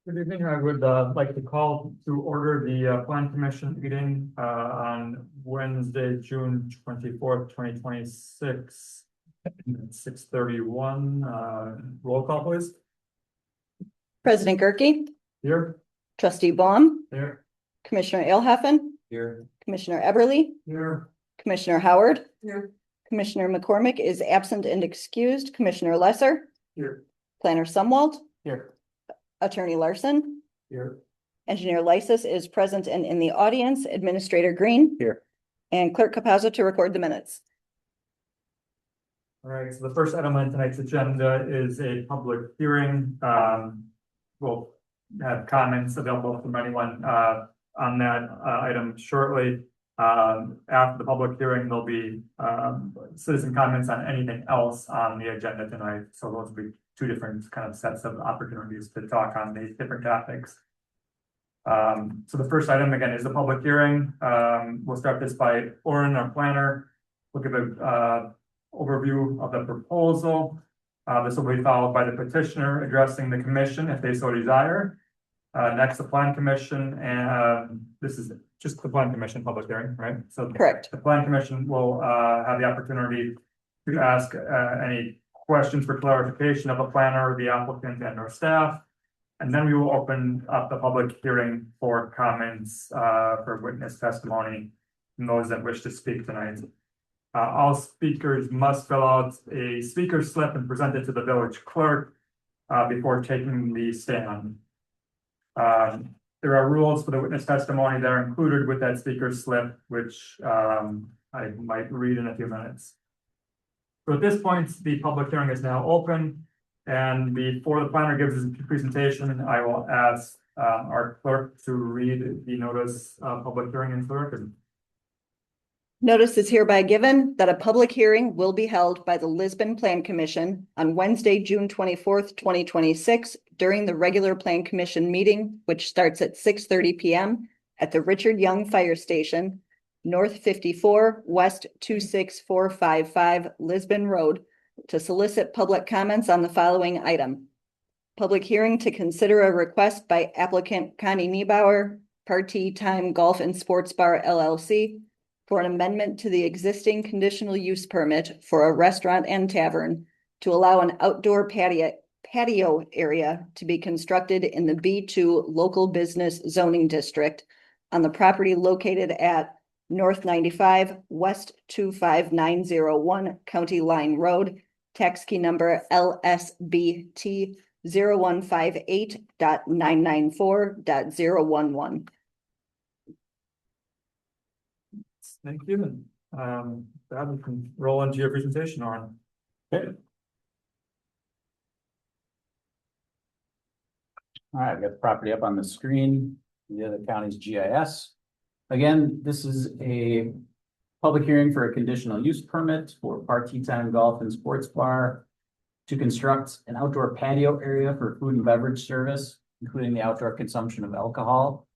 Good evening. I would like to call to order the Plan Commission meeting on Wednesday, June 24th, 2026, at 6:31. Roll call, please. President Gerke, Here. Trustee Baum, Here. Commissioner Eelhoffen, Here. Commissioner Eberly, Here. Commissioner Howard. Here. Commissioner McCormick is absent and excused. Commissioner Lesser, Here. Planner Sumwalt, Here. Attorney Larson, Here. Engineer Lysis is present and in the audience, Administrator Green. Here. And Clerk Capazzo to record the minutes. All right, so the first item on tonight's agenda is a public hearing. We'll have comments available from anyone on that item shortly. After the public hearing, there'll be citizen comments on anything else on the agenda tonight. So those will be two different kind of sets of opportunities to talk on these different topics. So the first item again is the public hearing. We'll start this by Oren, our planner. We'll give a overview of the proposal. This will be followed by the petitioner addressing the commission if they so desire. Next, the plan commission, and this is just the plan commission public hearing, right? So Correct. the plan commission will have the opportunity to ask any questions for clarification of the planner, the applicant, and our staff. And then we will open up the public hearing for comments for witness testimony from those that wish to speak tonight. All speakers must fill out a speaker slip and present it to the village clerk before taking the stand. There are rules for the witness testimony that are included with that speaker slip, which I might read in a few minutes. So at this point, the public hearing is now open. And before the planner gives his presentation, I will ask our clerk to read the notice of public hearing into the record. Notice is hereby given that a public hearing will be held by the Lisbon Plan Commission on Wednesday, June 24th, 2026, during the regular Plan Commission meeting, which starts at 6:30 p.m. at the Richard Young Fire Station, North 54, West 26455, Lisbon Road, to solicit public comments on the following item. Public hearing to consider a request by applicant Connie Niebauer, Party Time Golf and Sports Bar LLC, for an amendment to the existing conditional use permit for a restaurant and tavern to allow an outdoor patio area to be constructed in the B2 local business zoning district on the property located at North 95, West 25901 County Line Road, tax key number LSBT 0158.994.011. Thank you. That we can roll into your presentation on. Okay. All right, I've got the property up on the screen, the county's GIS. Again, this is a public hearing for a conditional use permit for Party Time Golf and Sports Bar to construct an outdoor patio area for food and beverage service, including the outdoor consumption of alcohol.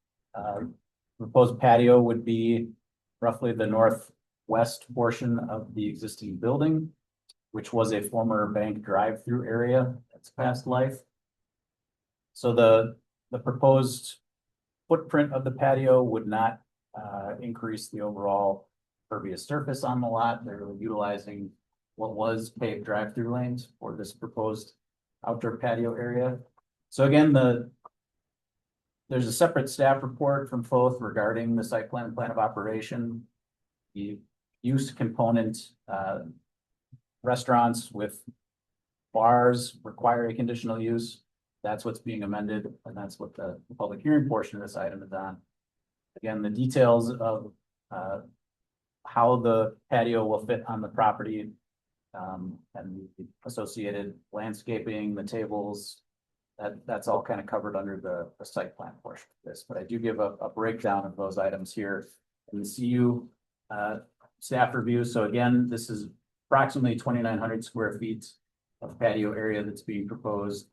Proposed patio would be roughly the northwest portion of the existing building, which was a former bank drive-through area that's past life. So the proposed footprint of the patio would not increase the overall pervious surface on the lot. They're utilizing what was paved drive-through lanes for this proposed outdoor patio area. So again, there's a separate staff report from FOTH regarding the site plan and plan of operation. The use component, restaurants with bars require a conditional use. That's what's being amended, and that's what the public hearing portion of this item is on. Again, the details of how the patio will fit on the property and the associated landscaping, the tables, that's all kind of covered under the site plan portion of this. But I do give a breakdown of those items here in the CU staff review. So again, this is approximately 2,900 square feet of patio area that's being proposed.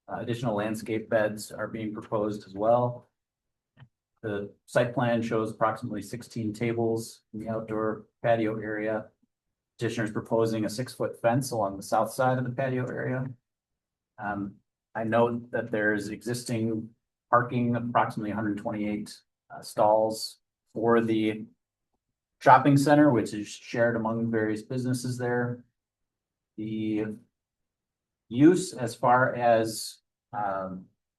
Additional landscape beds are being proposed as well. The site plan shows approximately 16 tables in the outdoor patio area. Petitioner is proposing a 6-foot fence along the south side of the patio area. I note that there's existing parking, approximately 128 stalls for the shopping center, which is shared among various businesses there. The use as far as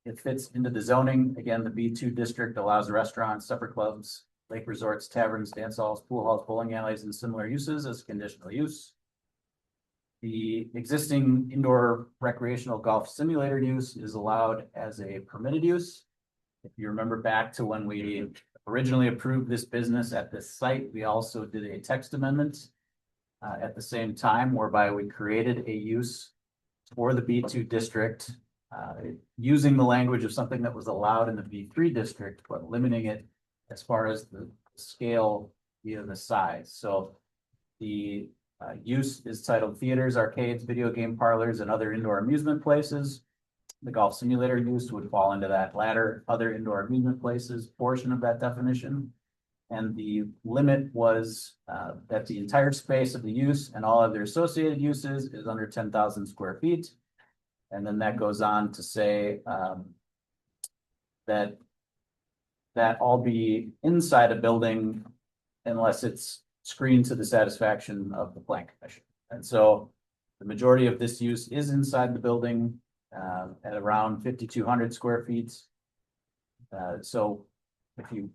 it fits into the zoning, again, the B2 district allows restaurants, supper clubs, lake resorts, taverns, dance halls, pool halls, bowling alleys, and similar uses as conditional use. The existing indoor recreational golf simulator use is allowed as a permitted use. If you remember back to when we originally approved this business at this site, we also did a text amendment at the same time whereby we created a use for the B2 district using the language of something that was allowed in the B3 district, but limiting it as far as the scale via the size. So the use is titled theaters, arcades, video game parlors, and other indoor amusement places. The golf simulator use would fall into that latter other indoor amusement places portion of that definition. And the limit was that the entire space of the use and all other associated uses is under 10,000 square feet. And then that goes on to say that all be inside a building unless it's screened to the satisfaction of the plan commission. And so the majority of this use is inside the building at around 5,200 square feet. So if you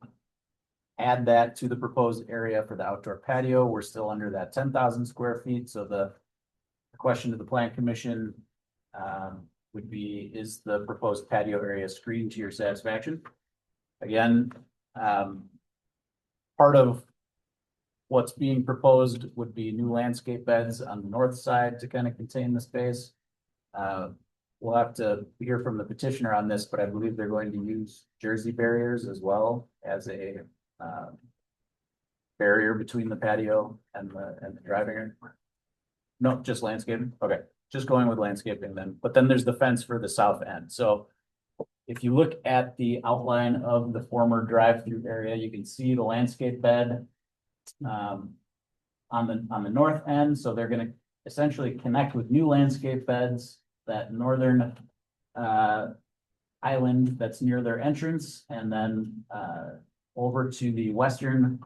add that to the proposed area for the outdoor patio, we're still under that 10,000 square feet. So the question to the plan commission would be, is the proposed patio area screened to your satisfaction? Again, part of what's being proposed would be new landscape beds on the north side to kind of contain the space. We'll have to hear from the petitioner on this, but I believe they're going to use Jersey barriers as well as a barrier between the patio and the driving area. No, just landscaping. Okay, just going with landscaping then. But then there's the fence for the south end. So if you look at the outline of the former drive-through area, you can see the landscape bed on the north end. So they're going to essentially connect with new landscape beds, that northern island that's near their entrance, and then over to the western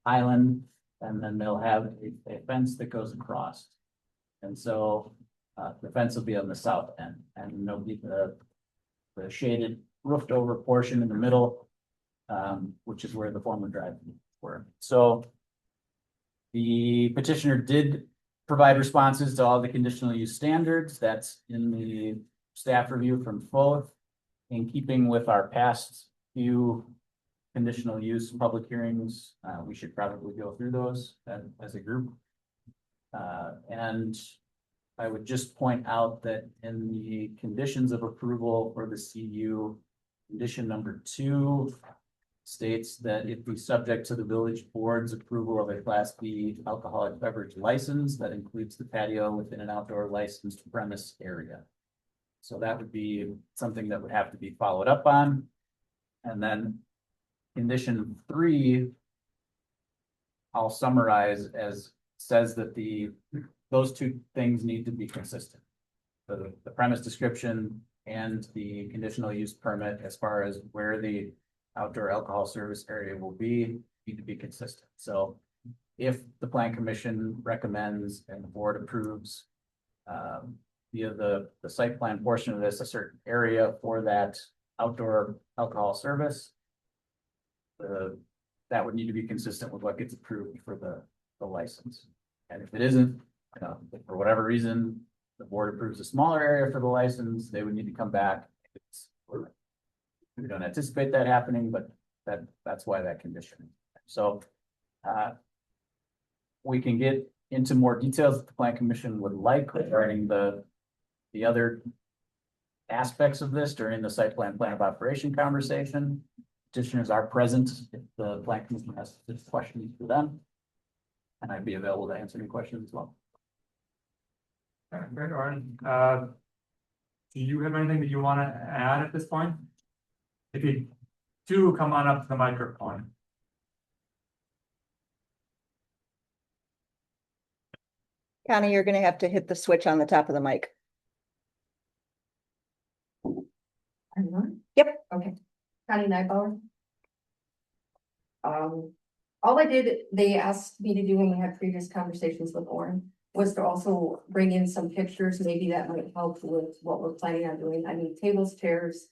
island, and then they'll have a fence that goes across. And so the fence will be on the south end, and there'll be the shaded roofed over portion in the middle, which is where the former drive-through were. So the petitioner did provide responses to all the conditional use standards. That's in the staff review from both. In keeping with our past few conditional use public hearings, we should probably go through those as a group. And I would just point out that in the conditions of approval for the CU, condition number 2 states that it be subject to the village board's approval of a Class B alcoholic beverage license that includes the patio within an outdoor licensed premise area. So that would be something that would have to be followed up on. And then condition 3, I'll summarize as says that those two things need to be consistent. The premise description and the conditional use permit as far as where the outdoor alcohol service area will be need to be consistent. So if the plan commission recommends and the board approves via the site plan portion of this, a certain area for that outdoor alcohol service, that would need to be consistent with what gets approved for the license. And if it isn't, if for whatever reason, the board approves a smaller area for the license, they would need to come back. We don't anticipate that happening, but that's why that condition. So we can get into more details that the plan commission would like regarding the other aspects of this during the site plan of operation conversation. Petitioners are present if the plan commission has questions for them. And I'd be available to answer any questions as well. Great, Orin. Do you have anything that you want to add at this point? If you do, come on up to the microphone. Connie, you're going to have to hit the switch on the top of the mic. Yep. Okay. Connie Nybauer. All I did, they asked me to do when we had previous conversations with Lauren, was to also bring in some pictures, maybe that might help with what we're planning on doing. I mean, tables, chairs,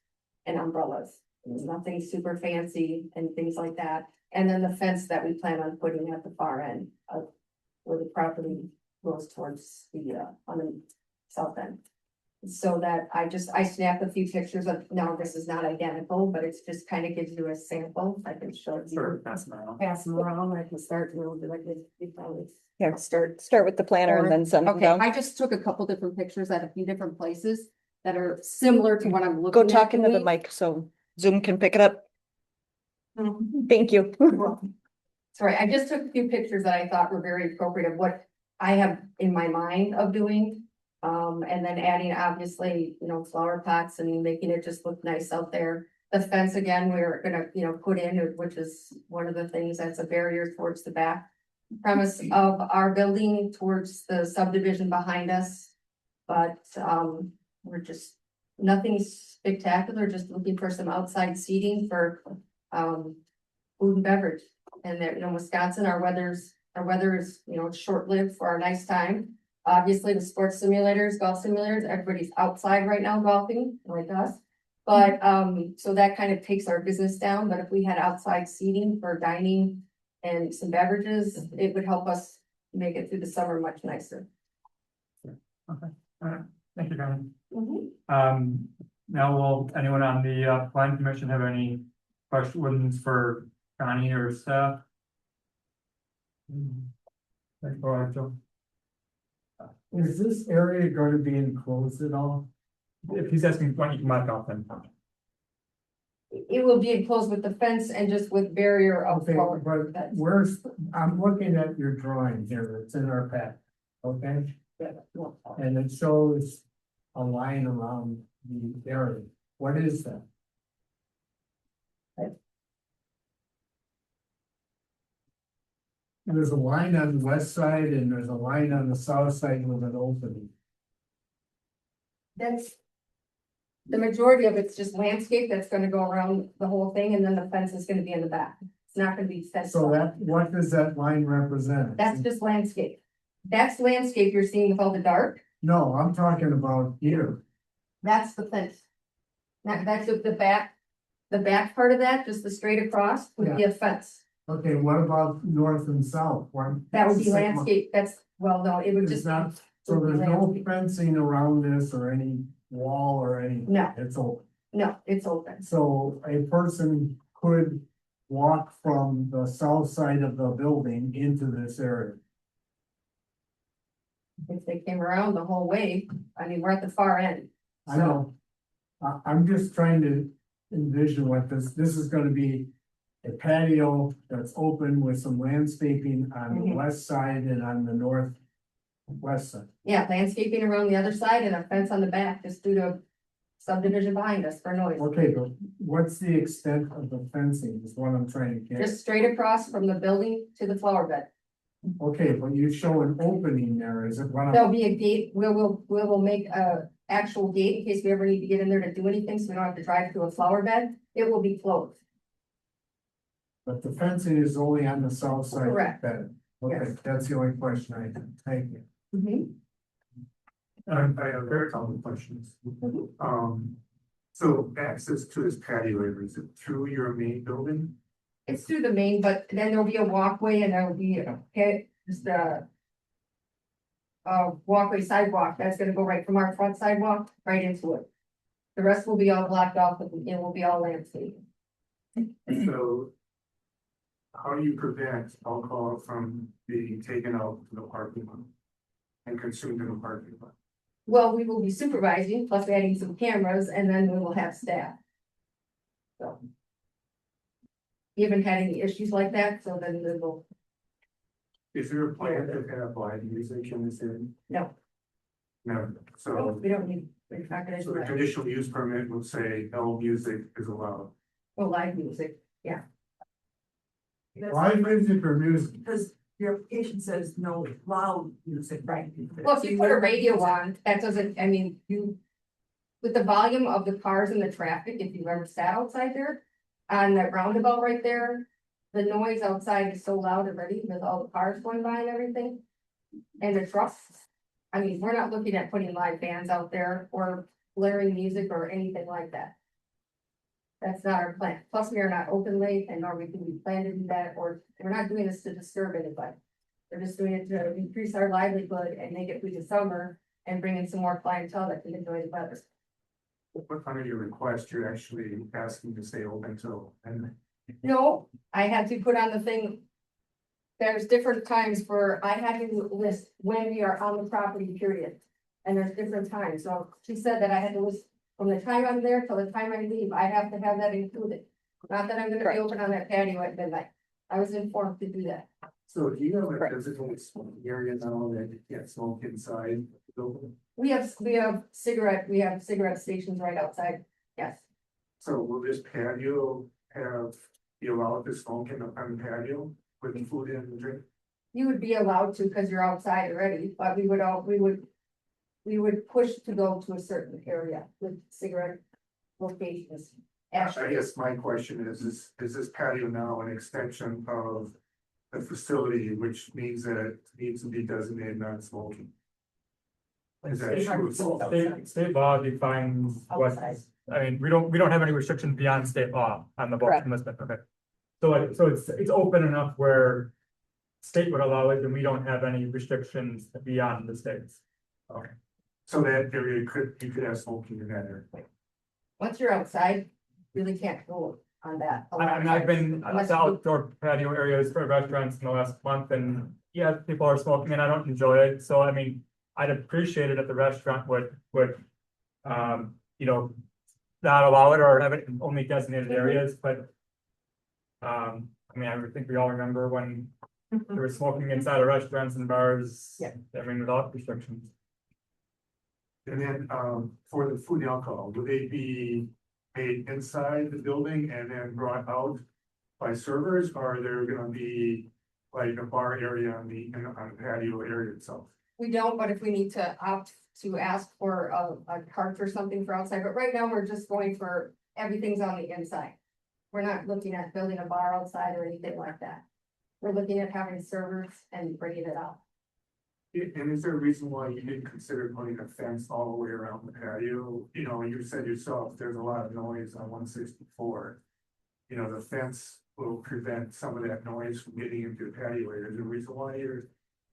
and umbrellas. Nothing super fancy and things like that. And then the fence that we plan on putting at the far end of where the property goes towards the, on the south end. So that I snapped a few pictures of, now this is not identical, but it's just kind of gives you a sample. I can show it to Sure, you. pass them around. Pass them around. I can start, like this. Here, start with the planner and then send them Okay, down. I just took a couple different pictures at a few different places that are similar to what I'm looking Go at. talk into the doing. mic so Zoom can pick it up. Mhm. Thank you. Sorry, I just took a few pictures that I thought were very appropriate of what I have in my mind of doing. And then adding obviously, flower pots and making it just look nice out there. The fence again, we're gonna, put in, which is one of the things that's a barrier towards the back premise of our building towards the subdivision behind us. But, we're just, nothing spectacular, just looking for some outside seating for, food and beverage. And that, Wisconsin, our weather is, short-lived for a nice time. Obviously, the sports simulators, golf simulators, everybody's outside right now golfing like us. But, so that kind of takes our business down, but if we had outside seating for dining and some beverages, it would help us make it through the summer much nicer. Thank you, Connie. Now will anyone on the plan commission have any questions for Connie or staff? Go ahead, Joe. Is this area going to be enclosed at all? If he's asking, why don't you come back up then? It will be enclosed with the fence and just with barrier of. Okay, but where's, I'm looking at your drawing here, that's in our pack, okay? And it shows a line around the area. What is that? There's a line on the west side and there's a line on the south side with an opening. That's. The majority of it's just landscape that's gonna go around the whole thing, and then the fence is gonna be in the back. It's not gonna be fenced. So off. that, what does that line represent? That's just landscape. That's landscape you're seeing with all the dark. No, I'm talking about here. That's the fence. That's the back part of that, just the straight across would be a fence. Okay, what about north and south? One. That would be landscape. That's, well, no, it would It's just. not, so there's no fencing around this or any wall or anything? No. It's open. No, it's open. So a person could walk from the south side of the building into this area. If they came around the whole way, I mean, we're at the far end. I know. I'm just trying to envision what this is gonna be. A patio that's open with some landscaping on the Mhm. west side and on the northwest side. Yeah, landscaping around the other side and a fence on the back, just due to subdivision behind us for noise. Okay, but what's the extent of the fencing is what I'm trying to get. Just straight across from the building to the flower bed. Okay, but you show an opening there, is it what I'm, There'll be a gate, we will make a actual gate in case we ever need to get in there to do anything, so we don't have to drive through a flower bed. It will be closed. but the fencing is only on the south side? of the Correct. bed. Okay, that's the only question I had. Thank you. I have very common questions. So access to this patio area, is it through your main building? It's through the main, but then there'll be a walkway and there'll be a pit, just a walkway sidewalk, that's gonna go right from our front sidewalk right into it. The rest will be all blocked off, and it will be all landscape. So how do you prevent alcohol from being taken out to the parking lot and consumed in the parking lot? Well, we will be supervising, plus adding some cameras, and then we will have staff. So. We haven't had any issues like that, so then we will, Is there a plan to have live music in this area? no, No, so we don't need, we're not gonna so do the that. conditional use permit will say no music is allowed. Oh, live music, Live music or music? Because your application says no loud music. right. Well, if you put a radio on, that doesn't, I mean, with the volume of the cars and the traffic, if you've ever sat outside there, on that roundabout right there, the noise outside is so loud already with all the cars going by and everything. And the trucks, I mean, we're not looking at putting live bands out there or blaring music or anything like that. That's not our plan. Plus, we are not open late and nor we can be planned to do that, or we're not doing this to disturb anybody. We're just doing it to increase our livelihood and make it through the summer and bring in some more clientele that can enjoy the weather. What kind of your request you're actually asking to stay open till, and No, I had to put on the thing. There's different times for, I had to list when we are on the property, period. And there's different times, so she said that I had to list from the time I'm there till the time I leave, I have to have that included. Not that I'm gonna be Correct. open on that patio at midnight, I was informed to do that. so do you have a Correct. physical smoking area now that you can't smoke inside the building? We have cigarette stations right outside, yes. So will this patio be allowed to smoke on the patio with the food and drink? You would be allowed to, cause you're outside already, but we would push to go to a certain area with cigarette locations. I guess my question is this patio now an extension of the facility, which means that it needs to be designated non-smoking? Is that true? State law defines what, Outside. I mean, we don't have any restrictions beyond state law on the books Correct. in Lisbon, okay. So it's open enough where state would allow it, and we don't have any restrictions beyond the states. Okay. So that area you could have smoking in that area. Once you're outside, you really can't go on that. I mean, I've been Unless to you- outdoor patio areas for restaurants in the last month, and yeah, people are smoking and I don't enjoy it, so I mean. I'd appreciate it if the restaurant would, you know, not allow it or have it in only designated areas, but. I mean, I would think we all remember when there was smoking inside of restaurants and bars. Yeah. I mean, without restrictions. And then, for the food and alcohol, will they be made inside the building and then brought out by servers, or are there gonna be like a bar area on the patio area itself? We don't, but if we need to opt to ask for a cart or something for outside, but right now we're just going for everything's on the inside. We're not looking at building a bar outside or anything like that. We're looking at having servers and bringing it out. And is there a reason why you didn't consider putting a fence all the way around the patio? You know, you said yourself, there's a lot of noise on 164. You know, the fence will prevent some of that noise from getting into the patio area. Is there a reason why you're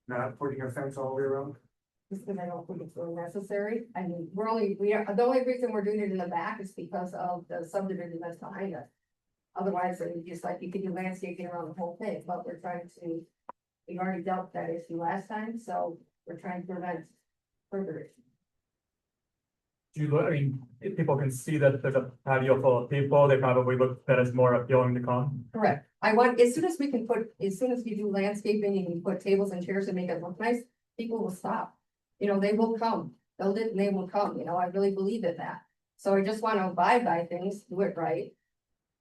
not putting a fence all the way around? Just because I don't think it's really necessary. I mean, the only reason we're doing it in the back is because of the subdivision that's behind us. Otherwise, I mean, just like you could do landscaping around the whole thing, but we've already dealt with that issue last time, so we're trying to prevent further issues. Do you look, I mean, if people can see that there's a patio full of people, they probably look at that as more appealing to come. Correct. I want, as soon as we do landscaping and we put tables and chairs and make it look nice, people will stop. You know, they will come, build it and they will come, you know, I really believe in that. So I just want to abide by things, do it right.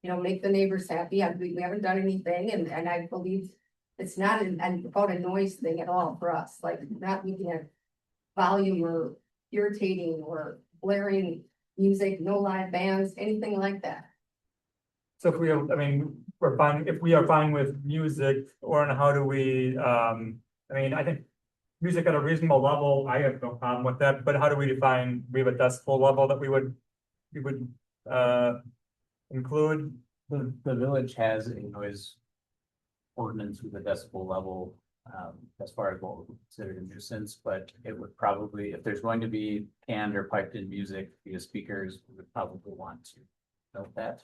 You know, make the neighbors happy. We haven't done anything and I believe it's not about a noise thing at all for us, like not looking at volume or irritating or blaring music, no live bands, anything like that. So if we have, I mean, if we are fine with music, or how do we, I mean, I think. Music at a reasonable level, I have no problem with that, but how do we define, we have a decibel level that we would include? The village has a noise ordinance with a decibel level, as far as what would be considered a nuisance, but it would probably, if there's going to be canned or piped in music via speakers, we would probably want to note that.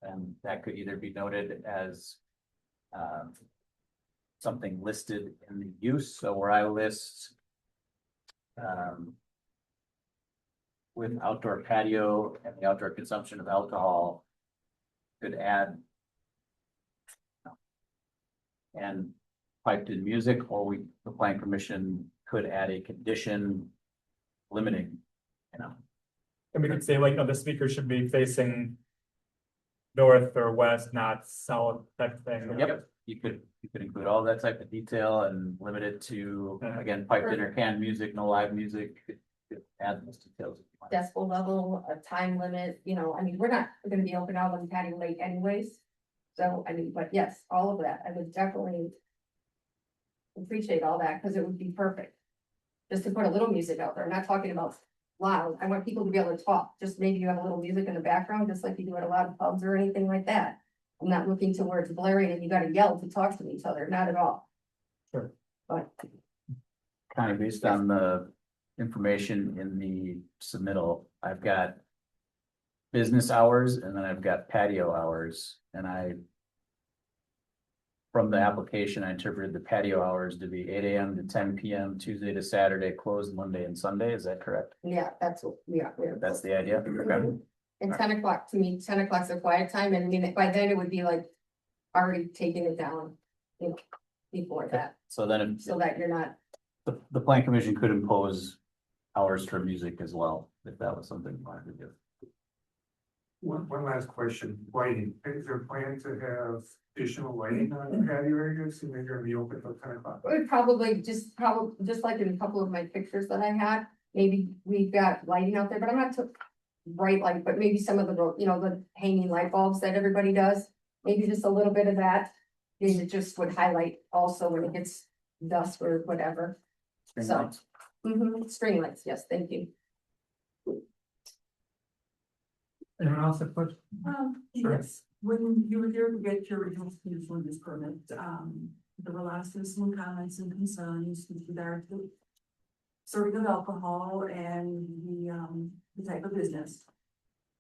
And that could either be noted as something listed in the use, so where I list with outdoor patio and the outdoor consumption of alcohol, could add and piped in music, or the planning commission could add a condition limiting, you know. And we could say like, no, the speaker should be facing north or west, not south, type thing. Yep, you could include all that type of detail and limit it to, again, piped in or canned music, no live music. You could add those details if you decibel level, a time limit, you know, I mean, we're not gonna be open out on the patio late anyways. So, I mean, but yes, all of that, I would definitely appreciate all that, because it would be perfect. Just to put a little music out there, I'm not talking about loud, I want people to be able to talk, just maybe you have a little music in the background, just like you do at a lot of pubs or anything like that. I'm not looking to where it's blaring and you gotta yell to talk to each other, not at all. Sure. But, Kind of based on the information in the submittal, I've got business hours and then I've got patio hours, and from the application, I interpreted the patio hours to be 8 AM to 10 PM, Tuesday to Saturday, closed Monday and Sunday. Is that correct? yeah, that's what, yeah. That's the idea? Okay. And 10 o'clock, to me, 10 o'clock's a quiet time, and I mean, by then it would be like already taking it down, you know, before that, So then so that you're not, the plan commission could impose hours for music as well, if that was something you wanted to do. One last question, lighting, is there a plan to have additional lighting on the patio areas, and they're gonna be open till 10 o'clock? it would probably just like in a couple of my pictures that I had, maybe we've got lighting out there, but I'm not too bright light, but maybe some of the, you know, the hanging light bulbs that everybody does, maybe just a little bit of that. Because it just would highlight also when it gets dusk or whatever. String So- lights. String lights, yes, thank you. Anyone else have questions? Sure. Yes, when you were here to get your original conditional use permit, there were lots of some comments and concerns with regard to serving of alcohol and the type of business.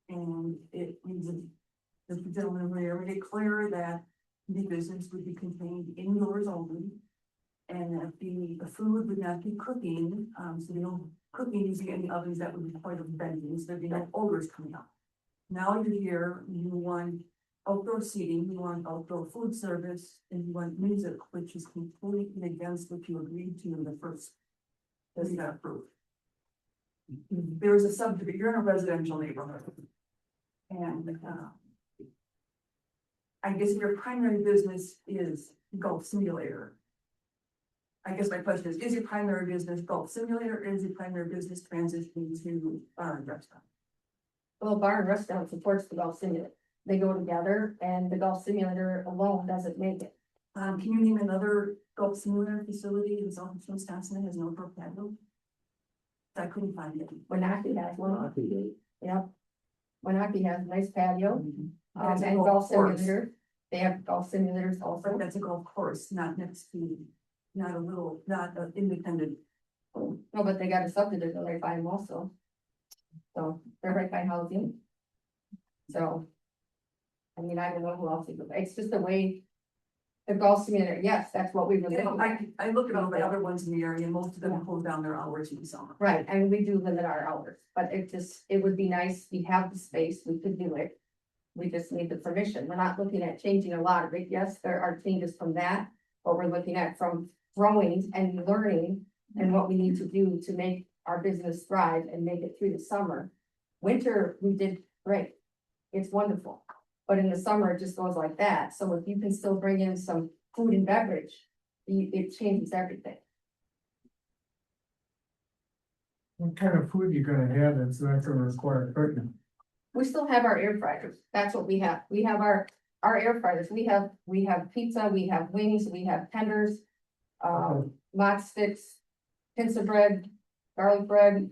And it means that the gentleman were made it clear that the business would be contained indoors only. And that the food would not be cooking, so no cooking using any ovens that would be part of vending, so there'd be no odors coming out. Now you're here, you want outdoor seating, you want outdoor food service, and you want music, which is completely against what you agreed to in the first. That's not approved. There's a subdivision, you're in a residential neighborhood. And, I guess your primary business is golf simulator. I guess my question is your primary business golf simulator, or is your primary business transitioning to bar and restaurant? Well, bar and restaurant supports the golf simulator. They go together and the golf simulator alone doesn't make it. Can you name another golf simulator facility in southeast Wisconsin that has no pro patio? I couldn't find it. Wenatchee has one. Yep. Wenatchee has a nice patio, That's a and golf golf course. simulator. They have golf simulators But also. that's a golf course, not next to, not an independent. No, but they got a subdivision right by them also. So they're right by housing. So. I mean, I don't know who else, it's just the way. The golf simulator, yes, that's what we were You know, looking at. I look at all the other ones in the area, and most of them close down their hours in the summer. Right, and we do limit our hours, but it would be nice, we have the space, we could do it. We just need the permission, we're not looking at changing a lot of it, yes, there are changes from that. But we're looking at from growing and learning and what we need to do to make our business thrive and make it through the summer. Winter, we did great, it's wonderful, but in the summer, it just goes like that, so if you can still bring in some food and beverage, it changes everything. What kind of food you gonna have that's not gonna require cooking? We still have our air fryers. That's what we have. We have our air fryers. We have pizza, we have wings, we have tenders. Mott sticks, pizza bread, garlic bread.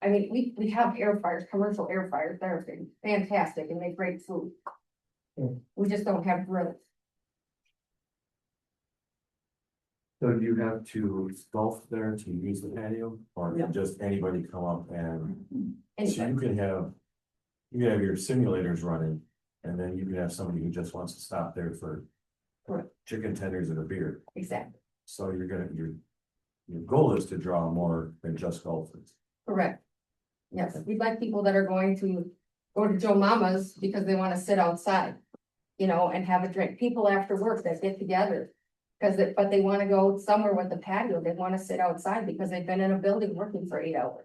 I mean, we have air fryers, commercial air fryers. They're fantastic and make great food. We just don't have grills. So do you have to golf there to use the patio, or No. can just anybody come up and, so Anyway, you can have. You can have your simulators running, and then you can have somebody who just wants to stop there for. Correct. Chicken tenders and a beer, exactly, so your goal is to draw more than just golfers. correct. Yes, we'd like people that are going to go to Joe Mama's because they want to sit outside. You know, and have a drink. People after work that get together. But they want to go somewhere with a patio. They want to sit outside because they've been in a building working for 8 hours.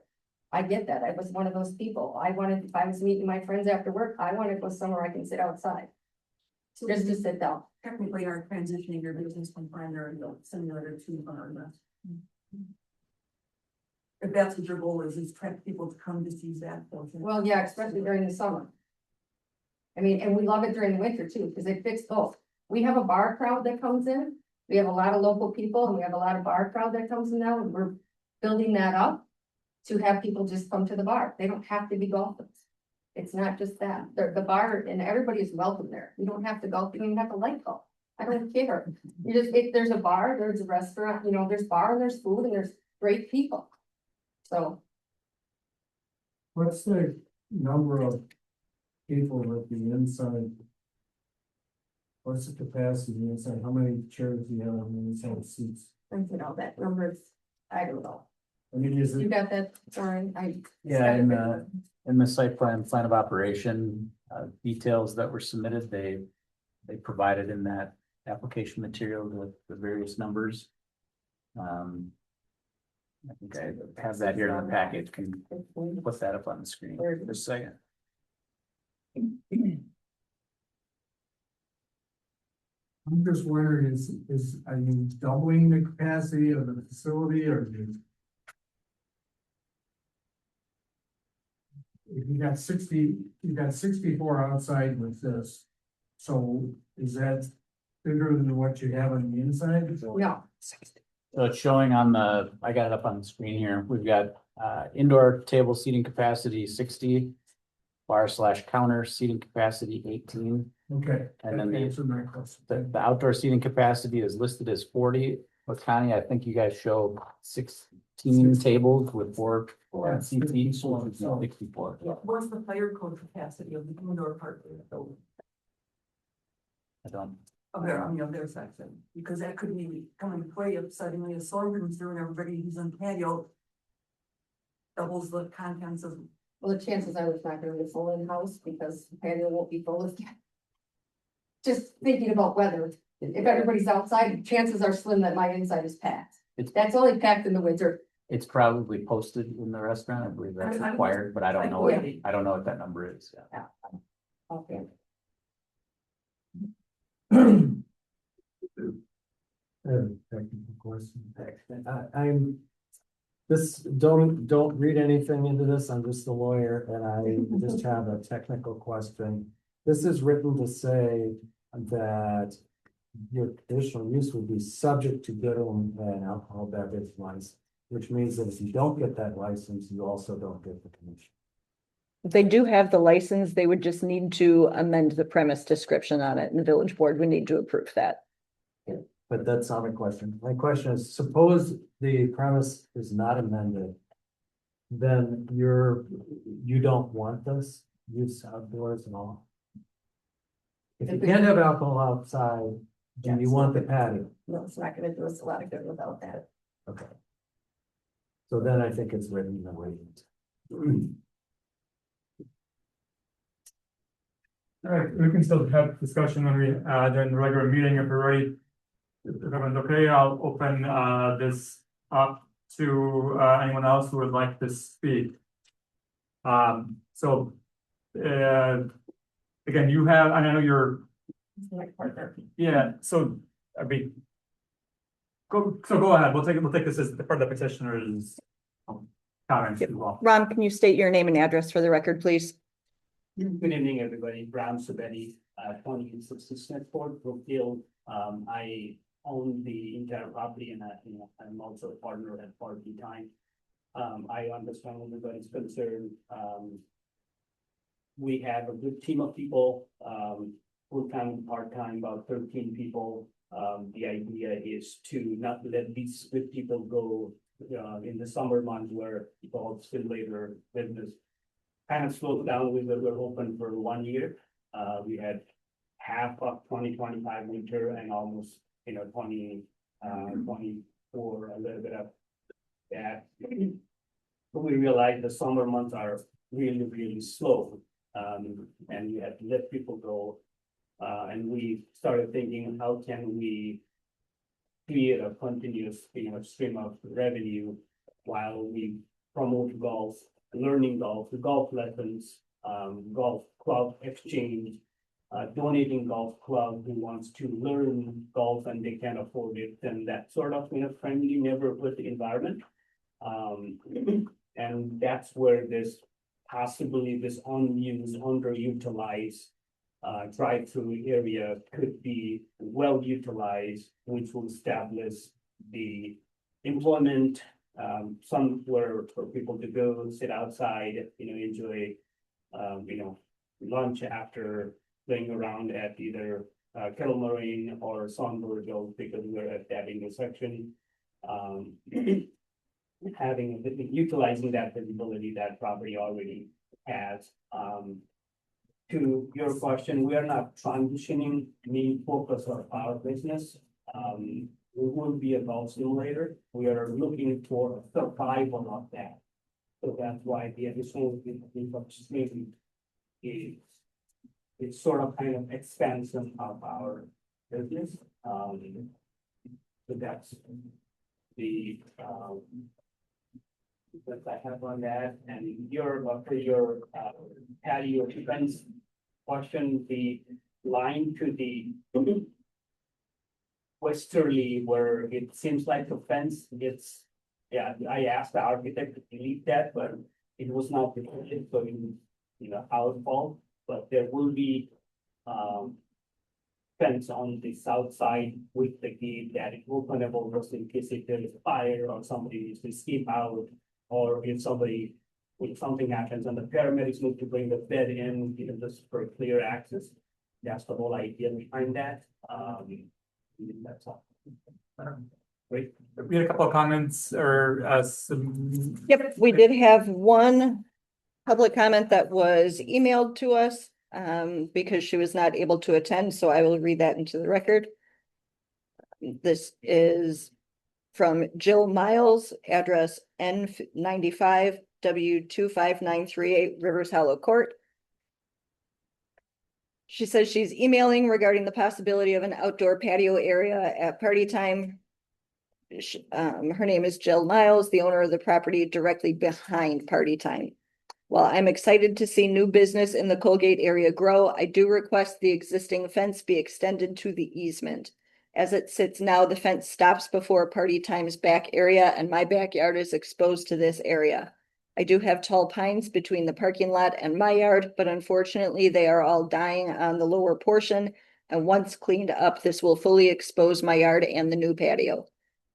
I get that. I was one of those people. If I was meeting my friends after work, I want to go somewhere I can sit outside. So Just to sit down. technically are transitioning your business from primary simulator to bar and restaurant. if that's what your goal is attract people to come to see that portion. Well, yeah, especially during the summer. I mean, and we love it during the winter too, because it fits both. We have a bar crowd that comes in. We have a lot of local people and we have a lot of bar crowd that comes in now, and we're building that up to have people just come to the bar. They don't have to be golfers. It's not just that. The bar and everybody is welcome there. You don't have to golf. You don't even have to like golf. I don't care. You just, if there's a bar, there's a restaurant, you know, there's bar and there's food and there's great people. So What's the number of people at the inside? What's the capacity inside? How many chairs do you have on the inside seats? you know, that number is, I don't know. I mean, is You it, got that, Warren? Yeah, in the site plan of operation, details that were submitted, they provided in that application material the various numbers. I think I have that here in the packet, can put that up on the screen for a second. I'm just wondering, are you doubling the capacity of the facility or you? If you got 64 outside with this, so is that bigger than what you have on the inside? No, So it's showing on the, I got it up on the screen here, we've got indoor table seating capacity 60. Bar/counter seating capacity 18. Okay. And then that answered my question. The outdoor seating capacity is listed as 40, but Connie, I think you guys show 16 tables with four Yeah, seats each, so 64, it's so- 64. What's the fire code capacity of the indoor part of the building? I don't, Of their, on the other section, because that could be coming to play if suddenly a storm comes through and everybody who's on patio doubles the contents of. well, the chances are it's not gonna be full in-house because the patio won't be full as. Just thinking about weather, if everybody's outside, chances are slim that my inside is packed. It's- That's only packed in the winter. it's probably posted in the restaurant, I believe that's I'm- required, but I don't know, Yeah. I don't know what that number is. Yeah. Okay. Technical question. I'm, don't read anything into this, I'm just a lawyer and I just have a technical question. This is written to say that your conditional use would be subject to getting an alcohol beverage license, which means that if you don't get that license, you also don't get the commission. If they do have the license, they would just need to amend the premise description on it, and the village board would need to approve that. But that's not my question. My question is, suppose the premise is not amended. Then you don't want this use outdoors and all. If you can't have alcohol outside, do you want the patio? No, it's not gonna do us a lot of good without that. Okay. So then I think it's written in the way. All right, we can still have discussion when we, during the regular meeting if we're ready. If everyone's okay, I'll open, this up to, anyone else who would like to speak. So, again, you have, and I know you're, My partner. yeah, so, I mean. Go ahead, we'll take this as part of the petitioner's comments as well. Ron, can you state your name and address for the record, please? Good evening, everybody. Ram Sabetti, 2060 Smithford, Brookfield. I own the entire property and I'm also a partner at Party Time. I understand everybody's concern. We have a good team of people, full-time, part-time, about 13 people. The idea is to not let these good people go in the summer months where people still labor business kind of slowed down. We're open for 1 year. We had half of 2025 winter and almost, 2024, a little bit of that. But we realized the summer months are really, really slow. And we had to let people go. And we started thinking, how can we create a continuous, stream of revenue while we promote golf, learning golf, golf lessons, golf club exchange, donating golf club who wants to learn golf and they can't afford it, and that sort of, friendly neighborhood environment. And that's where this possibly this unused, underutilized drive-through area could be well utilized, which will establish the employment, somewhere for people to go sit outside, enjoy, lunch after playing around at either Kettle Moraine or Songbird, because we're at that intersection. Utilizing that visibility that property already has. To your question, we are not transitioning main focus of our business. We will be a golf simulator. We are looking for survival of that. So that's why the additional maybe it's sort of kind of expansion of our business. So that's the that I have on that, and your patio fence question, the line to the westerly where it seems like the fence, I asked the architect to delete that, but it was not deleted, so our fault, but there will be fence on the south side with the gate that is openable just in case if there is a fire or somebody needs to escape out. Or if something happens and the paramedics need to bring the bed in, just for clear access. That's the whole idea behind that. That's all. Great. We had a couple of comments or some. Yep, we did have one public comment that was emailed to us because she was not able to attend, so I will read that into the record. This is from Jill Miles, address N95 W25938 Rivers Hollow Court. She says she's emailing regarding the possibility of an outdoor patio area at party time. Her name is Jill Miles, the owner of the property directly behind party time. While I'm excited to see new business in the Colgate area grow, I do request the existing fence be extended to the easement. As it sits now, the fence stops before party time's back area, and my backyard is exposed to this area. I do have tall pines between the parking lot and my yard, but unfortunately they are all dying on the lower portion, and once cleaned up, this will fully expose my yard and the new patio.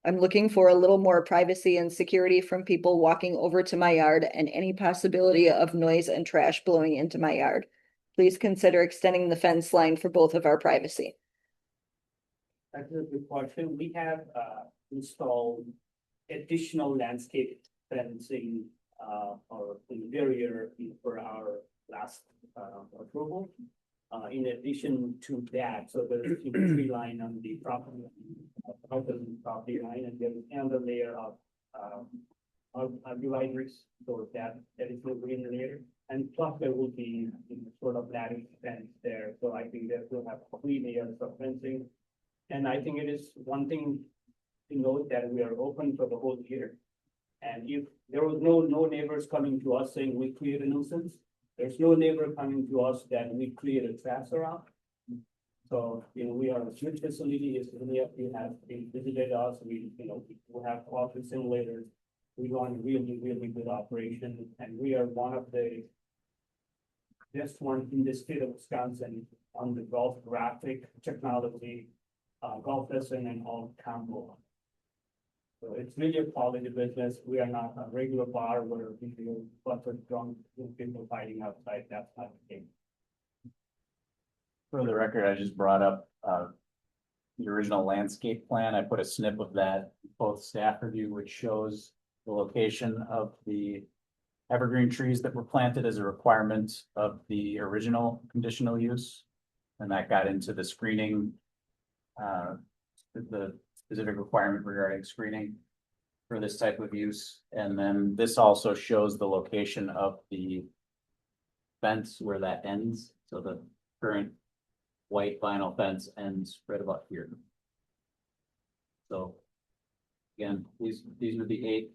I'm looking for a little more privacy and security from people walking over to my yard and any possibility of noise and trash blowing into my yard. Please consider extending the fence line for both of our privacy. That's a good question. We have installed additional landscape fencing or barrier for our last approval. In addition to that, so there's a tree line on the property line, and there's another layer of dividers, so that is no green layer. And plus there will be sort of lattice fence there, so I think that we'll have 3 layers of fencing. And I think it is one thing to note that we are open for the whole year. And if there was no neighbors coming to us saying we create a nuisance, there's no neighbor coming to us that we create a trash around. So, we are a huge facility. If you have visited us, we have quality simulators. We run really, really good operation, and we are one of the best ones in the state of Wisconsin on the golf graphic technology, golf lesson and all combo. So it's really a quality business. We are not a regular bar where people are drunk, people fighting outside. That's not the case. For the record, I just brought up the original landscape plan. I put a snip of that both staff review, which shows the location of the evergreen trees that were planted as a requirement of the original conditional use. And that got into the screening, the specific requirement regarding screening for this type of use. And then this also shows the location of the fence where that ends. So the current white vinyl fence ends right about here. So again, these are the 8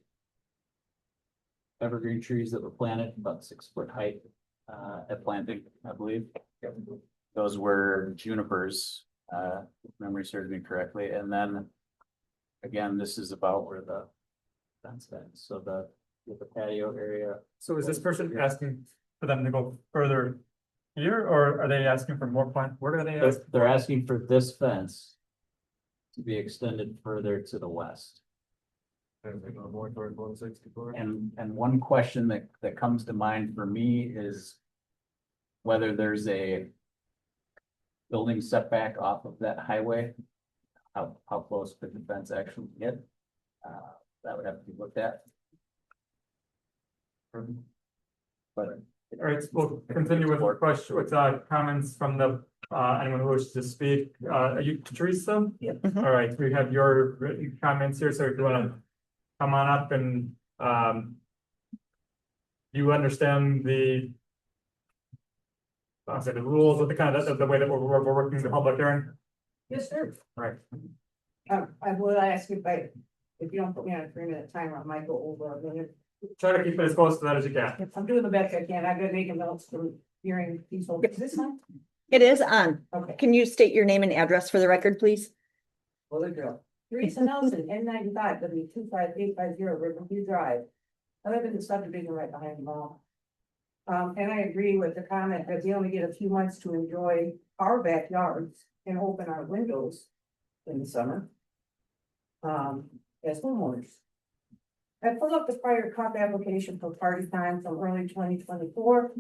evergreen trees that were planted, about 6 foot height at planting, I believe. Those were junipers, if memory serves me correctly. And then again, this is about where the Fence then, so with the patio area. So is this person asking for them to go further here, or are they asking for more plant? Where are they asking? They're asking for this fence to be extended further to the west. More toward 164. And one question that comes to mind for me is whether there's a building setback off of that highway. How close could the fence actually get? That would have to be looked at. But All right, so we'll continue with question, with comments from the anyone who wishes to speak. Are you Teresa? Yeah. Mhm. All right, we have your written comments here, so if you wanna come on up and you understand the I'll say the rules of the kind of the way that we're working the public hearing. Yes, sir. Right. I would ask if you don't put me on a 3-minute timer, I might go over a minute. Try to keep it as close to that as you can. I'm doing the best I can. I've been making notes from hearing these folks. Is this on? It is on. Okay. Can you state your name and address for the record, please? Well, the girl. Teresa Nelson, N95, W25850, Riverview Drive. I live in the subdivision right behind the mall. And I agree with the comment that we only get a few months to enjoy our backyards and open our windows in the summer. As homeowners. I pulled up the prior COP application for party time from early 2024.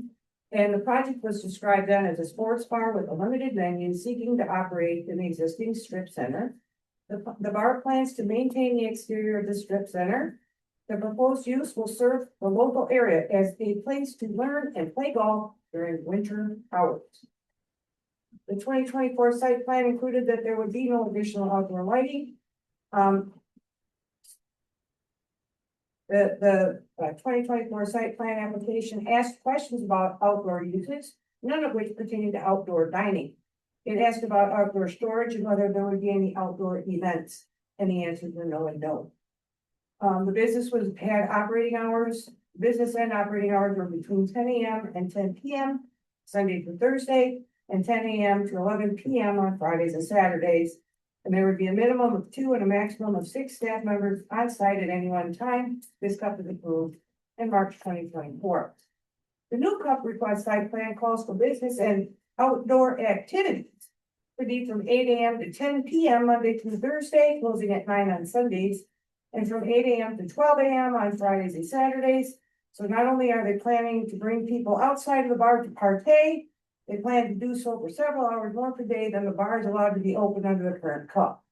And the project was described then as a sports bar with a limited venue seeking to operate in the existing strip center. The bar plans to maintain the exterior of the strip center. The proposed use will serve the local area as a place to learn and play golf during winter hours. The 2024 site plan included that there would be no additional outdoor lighting. The 2024 site plan application asked questions about outdoor uses, none of which pertained to outdoor dining. It asked about outdoor storage and whether there would be any outdoor events, and the answers were no and no. The business had operating hours, business and operating hours were between 10 a.m. and 10 p.m. Sunday through Thursday, and 10 a.m. to 11 p.m. on Fridays and Saturdays. And there would be a minimum of 2 and a maximum of 6 staff members on site at any one time. This CUP was approved in March 2024. The new CUP request site plan calls for business and outdoor activities to be from 8 a.m. to 10 p.m. Monday through Thursday, closing at 9 on Sundays, and from 8 a.m. to 12 a.m. on Fridays and Saturdays. So not only are they planning to bring people outside of the bar to partay, they plan to do so for several hours more per day than the bar is allowed to be open under the current CUP.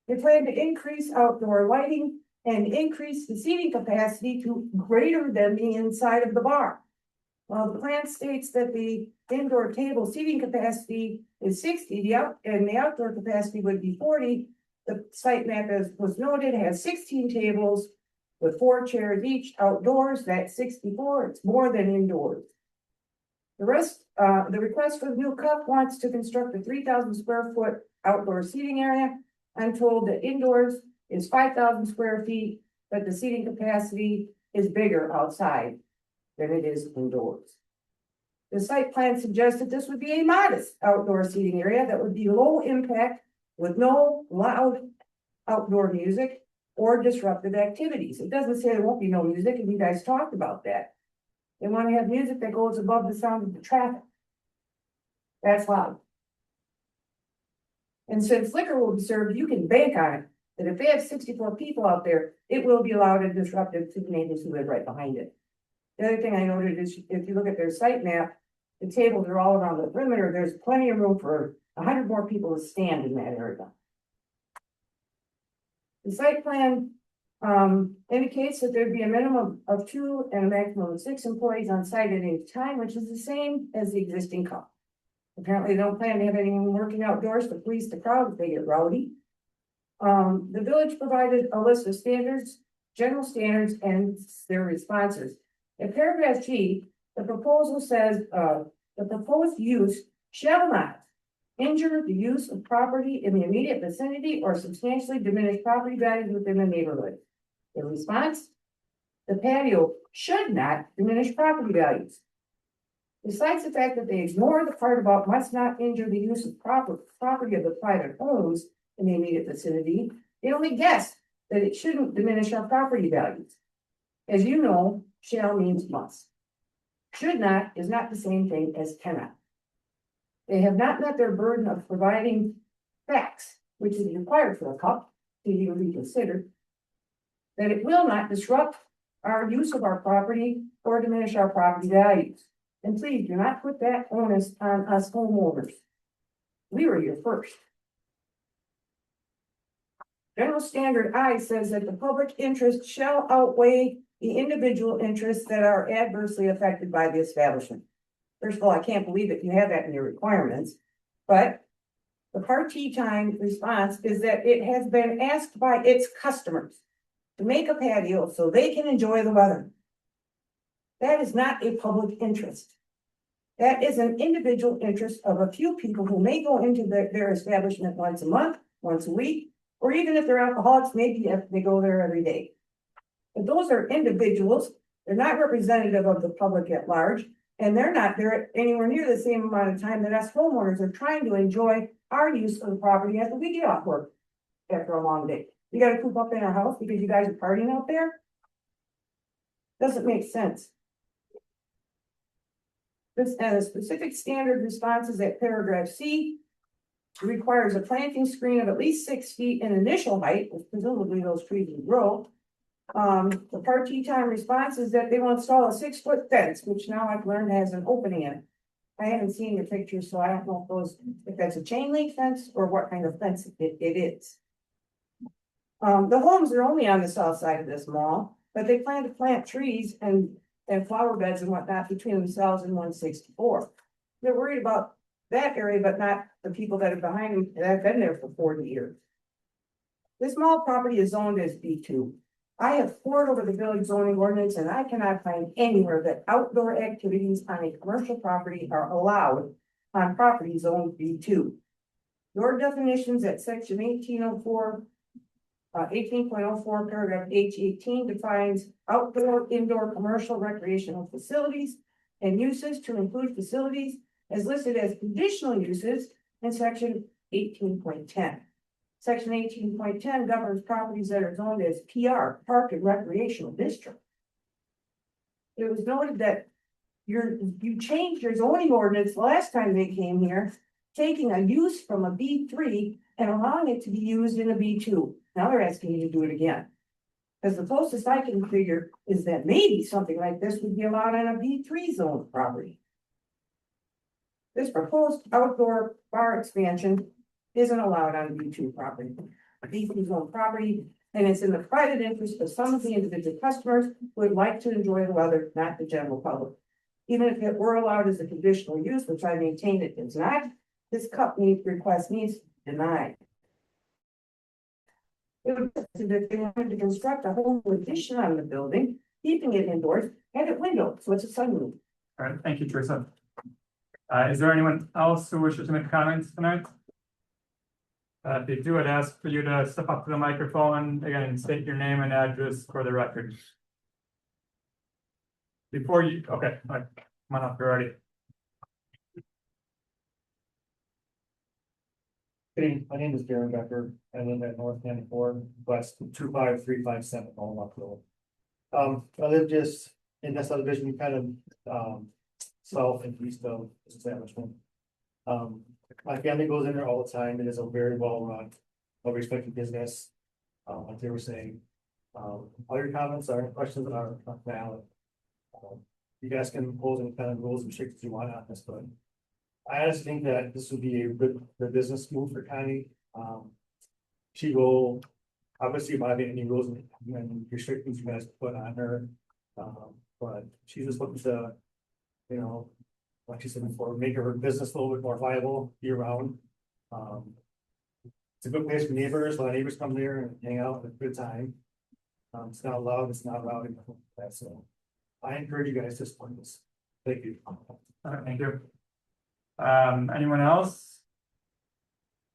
They plan to increase outdoor lighting and increase the seating capacity to greater than the inside of the bar. While the plan states that the indoor table seating capacity is 60, and the outdoor capacity would be 40, the site map, as was noted, has 16 tables with 4 chairs each outdoors. That's 64. It's more than indoors. The request for the new CUP wants to construct a 3,000 square foot outdoor seating area. I'm told that indoors is 5,000 square feet, but the seating capacity is bigger outside than it is indoors. The site plan suggests that this would be a modest outdoor seating area that would be low impact with no loud outdoor music or disruptive activities. It doesn't say there won't be no music, and you guys talked about that. They want to have music that goes above the sound of the traffic. That's loud. And since liquor will be served, you can bank on it, that if they have 64 people out there, it will be loud and disruptive to the neighbors who live right behind it. The other thing I noted is if you look at their site map, the tables are all around the perimeter. There's plenty of room for 100 more people to stand in that area. The site plan indicates that there'd be a minimum of 2 and a maximum of 6 employees on site at any time, which is the same as the existing CUP. Apparently they don't plan to have anyone working outdoors to police the crowd if they get rowdy. The village provided a list of standards, general standards, and their responses. In paragraph G, the proposal says, the proposed use shall not injure the use of property in the immediate vicinity or substantially diminish property values within the neighborhood. The response, the patio should not diminish property values. Besides the fact that they ignore the part about must not injure the use of property of the private homes in the immediate vicinity, they only guess that it shouldn't diminish our property values. As you know, shall means must. Should not is not the same thing as cannot. They have not met their burden of providing facts, which is required for a cup to even be considered. That it will not disrupt our use of our property or diminish our property values. And please do not put that onus on us homeowners. We were here first. General Standard I says that the public interest shall outweigh the individual interests that are adversely affected by the establishment. First of all, I can't believe that you have that in your requirements, but the party time response is that it has been asked by its customers to make a patio so they can enjoy the weather. That is not a public interest. That is an individual interest of a few people who may go into their establishment once a month, once a week, or even if they're alcoholics, maybe if they go there every day. But those are individuals, they're not representative of the public at large, and they're not there anywhere near the same amount of time that us homeowners are trying to enjoy our use of the property after we get off work after a long day. You gotta coop up in our house because you guys are partying out there? Doesn't make sense. This and a specific standard responses at paragraph C requires a planting screen of at least 6 feet in initial height, which presumably those trees will grow. The party time response is that they will install a 6-foot fence, which now I've learned has an opening in it. I haven't seen your pictures, so I don't know if that's a chain link fence or what kind of fence it is. The homes are only on the south side of this mall, but they plan to plant trees and flower beds and whatnot between themselves and 164. They're worried about that area, but not the people that are behind them that have been there for 40 years. This mall property is zoned as B2. I have pored over the village zoning ordinance and I cannot find anywhere that outdoor activities on a commercial property are allowed on property zoned B2. Your definitions at section 1804, 18.04 paragraph H18 defines outdoor, indoor, commercial, recreational facilities and uses to include facilities as listed as conditional uses in section 18.10. Section 18.10 governs properties that are zoned as PR, Park and Recreational District. It was noted that you changed your zoning ordinance the last time they came here, taking a use from a B3 and allowing it to be used in a B2. Now they're asking you to do it again. Because the closest I can figure is that maybe something like this would be allowed on a B3 zone property. This proposed outdoor bar expansion isn't allowed on B2 property. A B3 zone property, and it's in the private interest of some of the individual customers who would like to enjoy the weather, not the general public. Even if it were allowed as a conditional use, which I maintain it is not, this company request needs denied. It would that they wanted to construct a whole addition on the building, keeping it indoors, and a window, so it's a sunroof. All right, thank you, Teresa. Is there anyone else who wishes to make comments tonight? If you do, I'd ask for you to step up to the microphone again and state your name and address for the record. Before you, okay, all right, come on up, you're ready. My name is Darren Becker. I live at North End Ford, West 25357 on Luck Road. I live just in that subdivision, kind of south and east of this establishment. My family goes in there all the time. It is a very well run, well respected business. Like they were saying, all your comments or questions are valid. You guys can impose any kind of rules and restrictions you want on this, but I honestly think that this would be a good business move for Connie. She will obviously violate any rules and restrictions you guys put on her. But she's just looking to, you know, like she said before, make her business a little bit more viable year round. It's a good place for neighbors. A lot of neighbors come there and hang out at a good time. It's not loud, it's not loud. So I encourage you guys to support this. Thank you. All right, thank you. Anyone else?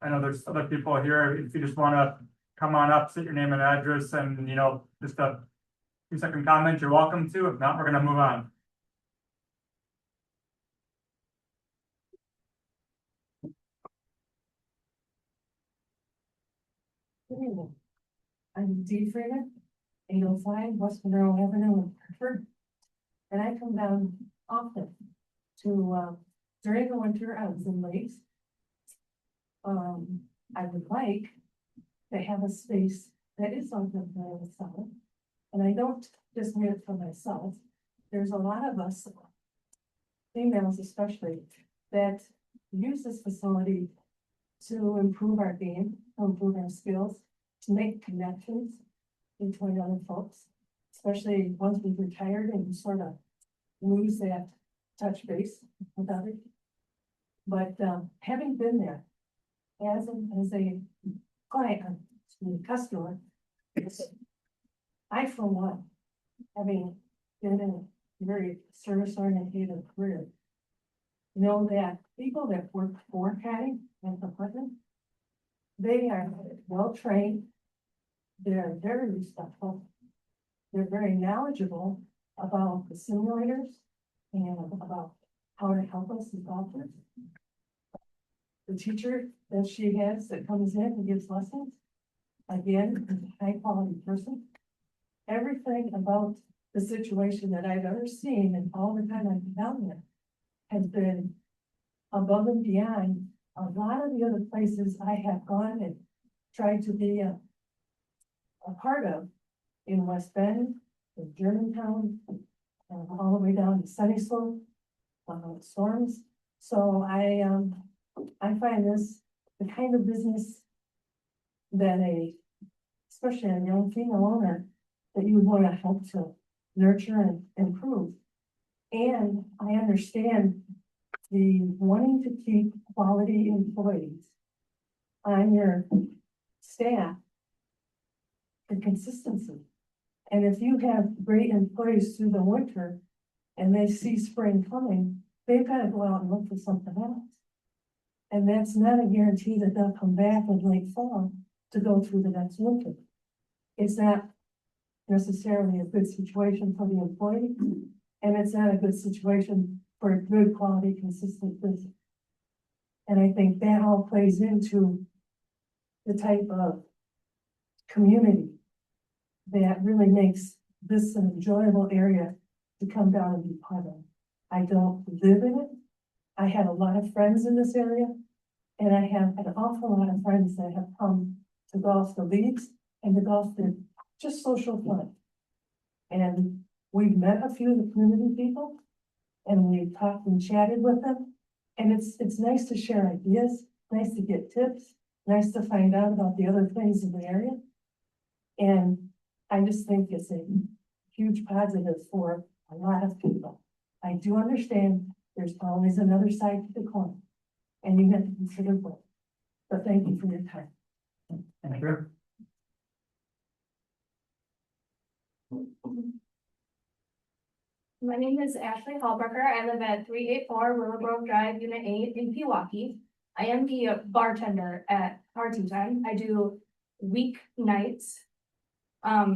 I know there's other people here. If you just want to come on up, state your name and address, and you know, just a 2-second comment, you're welcome to. If not, we're gonna move on. I'm Dee Freeman, 805 West Monroe Avenue in Hartford. And I come down often to, during the winter, I was in Lakes. I would like to have a space that is open for myself. And I don't just mean it for myself. There's a lot of us, females especially, that use this facility to improve our game, to improve our skills, to make connections between other folks, especially once we've retired and you sort of lose that touch base with others. But having been there as a client, a customer, I, for one, having been in a very service-oriented career, know that people that work for Caddy and Department, they are well-trained, they're very respectful, they're very knowledgeable about the simulators and about how to help us as golfers. The teacher that she has that comes in and gives lessons, again, is a high-quality person. Everything about the situation that I've ever seen and all the time I've been down there has been above and beyond a lot of the other places I have gone and tried to be a part of in West Bend, in Germantown, all the way down to Sunny Slope, Storms. So I find this the kind of business that especially a young female owner, that you would want to help to nurture and improve. And I understand the wanting to keep quality employees on your staff, the consistency. And if you have great employees through the winter and they see spring coming, they've got to go out and look for something else. And that's not a guarantee that they'll come back in late fall to go through the next winter. It's not necessarily a good situation for the employee, and it's not a good situation for a good quality, consistent business. And I think that all plays into the type of community that really makes this an enjoyable area to come down and be part of. I don't live in it. I have a lot of friends in this area, and I have an awful lot of friends that have come to golf the leagues and to golf the just social fun. And we've met a few of the community people, and we've talked and chatted with them. And it's nice to share ideas, nice to get tips, nice to find out about the other things in the area. And I just think it's a huge positive for a lot of people. I do understand there's always another side to the coin, and you have to consider both. But thank you for your time. Thank you. My name is Ashley Hallbrucker. I live at 384 Willowgrove Drive, Unit 8 in Pewaukee. I am the bartender at Party Time. I do weeknights,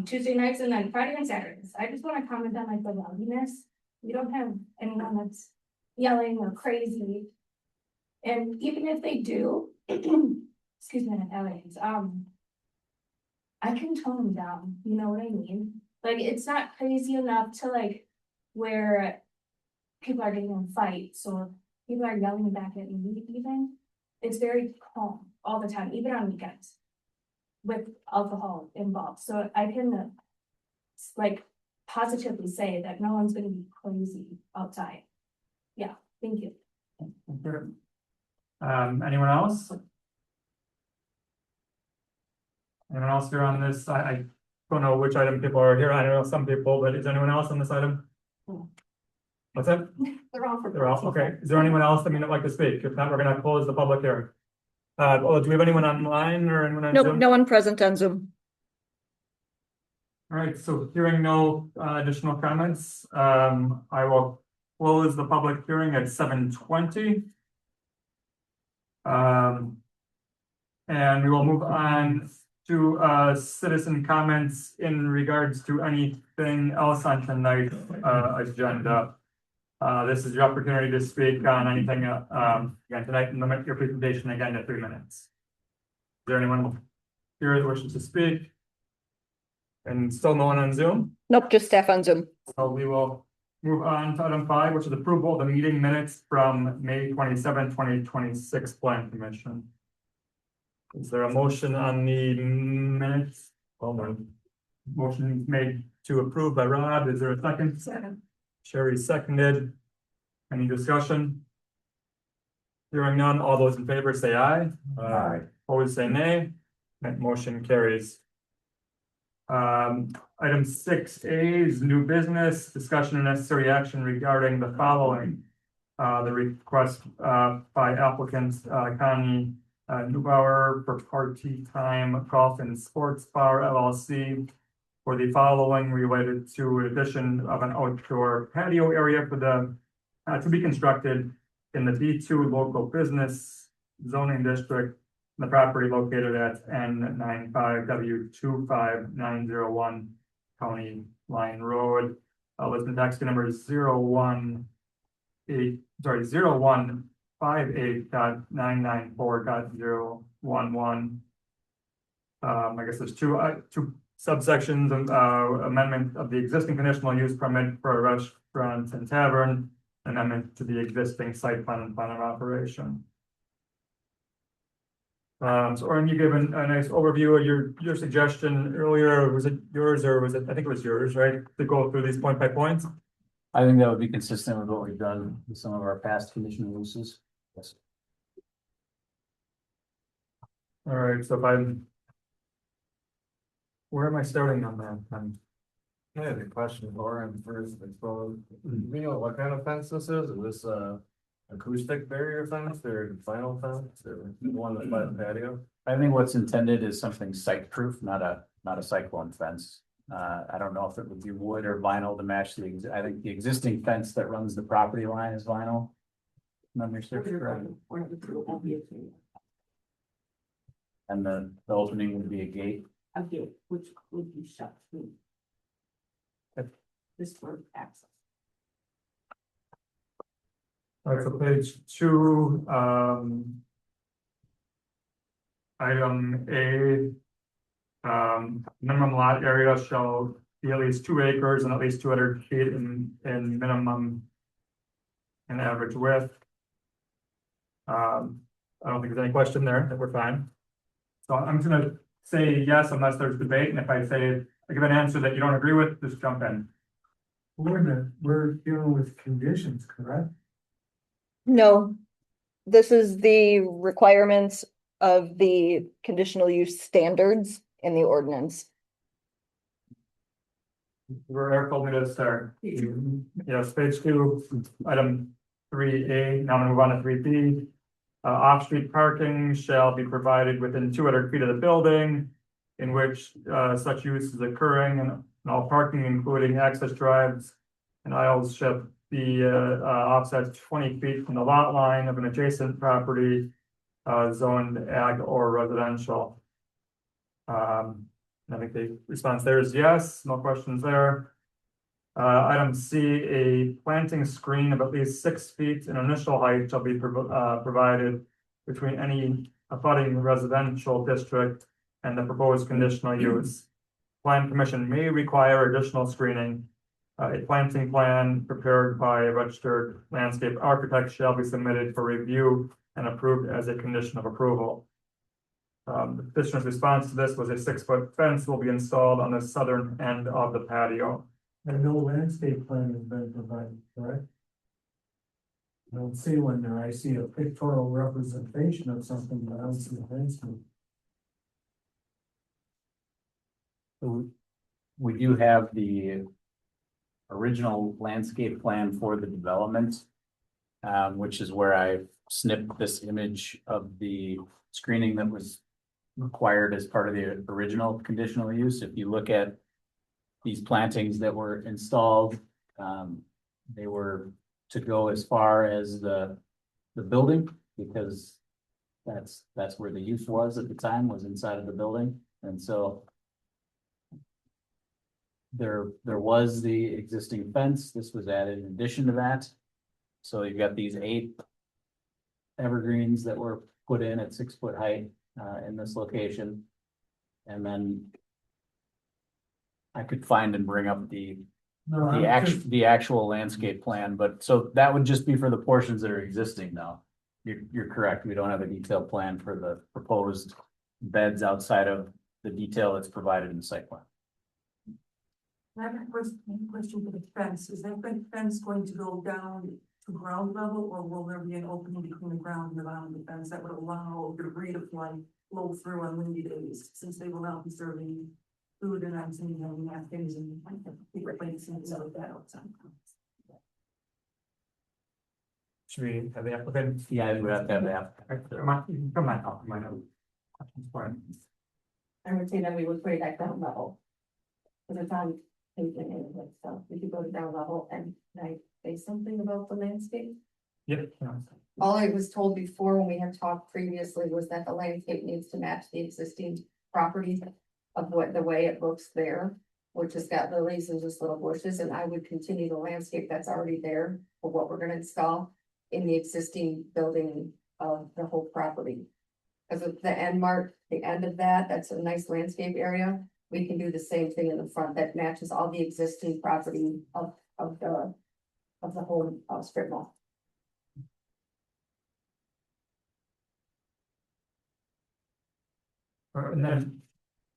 Tuesday nights, and then Friday and Saturdays. I just want to comment on like the loudiness. We don't have anyone that's yelling or crazy. And even if they do, excuse me, allergies, I can tone them down. You know what I mean? Like, it's not crazy enough to like where people are getting in fights or people are yelling back at me even. It's very calm all the time, even on weekends with alcohol involved. So I can like positively say that no one's going to be crazy outside. Yeah, thank you. Thank you. Anyone else? Anyone else here on this? I don't know which item people are here. I know some people, but is anyone else on this item? What's that? They're all for. They're all, okay. Is there anyone else that would like to speak? If not, we're gonna close the public hearing. Do we have anyone online or anyone on Nope, Zoom? no one present on Zoom. All right, so hearing no additional comments, I will close the public hearing at 7:20. And we will move on to citizen comments in regards to anything else on tonight's agenda. This is your opportunity to speak on anything again tonight, limit your presentation again to 3 minutes. Is there anyone here that wishes to speak? And still no one on Zoom? Nope, just staff on Zoom. So we will move on to item 5, which is approval of the meeting minutes from May 27, 2026 Plan Commission. Is there a motion on the minutes? Motion made to approve by Rod. Is there a second? Second. Sherry seconded. Any discussion? Hearing none, all those in favor say aye. Aye. Opposed say nay. That motion carries. Item 6A is new business, discussion and necessary action regarding the following. The request by applicants Connie Neubauer for party time golf and sports bar LLC for the following related to addition of an outdoor patio area for the to be constructed in the B2 local business zoning district. The property located at N95W25901 County Line Road. Listed tax number 0158.994.011. I guess there's two subsections of amendment of the existing conditional use permit for a restaurant and tavern, amendment to the existing site plan and plan of operation. So Orin, you gave a nice overview of your suggestion earlier. Was it yours or was it, I think it was yours, right? To go through these point by point? I think that would be consistent with what we've done with some of our past conditional uses. Yes. All right, so if I'm. Where am I starting on that? I have a question for him first, I suppose. We know what kind of fence this is? Is this acoustic barrier fence or vinyl fence or the one that's by the patio? I think what's intended is something site-proof, not a cyclone fence. I don't know if it would be wood or vinyl to match I think the existing fence that runs the property line is vinyl. Memory serves correct. And the opening would be a gate. A gate, which would be shut through. This for access. All right, so page 2, item A. Minimum lot area shall be at least 2 acres and at least 200 feet in minimum and average width. I don't think there's any question there, that we're fine. So I'm just gonna say yes unless there's debate, and if I give an answer that you don't agree with, just jump in. We're dealing with conditions, correct? No, this is the requirements of the conditional use standards in the ordinance. Eric told me to start. Yes, page 2, item 3A, now I'm gonna move on to 3B. Off-street parking shall be provided within 200 feet of the building in which such use is occurring, and all parking, including access drives and aisles, shall be offset 20 feet from the lot line of an adjacent property zoned ag or residential. I think the response there is yes, no questions there. Item C, a planting screen of at least 6 feet in initial height shall be provided between any abutting residential district and the proposed conditional use. Plan Commission may require additional screening. A planting plan prepared by a registered landscape architect shall be submitted for review and approved as a condition of approval. The petitioner's response to this was a 6-foot fence will be installed on the southern end of the patio. And no landscape plan has been provided, correct? I don't see one there. I see a pictorial representation of something, but I don't see a landscape. We do have the original landscape plan for the development, which is where I snipped this image of the screening that was required as part of the original conditional use. If you look at these plantings that were installed, they were to go as far as the building, because that's where the use was at the time, was inside of the building. And so there was the existing fence. This was added in addition to that. So you've got these 8 evergreens that were put in at 6-foot height in this location. And then I could find and bring up the No, the actual landscape plan, but so that would just be for the portions that are existing now. You're correct. We don't have a detailed plan for the proposed beds outside of the detail that's provided in the site plan. I have a question for the fence. Is that fence going to go down to ground level, or will there be an opening between the ground and the bottom of the fence that would allow debris to flow through on windy days, since they will not be serving food and I'm saying, napkins and paper plates and stuff like that outside. Should we have the applicant? Yeah, we have to have that. Come on, up, my note. Questions for him? I would say that we would put it at ground level. For the time, taken in with stuff, we could go to down level and I say something about the landscape. Yep. All I was told before when we had talked previously was that the landscape needs to match the existing property of the way it looks there, which has got lilies and just little bushes, and I would continue the landscape that's already there for what we're gonna install in the existing building of the whole property. Because of the end mark, the end of that, that's a nice landscape area. We can do the same thing in the front that matches all the existing property of the whole strip mall. And then,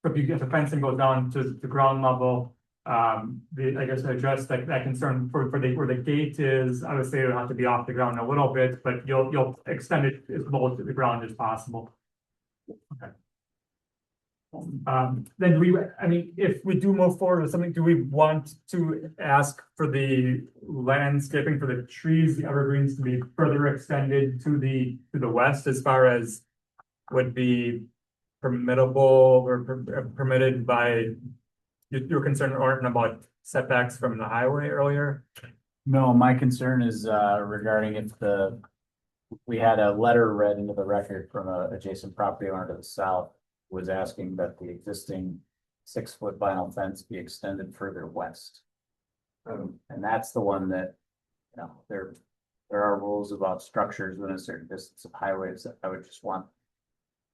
if the fencing goes down to the ground level, I guess I address that concern for where the gate is, I would say it would have to be off the ground a little bit, but you'll extend it as low to the ground as possible. Okay. Then if we do move forward with something, do we want to ask for the landscaping for the trees, the evergreens to be further extended to the west as far as would be permittable or permitted by your concern, Orton, about setbacks from the highway earlier? No, my concern is regarding if we had a letter read into the record from a adjacent property owner to the south, was asking that the existing 6-foot vinyl fence be extended further west. And that's the one that, there are rules about structures within a certain distance of highways that I would just want.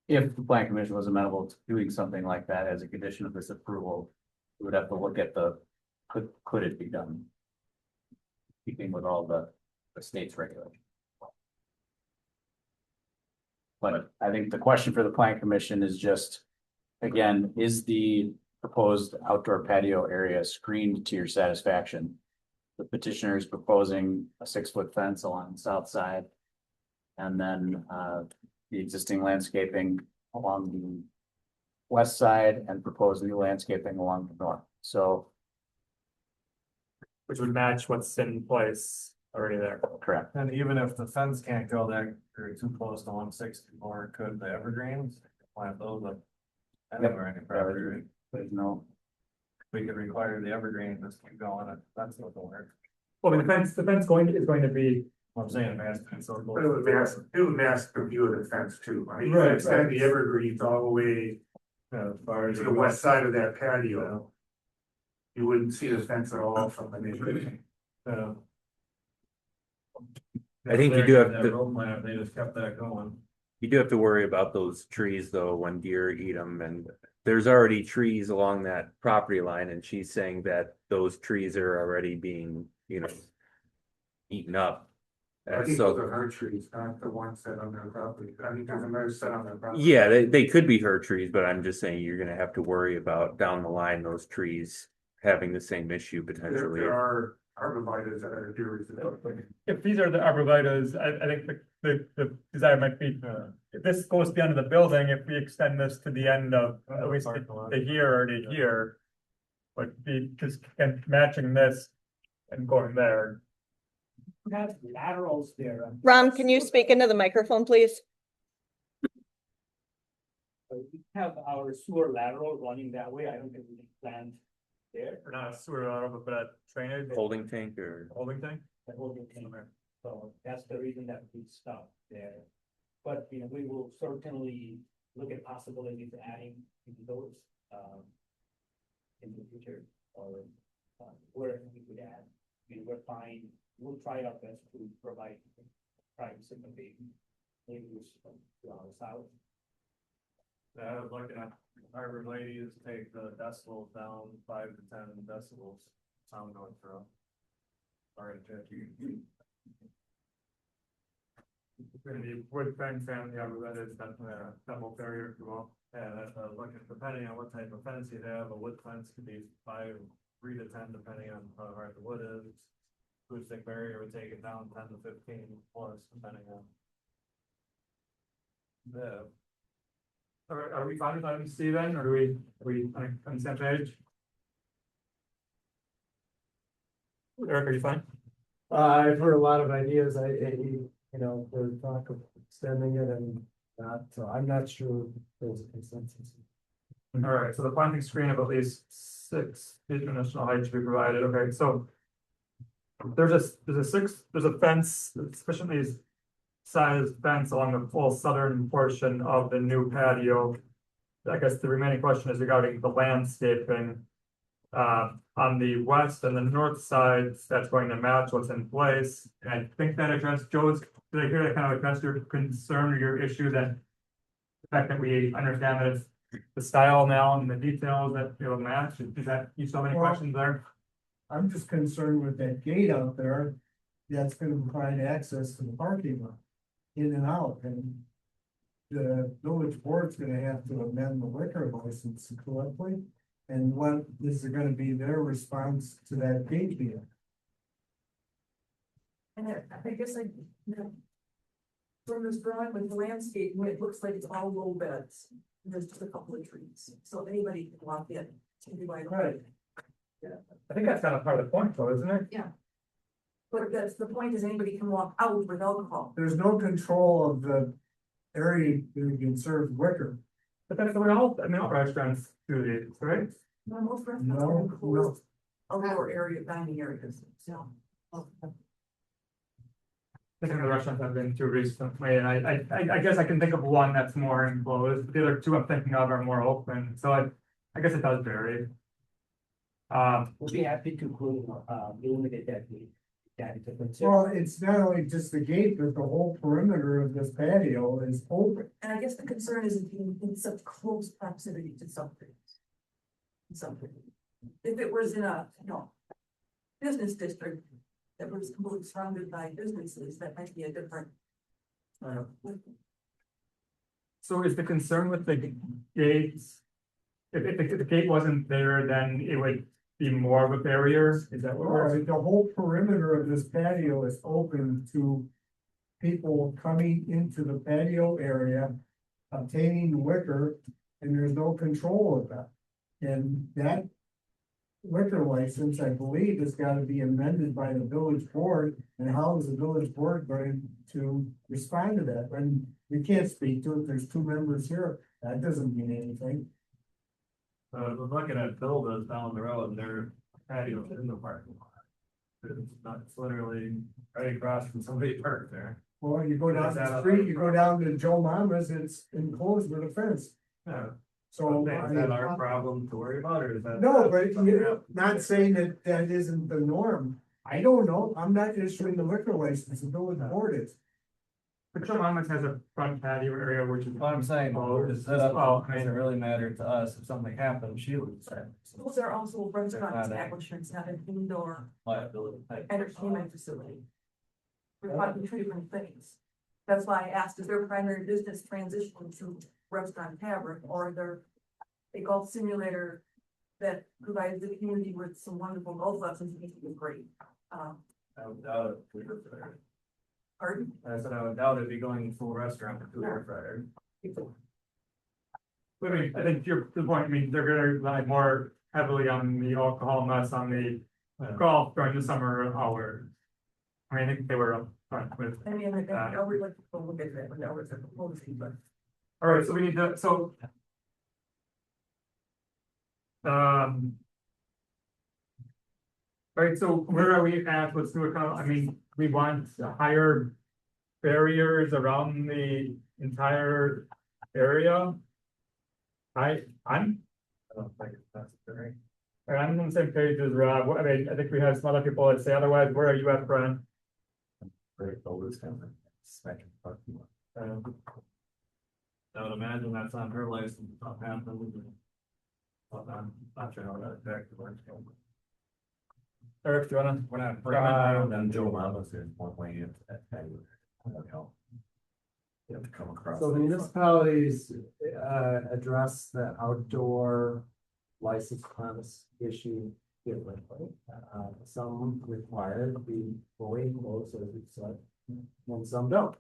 If the plan commission was amenable to doing something like that as a condition of this approval, we would have to look at could it be done? Keeping with all the state's regulations. But I think the question for the plan commission is just, again, is the proposed outdoor patio area screened to your satisfaction? The petitioner is proposing a 6-foot fence along the south side. And then the existing landscaping along the west side and propose new landscaping along the north. So, Which would match what's in place already there. correct. And even if the fence can't go that or too close to 164, could the evergreens plant those up anywhere in the property? There's no, We could require the evergreen to keep going, that's not gonna work. Well, the fence is going to be, I'm saying, it's so But it would mask the view of the fence too. I mean, you Right, extend right. the evergreens all the way as far as to the west side of that patio. You wouldn't see the fence at all from the neighborhood. I think you do have to, road map, they just kept that going. you do have to worry about those trees though, when deer eat them, and there's already trees along that property line, and she's saying that those trees are already being, eaten up. I think So, those are her trees, not the ones that on their property. I think there's another set on their property. yeah, they could be her trees, but I'm just saying you're gonna have to worry about down the line, those trees having the same issue potentially. There are arborvitaes that are deer resistant. if these are the arborvitaes, I think the desire might be, if this goes to the end of the building, if we extend this to the end of, at least to here or to here. But be just matching this and going there. We have laterals there. Ron, can you speak into the microphone, please? We have our sewer lateral running that way. I don't think we can plant there. Or not a sewer lateral, but a drainage. Holding tank or? Holding tank? The whole thing. So that's the reason that we stopped there. But, we will certainly look at possibilities of adding those, in the future, or, where we could add. We're fine, we'll try our best to provide privacy and neighbors to our south. Looking at Harbor Ladies, take the decibels down 5 to 10 decibels, sound going through. Alright, Gonna be wood fence and the other that is definitely a double barrier if you will. yeah, that's looking, depending on what type of fence you have, a wood fence could be 3 to 10, depending on how hard the wood is. Acoustic barrier would take it down 10 to 15 plus, depending on. The Are we fine with item C then, or are we on the same page? Eric, are you fine? I've heard a lot of ideas, you know, there's talk of extending it and not, so I'm not sure there's a consensus. All right, so the planting screen of at least 6 feet dimensional height should be provided, okay, so. There's a fence, sufficiently sized fence along the full southern portion of the new patio. I guess the remaining question is regarding the landscaping. On the west and the north sides, that's going to match what's in place. And I think that addressed Joe's, did I hear that kind of address your concern or your issue that the fact that we understand that it's the style now and the details that it'll match, is that, you still have any Well, questions there? I'm just concerned with that gate out there. That's gonna provide access to the parking lot, in and out, and. The village board's gonna have to amend the liquor license correctly. And what is gonna be their response to that gate being? And I guess you know, from this drawing with the landscape, it looks like it's all low beds. And there's just a couple of trees, so anybody can walk in. It's gonna be wide open. Right. I think that's kind of part of the point though, isn't it? But that's, the point is anybody can walk out with alcohol. There's no control of the area that you can serve liquor. But that's the way all restaurants do these, right? No, most restaurants No, have closed outdoor area, dining areas, so. I think the restaurants I've been to recently, and I guess I can think of one that's more enclosed, but the other two I'm thinking of are more open, so I guess it does vary. We'll be happy to eliminate that. Well, it's not only just the gate, but the whole perimeter of this patio is open. And I guess the concern is in such close proximity to something. Something. If it was in a, business district that was completely surrounded by businesses, that might be a different. So is the concern with the gates? If the gate wasn't there, then it would be more of a barrier, is that what we're? Right, the whole perimeter of this patio is open to people coming into the patio area, obtaining liquor, and there's no control of that. And that liquor license, I believe, has got to be amended by the village board. And how is the village board going to respond to that? And we can't speak to it. There's 2 members here. That doesn't mean anything. we're looking at builders down the road and their patios in the parking lot. It's literally right across from somebody parked there. Well, you go down the street, you go down to Joe Mama's, it's enclosed with a fence. Yeah. So. Is that our problem to worry about, or is that? No, but you're not saying that that isn't the norm. I don't know. I'm not issuing the liquor license. The village board is. But Joe Mama's has a front patio area, which is. What I'm saying, Oh, is set up, well, I mean- doesn't really matter to us if something happens, she would say. Those are also restaurant They're not a- establishments, not an indoor Liability type. entertainment facility. We're talking 2 different things. That's why I asked, is their primary business transition to restaurant tavern, or their a golf simulator that provides the community with some wonderful golf lessons, which is great. I would doubt it. if we were there. Pardon? I said I would doubt it'd be going full restaurant with food air fryer. I mean, I think your, the point, I mean, they're gonna rely more heavily on the alcohol, less on the golf during the summer hours. I mean, I think they were upfront with. I mean, I would like to look at that when that was proposing, but. All right, so we need to, so. Right, so where are we at? Let's do it, I mean, we want higher barriers around the entire area. I don't think that's very. All right, I'm on the same page as Rob. I mean, I think we have some other people that say otherwise. Where are you at, Brian? Great, always kind of spectrum parking lot. I would imagine that's on her license, not happening. But I'm not sure how that exactly works. Eric, do you wanna? And Joe Mama's in one way at you have to come across. So the municipalities address the outdoor license premise issue differently. Some require it to be fully enclosed, as you said, and some don't.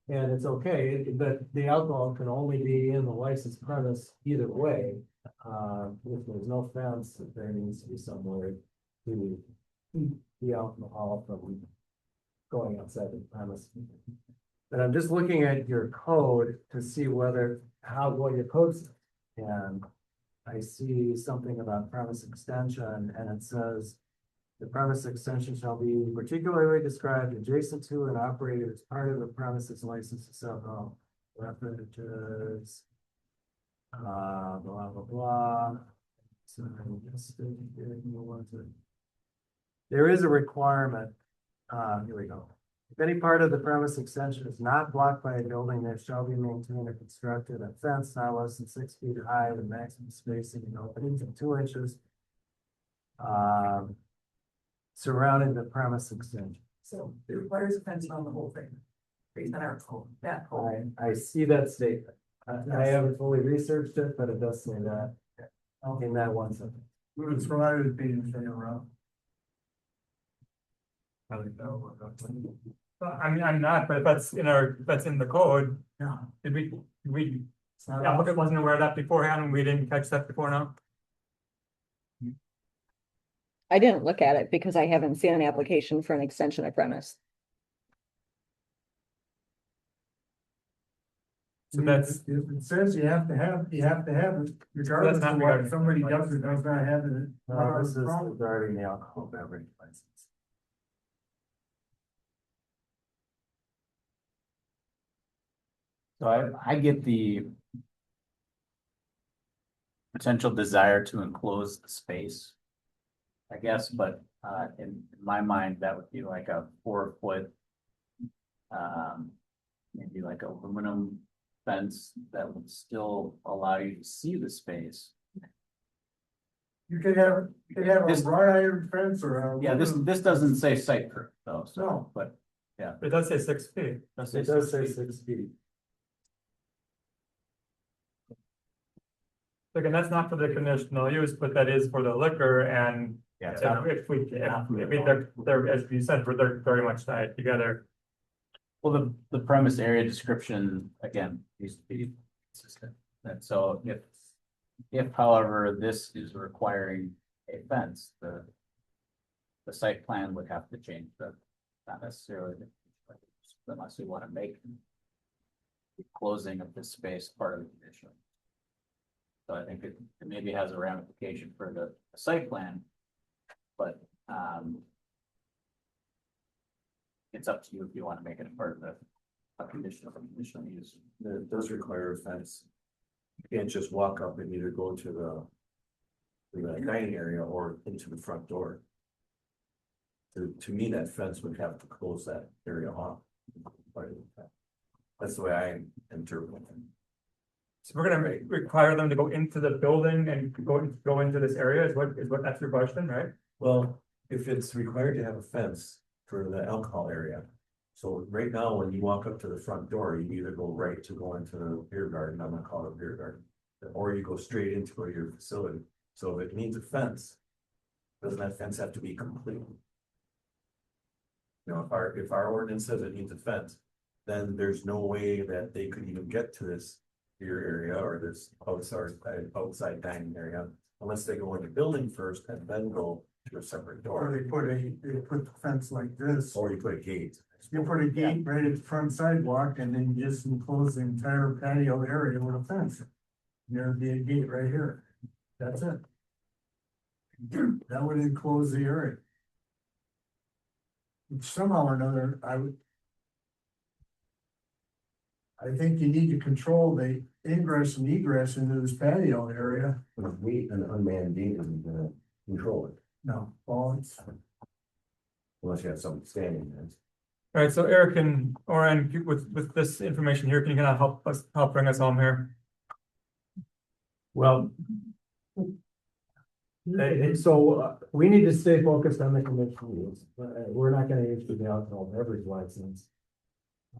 And it's okay, but the alcohol can only be in the licensed premise either way. If there's no fence, there needs to be somewhere to keep the alcohol from going outside the premise. But I'm just looking at your code to see what your code says. And I see something about premise extension, and it says the premise extension shall be particularly described adjacent to and operated as part of the premises license to sell alcohol beverages. Blah, blah, blah. So there is a requirement. Here we go. If any part of the premise extension is not blocked by a building, there shall be maintained or constructed a fence not less than 6 feet high with maximum spacing and openings of 2 inches. Surrounding the premise extension. So it requires a fence on the whole thing, based on our code, that code. I see that statement. I haven't fully researched it, but it does say that in that one sentence. It's provided being around. I think that'll work out. I mean, I'm not, but if that's in the code. Yeah. Did we, the applicant wasn't aware of that beforehand and we didn't catch that before now? I didn't look at it because I haven't seen an application for an extension of premise. So that's, It says you have to have it regardless not of what regarding- somebody does or does not have it. This is regarding the alcohol beverage license. So I get the potential desire to enclose the space, I guess, but in my mind, that would be like a 4-foot, maybe like aluminum fence that would still allow you to see the space. You could have a This- wrought iron fence or a. Yeah, this doesn't say site curve though, so, No. but it does say 6 feet. It does say 6 feet. Again, that's not for the conditional use, but that is for the liquor and yeah, it's if not- they're, as you said, they're very much tied together. Well, the premise area description, again, needs to be consistent. And so if however, this is requiring a fence, the site plan would have to change not necessarily unless we want to make the closing of this space part of the condition. So I think it maybe has a ramification for the site plan, but it's up to you if you want to make it a part of a conditional use. It does require a fence. You can't just walk up and either go to the dining area or into the front door. To me, that fence would have to close that area off. That's the way I interpret it. So we're gonna require them to go into the building and go into this area is what that's your question, right? Well, if it's required to have a fence for the alcohol area. So right now, when you walk up to the front door, you either go right to go into the beer garden, I'm gonna call it a beer garden. Or you go straight into your facility. So if it needs a fence, doesn't that fence have to be complete? You know, if our ordinance says it needs a fence, then there's no way that they could even get to this beer area or this outside dining area. Unless they go in the building first and then go to a separate Or door, they put the fence like this. or you put a gate. You put a gate right at the front sidewalk and then you just enclose the entire patio area with a fence. There'd be a gate right here. That's it. That would enclose the area. Somehow or another, I think you need to control the ingress and egress into this patio area. An unmanned gate isn't gonna control it, No, well, it's, unless you have something standing there. All right, so Eric and Oren, with this information here, can you kind of help bring us home here? Well. We need to stay focused on the conditional use. We're not gonna issue the alcohol beverage license.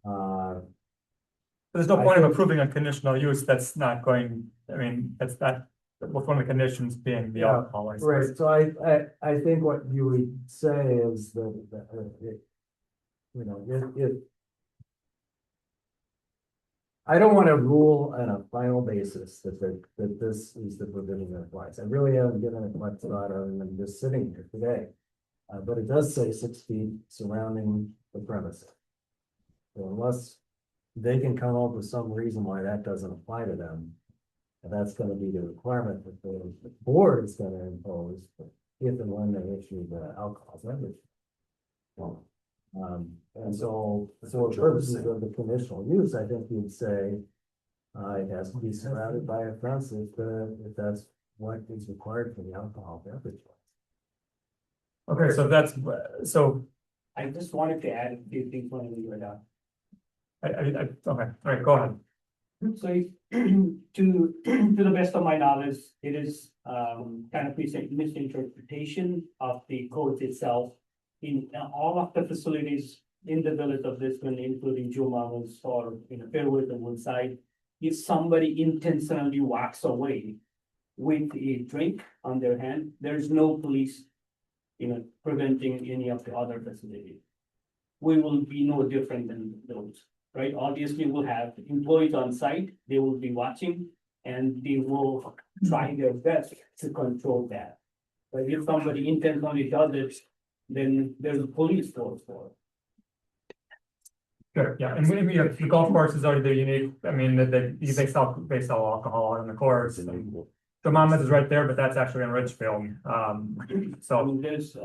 There's no I point of think- approving a conditional use that's not going, I mean, that's that, with one of the conditions being the Yeah, alcohol license. Right, so I think what you would say is that, you know, if. I don't want to rule on a final basis that this is the provision that applies. I really haven't given it much thought other than just sitting here today. But it does say 6 feet surrounding the premises. So unless they can come up with some reason why that doesn't apply to them. And that's gonna be the requirement that the board is gonna impose if and when they issue the alcohol beverage. And so for purposes of the conditional use, I think you'd say. It has to be surrounded by a fence if that's what is required for the alcohol beverage. Okay, so that's, so, I just wanted to add a few things when we were done. okay, all right, go ahead. So to the best of my knowledge, it is kind of misinterpretation of the code itself. In all of the facilities in the village of Lisbon, including Juma's or Fairwood and Woodside, if somebody intentionally walks away with a drink on their hand, there's no police, preventing any of the other facilities. We will be no different than those, right? Obviously, we'll have employees on site, they will be watching, and they will try their best to control that. But if somebody intentionally does it, then there's a police force for it. Sure, yeah, and we have, the golf course is already unique, I mean, they sell alcohol on the course. The Monmouth is right there, but that's actually in Ridgefield, so. I mean, there's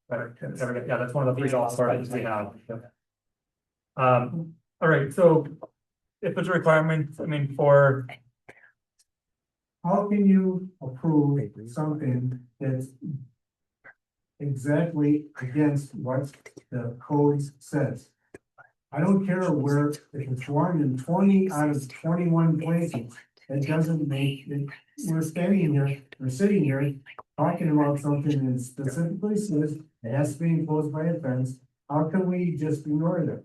Yeah, that's one of the 3 golf courses we have. All right, so if there's a requirement, I mean, for, How can you approve something that's exactly against what the code says? I don't care where, if it's 1 in 20 out of 21 places, it doesn't make it. We're standing here, we're sitting here talking about something that specifically says it has to be enclosed by a fence. How can we just ignore that?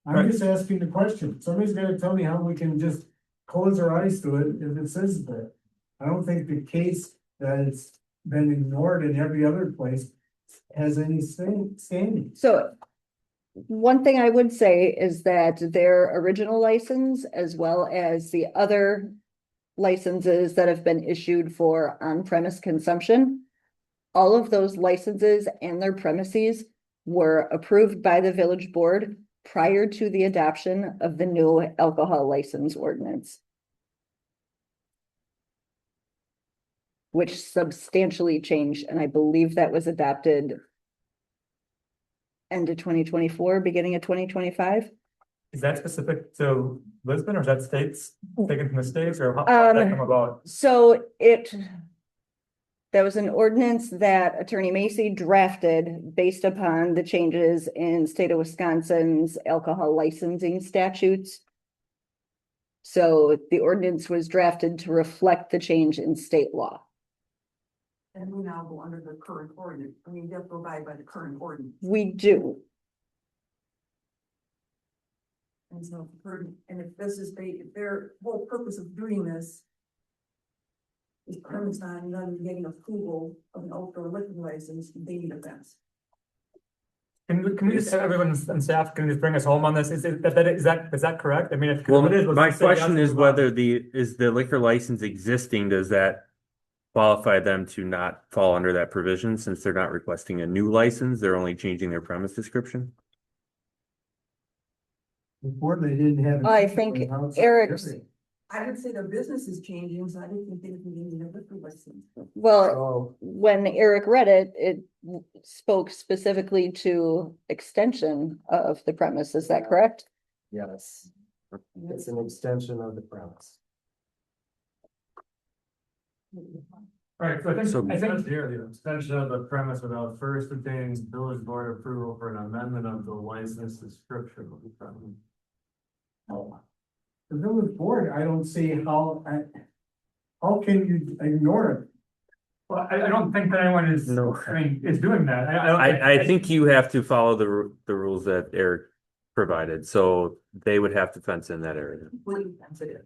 I'm just asking the question. Somebody's gotta tell me how we can just close our eyes to it if it says that. I don't think the case that it's been ignored in every other place has any standing. So one thing I would say is that their original license, as well as the other licenses that have been issued for on-premise consumption, all of those licenses and their premises were approved by the village board prior to the adoption of the new alcohol license ordinance, which substantially changed, and I believe that was adopted end of 2024, beginning of 2025. is that specific to Lisbon or is that states, taken from the states, or how did that come about? So that was an ordinance that Attorney Macy drafted based upon the changes in state of Wisconsin's alcohol licensing statutes. So the ordinance was drafted to reflect the change in state law. And we now go under the current ordinance. I mean, you have to abide by the current ordinance. We do. And so, and if this is, if their whole purpose of doing this is premised on them getting approval of an outdoor liquor license, they need a fence. Can we just, everyone on staff, can you just bring us home on this? Is that correct? I mean, if Well, it is, let's my just say yes, question is move on. whether is the liquor license existing, does that qualify them to not fall under that provision since they're not requesting a new license, they're only changing their premise description? Before they didn't have. I think Eric's, I would say their business is changing, so I don't think they need a liquor license. well, So, when Eric read it, it spoke specifically to extension of the premise. Is that correct? yes, it's an extension of the premise. Right, so I So- think Here, the extension of the premise without first obtaining village board approval for an amendment of the license description of the permit. The village board, I don't see how can you ignore it? Well, I don't think that anyone is, No. I mean, is doing that. I don't. I think you have to follow the rules that Eric provided, so they would have to fence in that area. Completely sensitive.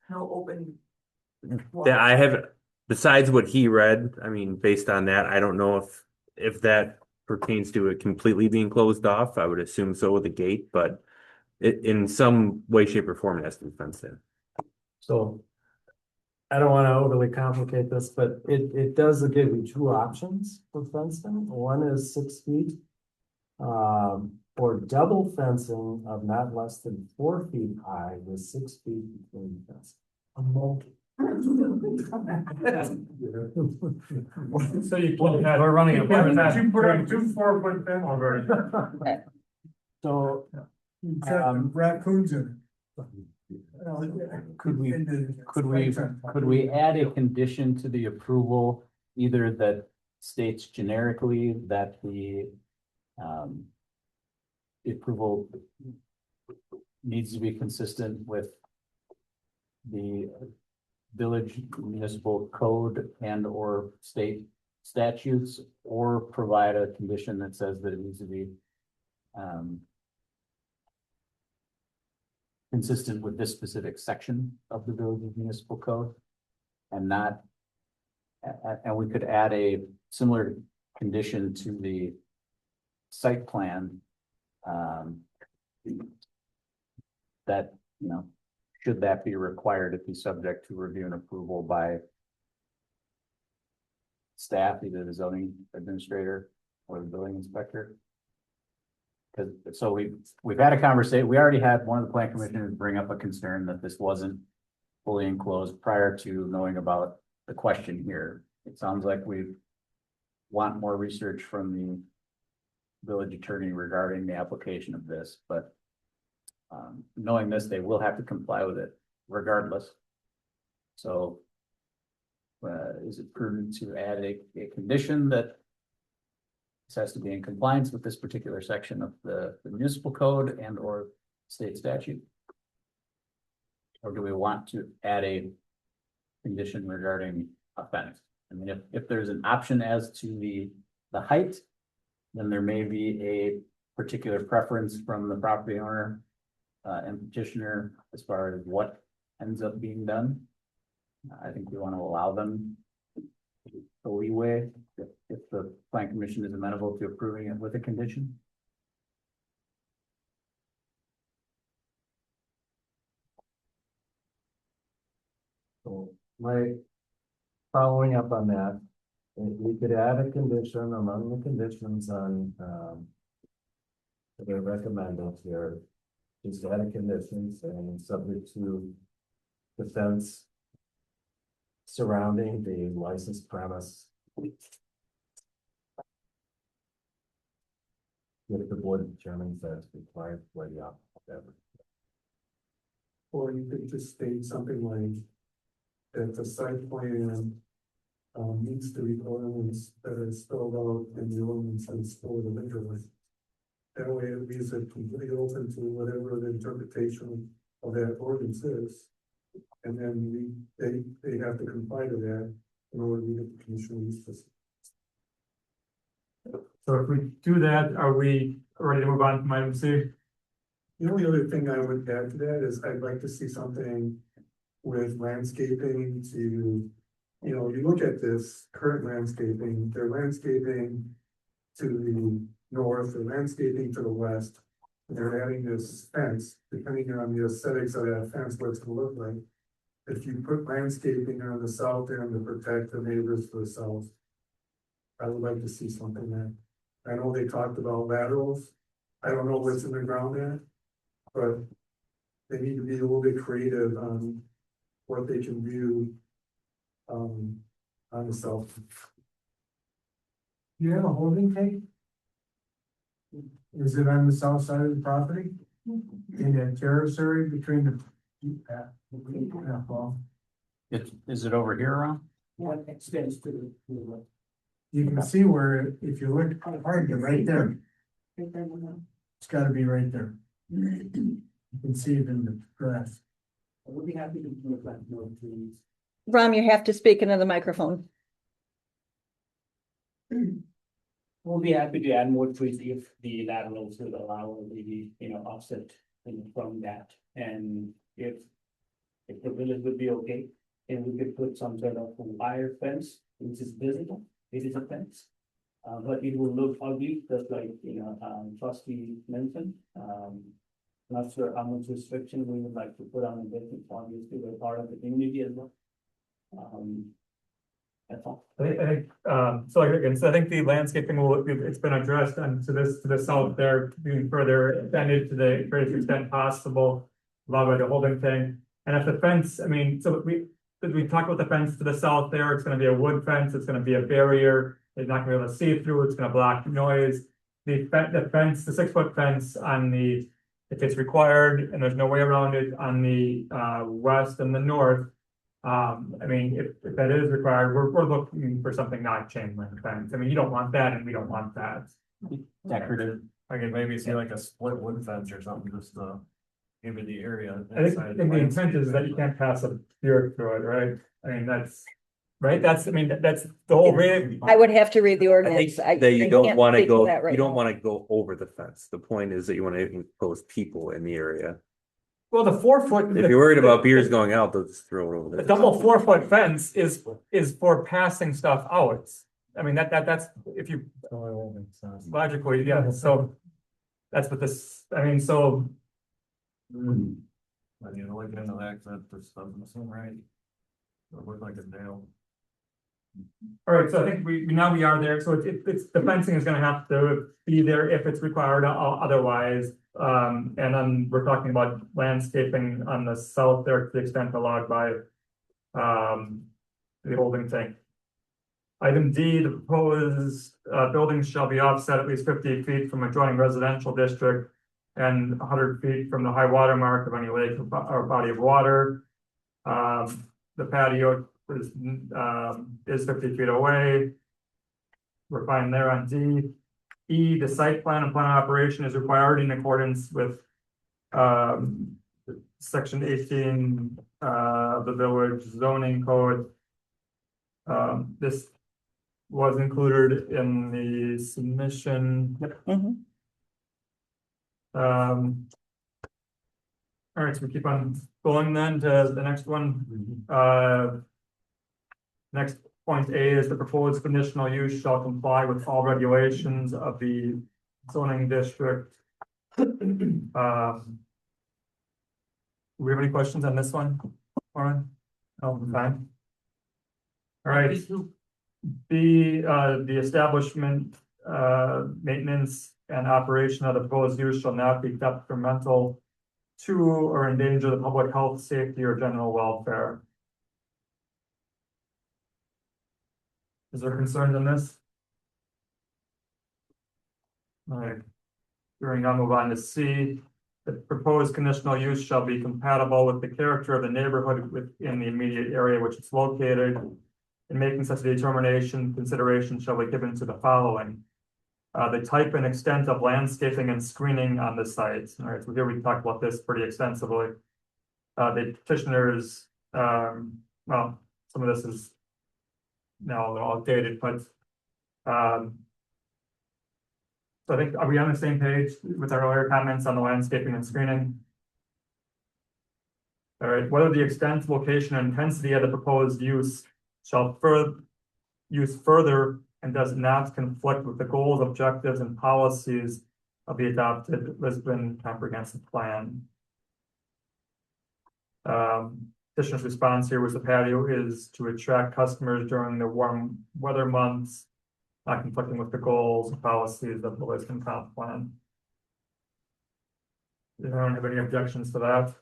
No open. That I have, besides what he read, I mean, based on that, I don't know if that pertains to it completely being closed off. I would assume so with the gate, but it in some way, shape, or form it has to be fenced in. So. I don't wanna overly complicate this, but it does give you two options for fencing. One is 6 feet. For double fencing of not less than 4 feet high with 6 feet between fences. A multi. So you put that, we're running a. You put up 2 4-foot fences. So, You got raccoons in it. Could we add a condition to the approval, either that states generically that the approval needs to be consistent with the village municipal code and or state statutes, or provide a condition that says that it needs to be consistent with this specific section of the village municipal code, and not, and we could add a similar condition to the site plan, that, you know, should that be required, to be subject to review and approval by staff, either the zoning administrator or the building inspector. Because, so we've had a conversation, we already had one of the plan commissioners bring up a concern that this wasn't fully enclosed prior to knowing about the question here. It sounds like we want more research from the village attorney regarding the application of this, but knowing this, they will have to comply with it regardless. So is it prudent to add a condition that this has to be in compliance with this particular section of the municipal code and or state statute? Or do we want to add a condition regarding a fence? I mean, if there's an option as to the height, then there may be a particular preference from the property owner and petitioner as far as what ends up being done. I think we want to allow them the leeway if the plan commission is amenable to approving it with a condition. So following up on that, if we could add a condition among the conditions on, that are recommended here, just add a condition saying subject to the fence surrounding the licensed premise. If the board determines that it's required for the whatever. Or you could just state something like that the site plan meets the requirements that are spelled out in the ordinances for the liquor license. That way it leaves it completely open to whatever the interpretation of that ordinance is. And then they have to comply to that in order to get the conditional use system. So if we do that, are we ready to move on to item C? The only other thing I would add to that is I'd like to see something with landscaping to, you know, you look at this current landscaping, they're landscaping to the north, they're landscaping to the west. And they're adding this fence, depending on the aesthetics of that fence, what it's gonna look like. If you put landscaping on the south end to protect the neighbors to the south, I would like to see something there. I know they talked about laterals. I don't know what's in the ground there, but they need to be a little bit creative on what they can view on the south. Do you have a holding tank? Is it on the south side of the property? In that terrace area between the. Is it over here, Ron? One extends to the. You can see where, if you look hard, you're right there. It's gotta be right there. You can see it in the grass. I would be happy to do that, no trees. Ram, you have to speak into the microphone. We'll be happy to add more trees if the laterals will allow the, offset from that. And if the village would be okay, and we could put some sort of wire fence, which is visible, it is a fence. But it will look ugly, just like, trustee mentioned. Not sure how much restriction we would like to put on the business, obviously, we're part of the community as well. That's all. So again, so I think the landscaping it's been addressed and to the south there, being further extended to the greatest extent possible. Allowed by the holding thing, and if the fence, I mean, so we talked about the fence to the south there, it's gonna be a wood fence, it's gonna be a barrier. It's not gonna be able to see through, it's gonna block noise. The fence, the 6-foot fence on the, if it's required and there's no way around it on the west and the north. I mean, if that is required, we're looking for something not chain link fence. I mean, you don't want that and we don't want that. Decorative. I could maybe see like a split wood fence or something, just to give it the area. I think the intent is that you can't pass a deer through it, right? I mean, that's, right, that's the whole reason. I would have to read the I ordinance. think that you I don't can't want to speak to go, that right you don't now. want to go over the fence. The point is that you want to impose people in the area. Well, the 4-foot. If you're worried about beers going out, they'll just throw it over The there. double 4-foot fence is for passing stuff out. I mean, that's, if you logically, yeah, so. That's what this, I mean, so. I mean, looking into that, that doesn't seem right. It looked like a nail. All right, so I think we now we are there, so it's the fencing is gonna have to be there if it's required, otherwise. And then we're talking about landscaping on the south there to the extent allowed by. The holding tank. Item D, the proposed buildings shall be offset at least 50 feet from adjoining residential district. And 100 feet from the high water mark of any lake or body of water. The patio is 50 feet away. We're fine there on D. E, the site plan and plan of operation is required in accordance with section 18 of the village zoning code. This was included in the submission. Mhm. All right, so we keep on going then to the next one. Next point A is the proposed conditional use shall comply with all regulations of the zoning district. Do we have any questions on this one? Lauren? Oh, fine. All right. The establishment, maintenance and operation of the proposed use shall not be detrimental to or endanger the public health, safety, or general welfare. Is there concerns on this? All right. Hearing none, move on to C. The proposed conditional use shall be compatible with the character of the neighborhood within the immediate area which it's located. In making such a determination, consideration shall be given to the following. The type and extent of landscaping and screening on the site. All right, so here we talked about this pretty extensively. The petitioners, well, some of this is now a little outdated, but so I think, are we on the same page with our earlier comments on the landscaping and screening? All right, whether the extent, location, and intensity of the proposed use shall further and does not conflict with the goals, objectives, and policies of the adopted Lisbon Comprehensive Plan. Petitioner's response here was the patio is to attract customers during the warm weather months, not conflicting with the goals and policies of the Lisbon Comp Plan. Does anyone have any objections to that?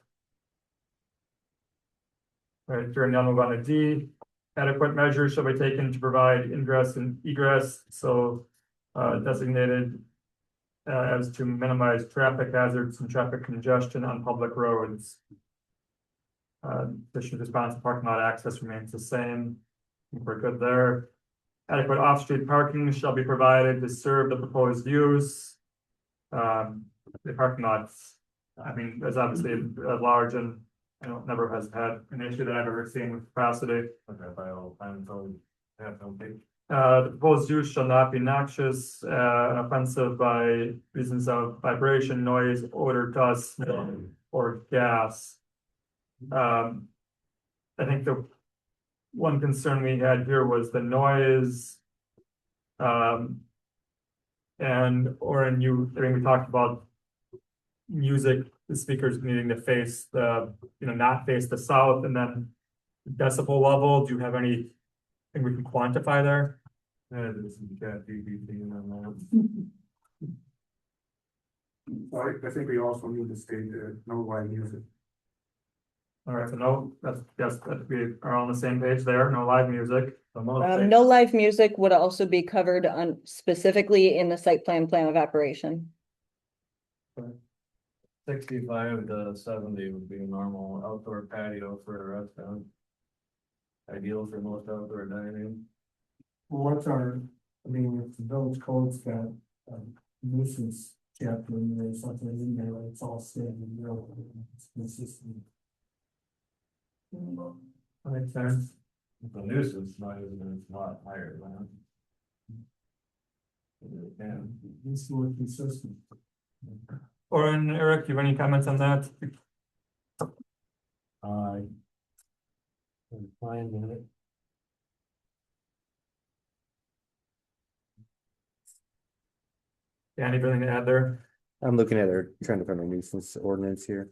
All right, during the move on to D. Adequate measures shall be taken to provide ingress and egress, so designated as to minimize traffic hazards and traffic congestion on public roads. Petitioner's response to parking lot access remains the same. We're good there. Adequate off-street parking shall be provided to serve the proposed use. The parking lots, I mean, there's obviously a large and I don't, never has had an issue that I've ever seen with capacity. Okay, by all time, so have no big. The proposed use shall not be noxious, and offensive by reasons of vibration, noise, odor, dust, or gas. I think the one concern we had here was the noise. And, or in you, I think we talked about music, the speakers needing to face the, not face the south, and then decibel level, do you have anything we can quantify there? I think we also need to state that no live music. All right, so no, that's, yes, that we are on the same page there, no live music. No live music would also be covered on specifically in the site plan of operation. 65 to 70 would be a normal outdoor patio for a restaurant. Ideal for most outdoor dining. Well, what's our, I mean, if the village code's got nuisance chapter in there, something in there, it's all standing, it's consistent. Makes sense. The nuisance noise is a lot higher than. And It's more consistent. Orin, Eric, you have any comments on that? I'm fine with it. Yeah, anything to add there? I'm looking at her, trying to find a nuisance ordinance here.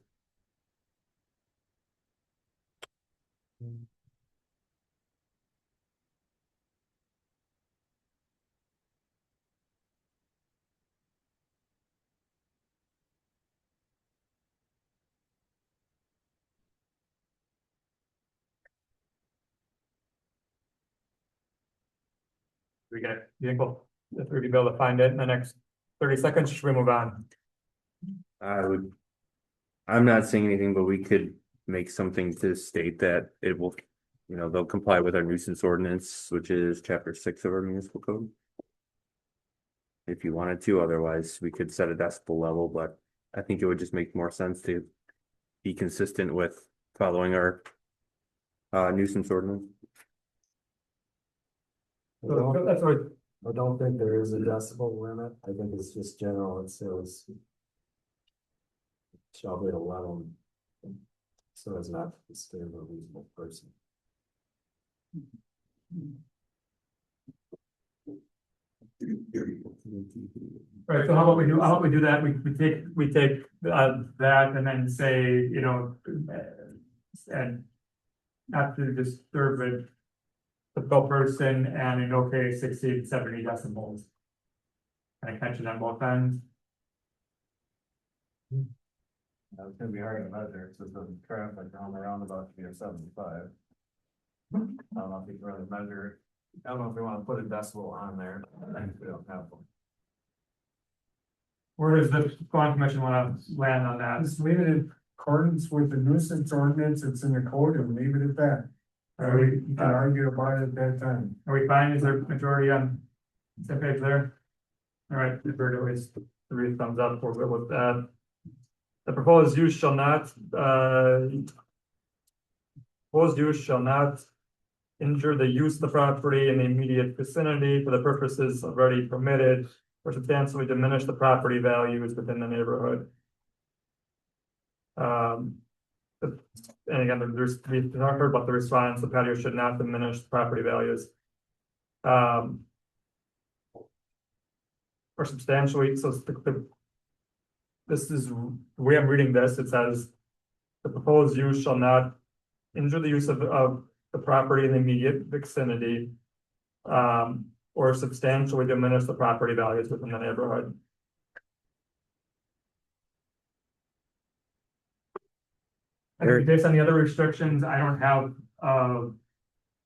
We get it, you think we'll, if we'll be able to find it in the next 30 seconds, should we move on? I'm not saying anything, but we could make something to state that it will, they'll comply with our nuisance ordinance, which is chapter 6 of our municipal code. If you wanted to, otherwise we could set a decibel level, but I think it would just make more sense to be consistent with following our nuisance ordinance. So that's what, I don't think there is a decibel limit. I think it's just general. It says shall be 11, so as not to disturb a reasonable person. right, so how about we do that, we take that and then say, and not to disturb it. The person and in no case exceed 70 decibels. Can I catch it on both ends? it's gonna be hard to measure, because the traffic on the roundabout should be at 75. I don't know if you can really measure. I don't know if we want to put a decibel on there. I think we don't have one. Where does the planning commission want to land on that? Just leave it in accordance with the nuisance ordinance, it's in the code, and leave it at that. Are we, You can argue about it at that time. are we fine? Is there majority on the page there? All right, the bird always 3 thumbs up, we're good with that. The proposed use shall not, injure the use of the property in the immediate vicinity for the purposes already permitted or substantially diminish the property values within the neighborhood. And again, we heard about the response, the patio should not diminish the property values. Or substantially, so this is the way I'm reading this, it says the proposed use shall not injure the use of the property in the immediate vicinity. Or substantially diminish the property values within the neighborhood. I think based on the other restrictions, I don't have a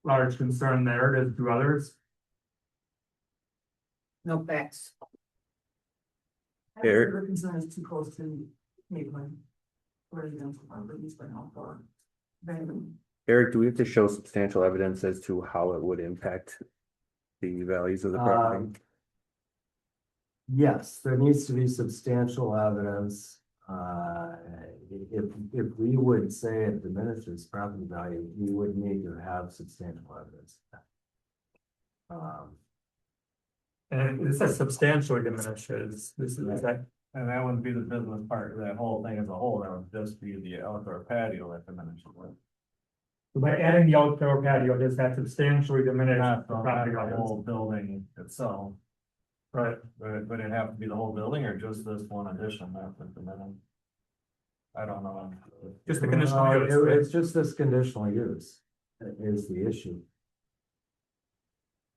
large concern there, as do others. No facts. I think the concern is too close to neighborhood residential properties, but not for venue. Eric, do we have to show substantial evidence as to how it would impact the values of the property? Yes, there needs to be substantial evidence. If we would say it diminishes property value, we would need to have substantial evidence. And it says substantially diminishes, this is that, And that wouldn't be the business part of that whole thing as a whole, that would just be the outdoor patio that diminished. by adding the outdoor patio, does that substantially diminish Not the the property values? whole building itself, Right, but it'd have to be the whole building or just this one addition, that's at the minimum. I don't know. just the conditional No, use, it- right? It's just this conditional use is the issue.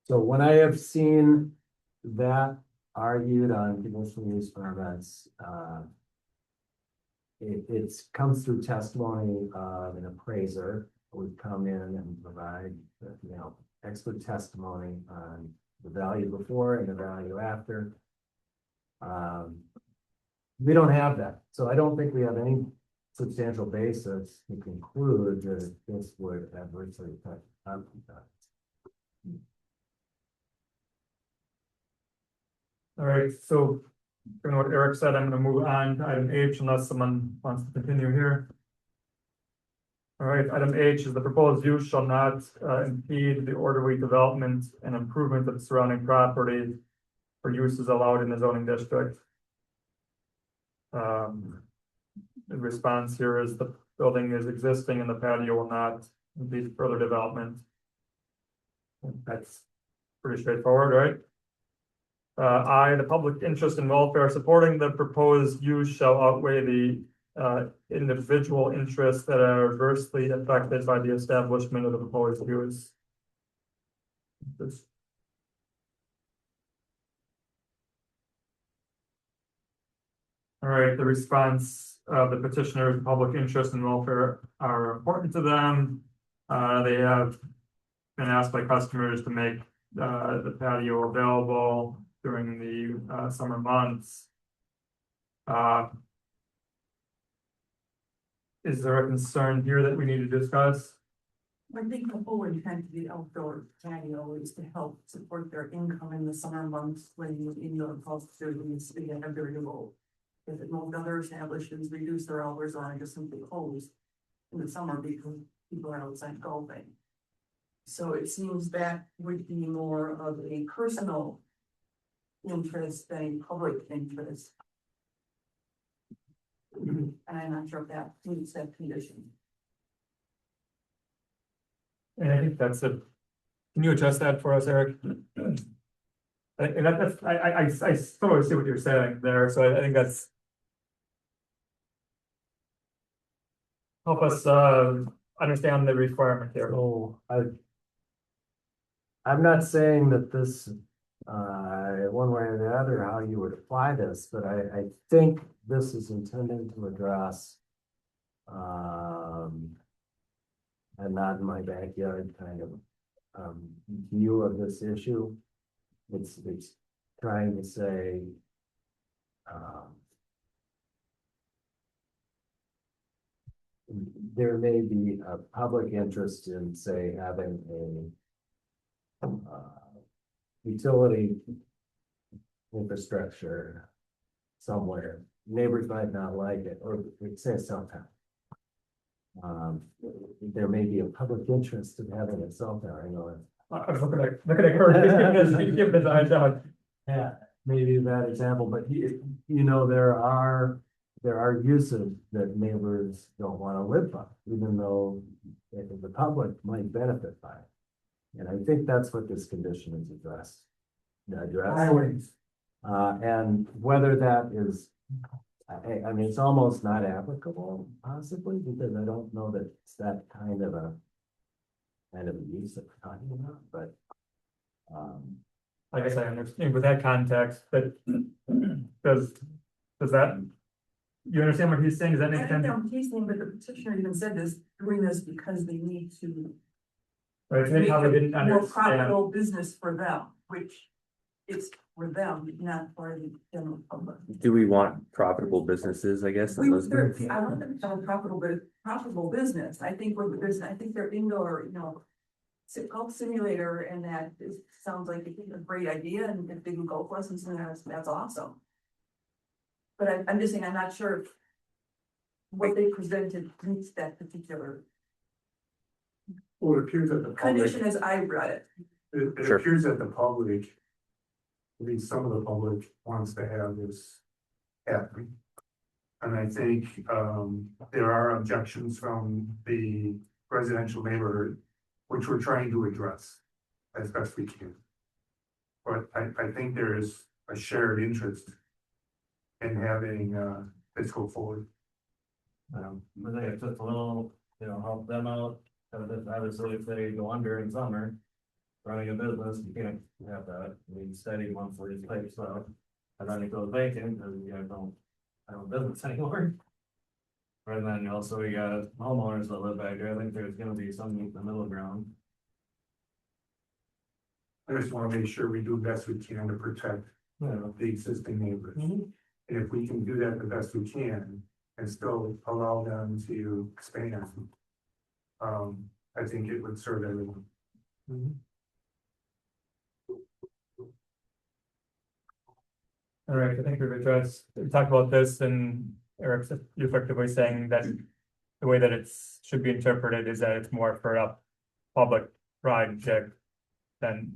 So when I have seen that argued on conditional use permits, it's comes through testimony of an appraiser who would come in and provide, expert testimony on the value before and the value after. We don't have that, so I don't think we have any substantial basis to conclude that this would adversely affect property values. All right, so, you know what Eric said, I'm gonna move on to item H unless someone wants to continue here. All right, item H is the proposed use shall not impede the orderly development and improvement of the surrounding property for uses allowed in the zoning district. The response here is the building is existing and the patio will not impede further development. That's pretty straightforward, right? I, the public interest and welfare supporting the proposed use shall outweigh the individual interests that are adversely affected by the establishment of the proposed use. This- All right, the response of the petitioner's public interest and welfare are important to them. They have been asked by customers to make the patio available during the summer months. Is there a concern here that we need to discuss? I think the whole intent of the outdoor patio is to help support their income in the summer months when the indoor costs needs to be variable. If most other establishments reduce their hours or are just simply closed in the summer because people are outside golfing. So it seems that would be more of a personal interest than a public interest. And I'm not sure if that meets that condition. And I think that's a, can you adjust that for us, Eric? And that's, I totally see what you're saying there, so I think that's. Help us understand the requirement here. So I'm not saying that this, one way or the other, how you would apply this, but I think this is intended to address a not in my backyard kind of view of this issue. It's trying to say there may be a public interest in, say, having a utility infrastructure somewhere. Neighbors might not like it, or it says sometimes. There may be a public interest in having a cell tower, you know. I was looking at Kurt, he's giving his eyes out. Yeah, maybe that example, but there are uses that neighbors don't want to live by, even though the public might benefit by it. And I think that's what this condition is addressed. Highways. And whether that is, I mean, it's almost not applicable possibly, because I don't know that it's that kind of a use that we're talking about, but I guess I understand with that context, but does that, you understand what he's saying? Does that make I sense? don't know, he's saying, but the petitioner even said this, doing this because they need to Right, they make probably it didn't more understand. profitable business for them, which it's for them, not for the general public. Do we want profitable businesses, I guess, in I Lisbon? want them to have a profitable business. I think with the business, I think their indoor, golf simulator and that sounds like a great idea, and if they do golf lessons, then that's awesome. But I'm just saying, I'm not sure if what they presented meets that particular Well, it appears that the public, condition as I read it. it Sure. appears that the public, at least some of the public wants to have this happen. And I think, there are objections from the residential neighborhood, which we're trying to address as best we can. But I think there is a shared interest in having, this go forward. I think it's just a little, help them out, obviously if they go under in summer. Running a business, you can't have that, steady monthly type stuff, and then it goes vacant, because you don't have a business anymore. And then also you got homeowners that live back there, I think there's gonna be some in the middle ground. I just wanna make sure we do the best we can to protect the existing neighbors. And if we can do that the best we can and still allow them to expand, I think it would serve everyone. All right, I think we talked about this, and Eric's effectively saying that the way that should be interpreted is that it's more for a public project than,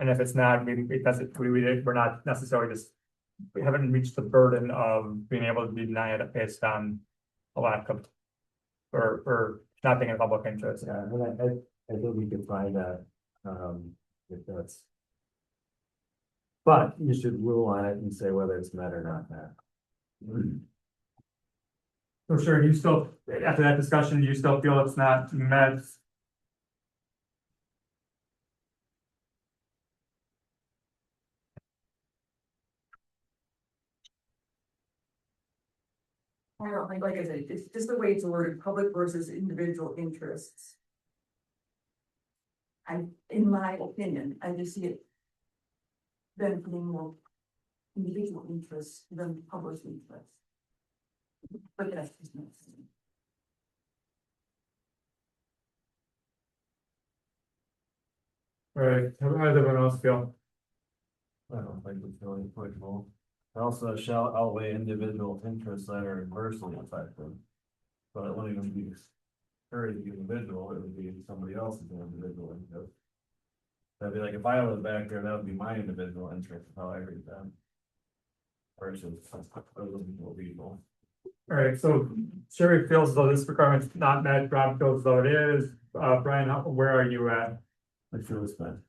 and if it's not, we're not necessarily we haven't reached the burden of being able to deny it based on a lack of, or not being in public interest. Yeah, and I think we could find that, if that's. But you should rule on it and say whether it's met or not met. So sure, you still, after that discussion, you still feel it's not met? I don't think, like I said, it's just the way it's worded, public versus individual interests. In my opinion, I just see it benefiting more individual interests than public interests. But that's just my opinion. All right, how does everyone else feel? I don't think it's really applicable. Also shall outweigh individual interests that are adversely affected. But it wouldn't even be very individual, it would be somebody else's individual interest. That'd be like, if I was back there, that would be my individual interest, how I read that. Versus other people. All right, so Sherry feels as though this requirement's not met, Rob feels as though it is, Brian, where are you at? I feel it's bad.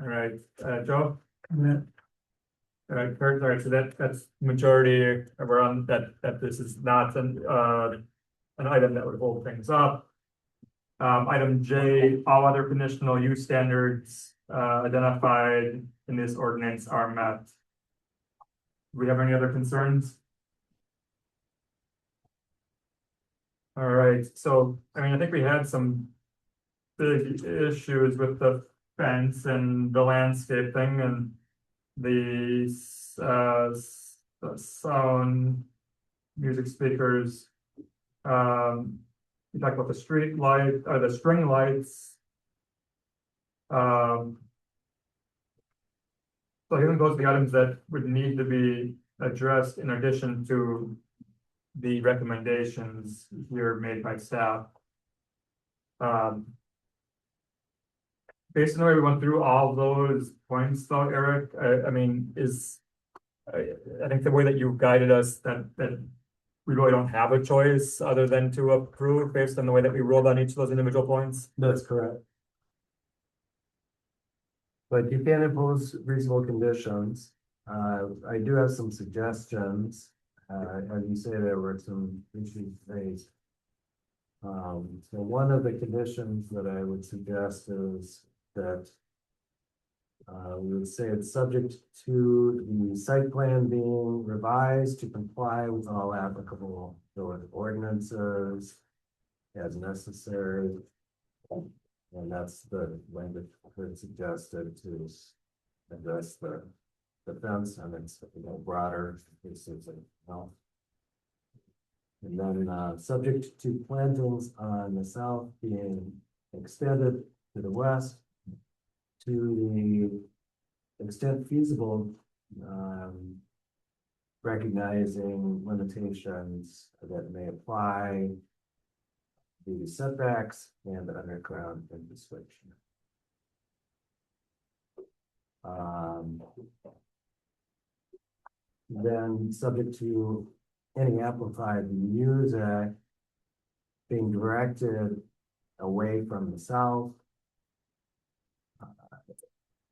All right, Joe? All right, Kurt, all right, so that's majority, we're on that this is not an item that would hold things up. Item J, all other conditional use standards identified in this ordinance are met. Do we have any other concerns? All right, so, I mean, I think we had some big issues with the fence and the landscaping and the sound, music speakers. You talked about the street light, the string lights. So here goes the items that would need to be addressed in addition to the recommendations here made by staff. Based on the way we went through all those points though, Eric, I mean, I think the way that you guided us that we really don't have a choice other than to approve based on the way that we rolled on each of those individual points. That's correct. But you can impose reasonable conditions. I do have some suggestions. As you say, there were some issues raised. So one of the conditions that I would suggest is that we would say it's subject to the site plan being revised to comply with all applicable village ordinances as necessary. And that's the language that suggested to address the the fence and it's, you know, broader, this is, you know. And then, subject to plantings on the south being extended to the west to the extent feasible, recognizing limitations that may apply to setbacks and underground infrastructure. Then subject to any amplified music being directed away from the south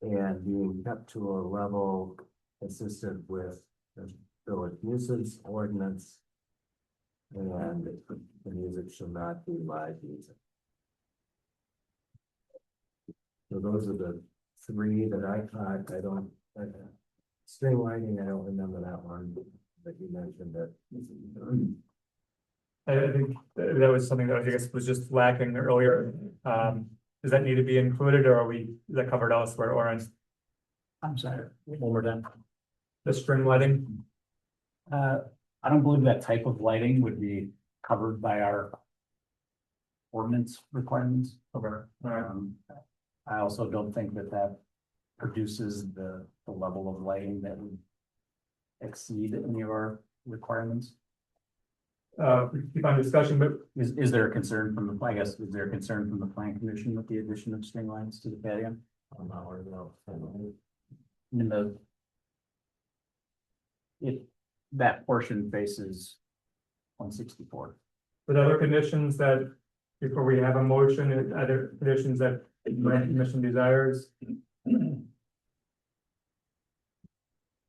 and being kept to a level consistent with the village nuisance ordinance. And the music shall not be live music. So those are the three that I caught. I don't, string lighting, I don't remember that one that you mentioned that. I think that was something that I guess was just lacking earlier. Does that need to be included or is that covered elsewhere, Oren? I'm sorry, one more time. The string lighting? I don't believe that type of lighting would be covered by our ordinance requirements. Okay, all right. I also don't think that that produces the level of lighting that would exceed any of our requirements. We keep on discussion, but Is there a concern from the, I guess, is there a concern from the plan commission with the addition of string lights to the patio? I'm not worried about. In the. That portion faces 164. with other conditions that, before we have a motion, other conditions that the planning commission desires.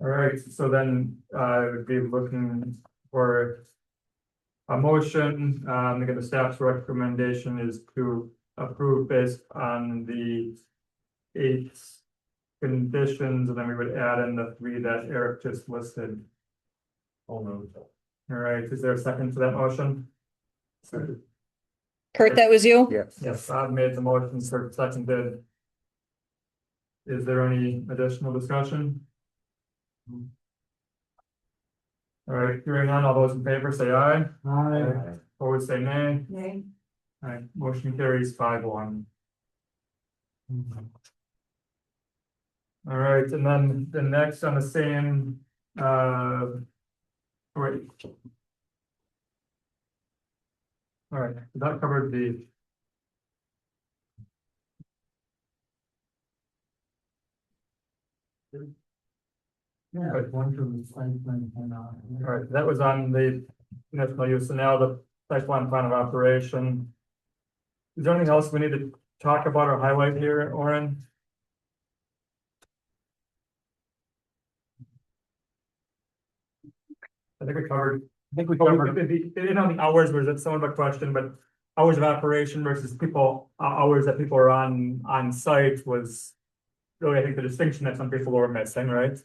All right, so then I would be looking for a motion, again, the staff's recommendation is to approve based on the 8 conditions, and then we would add in the 3 that Eric just listed. All right, is there a second to that motion? Kurt, that was you? Yes. Yes, Bob made the motion, Kurt seconded. Is there any additional discussion? All right, hearing none, all those in favor say aye. Hi. Opposed say nay. Yay. All right, motion carries 5-1. All right, and then the next on the same, wait. All right, that covered the. Yeah, Right. one to the site plan and, All right, that was on the national use, and now the site plan of operation. Is there anything else we need to talk about or highlight here, Oren? I think we covered. I think we Oh, covered. they didn't have the hours, was it somewhat of a question, but hours of operation versus people, hours that people are on site was. Really, I think the distinction that some people were missing, right?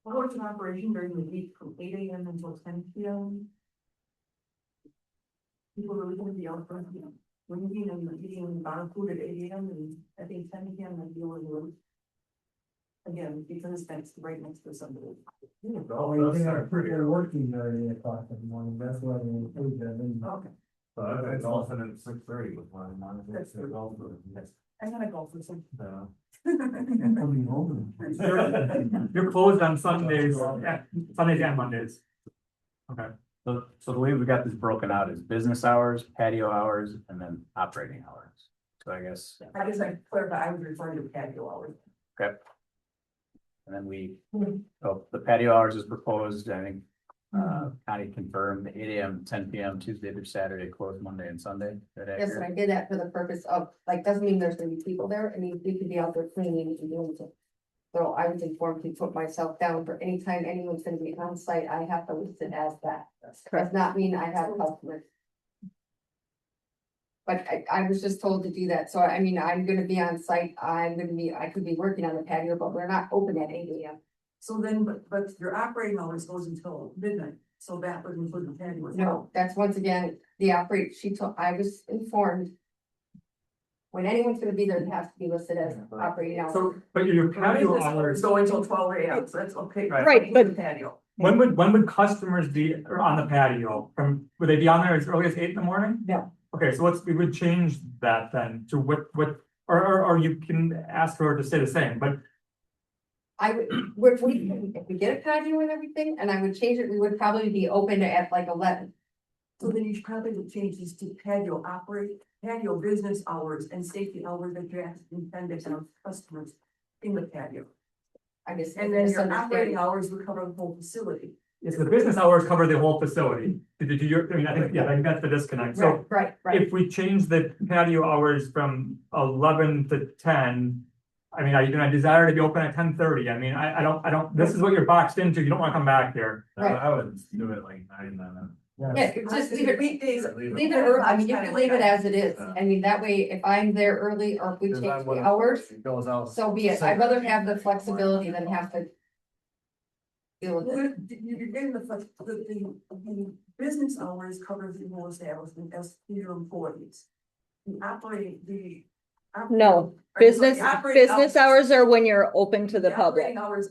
Hours of operation during the week from 8 AM until 10 PM. People really gonna be out front, you know, drinking and eating bar food at 8 AM and I think 10 PM and dealing with. Again, because that's right next to somebody. Oh, you think I'm pretty working there at 8 o'clock in the morning, that's why they include that in. Okay. It's often at 6:30 with my mom. That's good. I'm gonna go for some. Coming home. You're closed on Sundays, Sundays and Mondays. Okay, So the way we got this broken out is business hours, patio hours, and then operating hours. So I guess, I guess I clarify, I was referring to patio hours. okay. And then so the patio hours is proposed, I think, county confirmed 8 AM, 10 PM, Tuesday through Saturday, closed Monday and Sunday. Is that Yes, and accurate? I did that for the purpose of, like, doesn't mean there's gonna be people there, I mean, we could be out there cleaning and doing stuff. So I was informed to put myself down for anytime anyone's gonna be on site, I have to list it as that. Does not mean I have customers. But I was just told to do that, so I mean, I'm gonna be on site, I could be working on the patio, but we're not open at 8 AM. So then, but your operating hours goes until midnight, so that would include the patio as well. No, that's once again, the operate, I was informed. When anyone's gonna be there, it has to be listed as operating hours. So, but your patio Business hours, Going till 12 a.m., so that's okay. Right, but- Patio. when would customers be on the patio? Would they be on there as early as 8 in the morning? No. Okay, so we would change that then to or you can ask her to stay the same, but I would, if we get a patio and everything, and I would change it, we would probably be open at like 11. So then you should probably would change these to patio business hours and safety hours that you have intended to have customers in the patio. I guess. And then your operating hours would cover the whole facility. if the business hours cover the whole facility, I mean, I think that's the disconnect. So Right. if we change the patio hours from 11 to 10, I mean, are you gonna desire to be open at 10:30? I mean, I don't, this is what you're boxed into. You don't wanna come back here. Right. I would do it like 9 then. Yeah, just leave it, Weekdays. leave it early, I mean, you can leave it as it is, I mean, that way, if I'm there early, or if we change the hours, Goes out. so be it, I'd rather have the flexibility than have to. Deal with it. You're getting the business hours covers the whole establishment as your employees. The No, business hours are when you're open to the public. operating hours.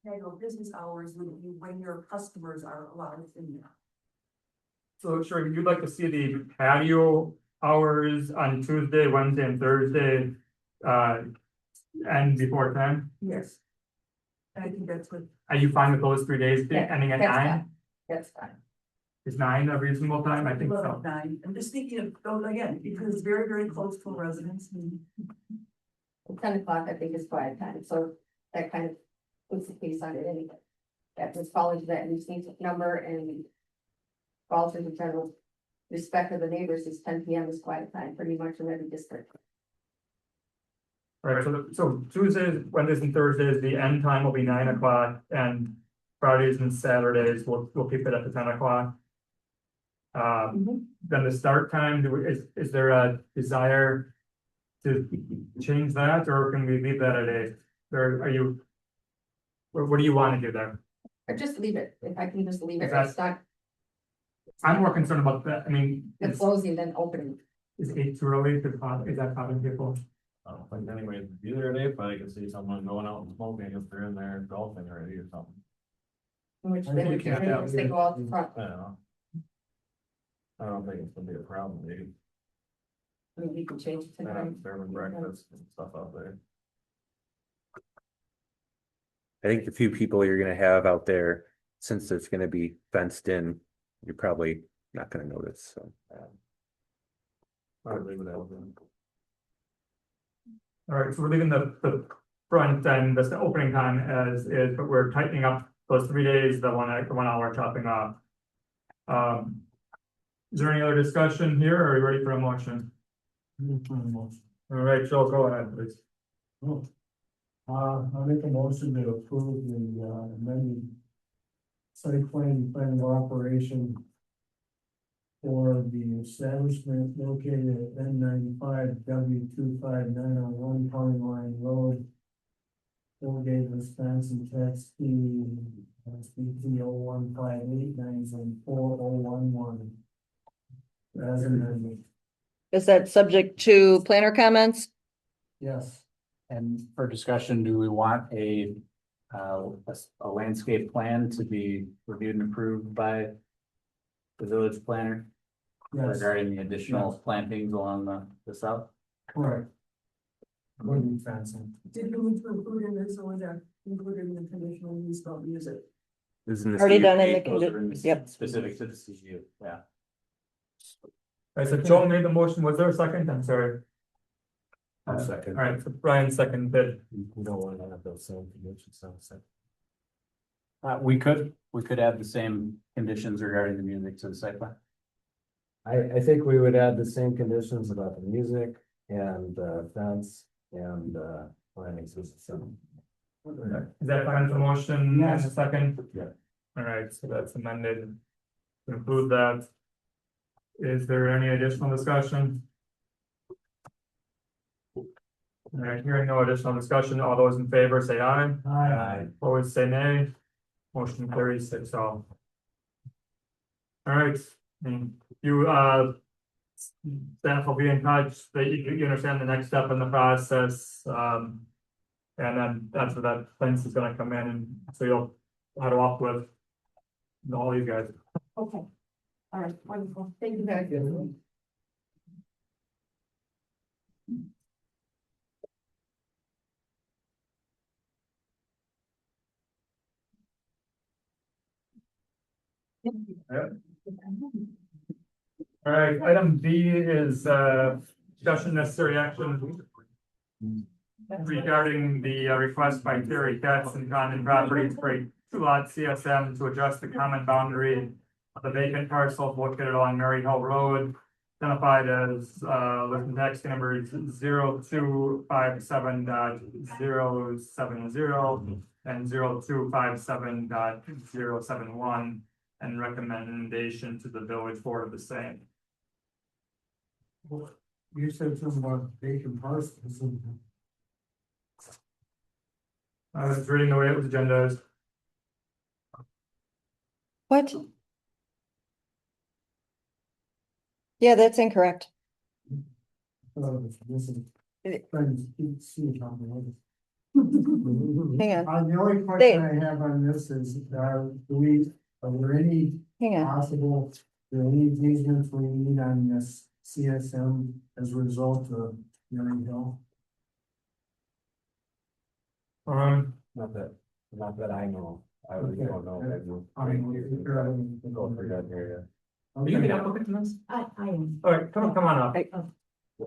Your business hours would be when your customers are allowed in there. So sure, you'd like to see the patio hours on Tuesday, Wednesday, and Thursday, end before 10? Yes. I think that's what. Are you fine with those 3 days Yeah, ending at that's 9? fine. That's fine. Is 9 a reasonable time? I think so. About 9, I'm just thinking of, again, because it's very, very close to a residence. 10 o'clock, I think, is quiet time, so that kind of puts the case on it anyway. That just follows that nuisance number and falls into general respect of the neighbors, is 10 PM is quiet time, pretty much in every district. Right, so Tuesdays, Wednesdays, and Thursdays, the end time will be 9 o'clock, and Fridays and Saturdays, we'll keep it at the 10 o'clock. Then the start time, is there a desire to change that, or can we leave that at 8? Or are you? What do you want to do there? Or just leave it, if I can just leave it, Is it's not I'm more concerned about that, I mean, the closing than opening. is 8 too early, is that bothering people? I don't think anybody would be there today, but I could see someone going out and smoking if they're in there golfing already or something. Which I they think would you can't do have once they go out the front. I don't know. I don't think it's gonna be a problem, maybe. I mean, we can change it to nine. Serving breakfast and stuff out there. I think the few people you're gonna have out there, since it's gonna be fenced in, you're probably not gonna notice, so. I'd leave it out then. All right, so we're leaving the front and the opening time as is, but we're tightening up those 3 days, the 1 hour chopping off. Is there any other discussion here, or are you ready for a motion? All right, Joe, go ahead, please. I make a motion to approve the amended site plan of operation for the establishment located at N95 W25901 County Line Road, Hillgate, Wisconsin, tax key BT 015897411. As amended, Is that subject to planner comments? yes. And for discussion, do we want a landscape plan to be reviewed and approved by the village planner Yes, regarding the additional plantings along the south? correct. Wooden fencing. Did we need to include in this, or was that included in the conditional use about music? This is in the Already done in CUP. the Those are in the yep. Specific to the CGU, yeah. All right, so Joe made the motion, was there a second? I'm sorry. I'll second. All right, so Brian seconded. We don't want to have those same conditions, so. We could add the same conditions regarding the music to the site plan. I think we would add the same conditions about the music and fence and planning system. Is that fine with the motion? Yes. And a second? Yeah. All right, so that's amended to include that. Is there any additional discussion? All right, hearing no additional discussion, all those in favor say aye. Aye. Opposed, say nay. Motion carries 6-0. All right, and you, staff will be in touch, that you understand the next step in the process, and then that's where that fence is gonna come in, and so you'll head off with all you guys. Okay. All right, wonderful. Thank you very much. All right, item B is, discussion necessary action regarding the request by Terry Katz and Condon Properties for a two-lot CSM to adjust the common boundary of the vacant parcel located along Mary Hill Road, identified as, listed tax number 0257.070 and 0257.071, and recommendation to the village board of the same. You said something about vacant parcels. I was reading the way it was agendized. What? Yeah, that's incorrect. This is. It- Friends, keep seeing how they are. Hang on, The only question I have on this is, are there any hang on. possible, are there any easements we need on this CSM as a result of Mary Hill? Not that I know. I really don't know. I mean, Go for that area. Are you the applicant in this? I am. All right, come on up.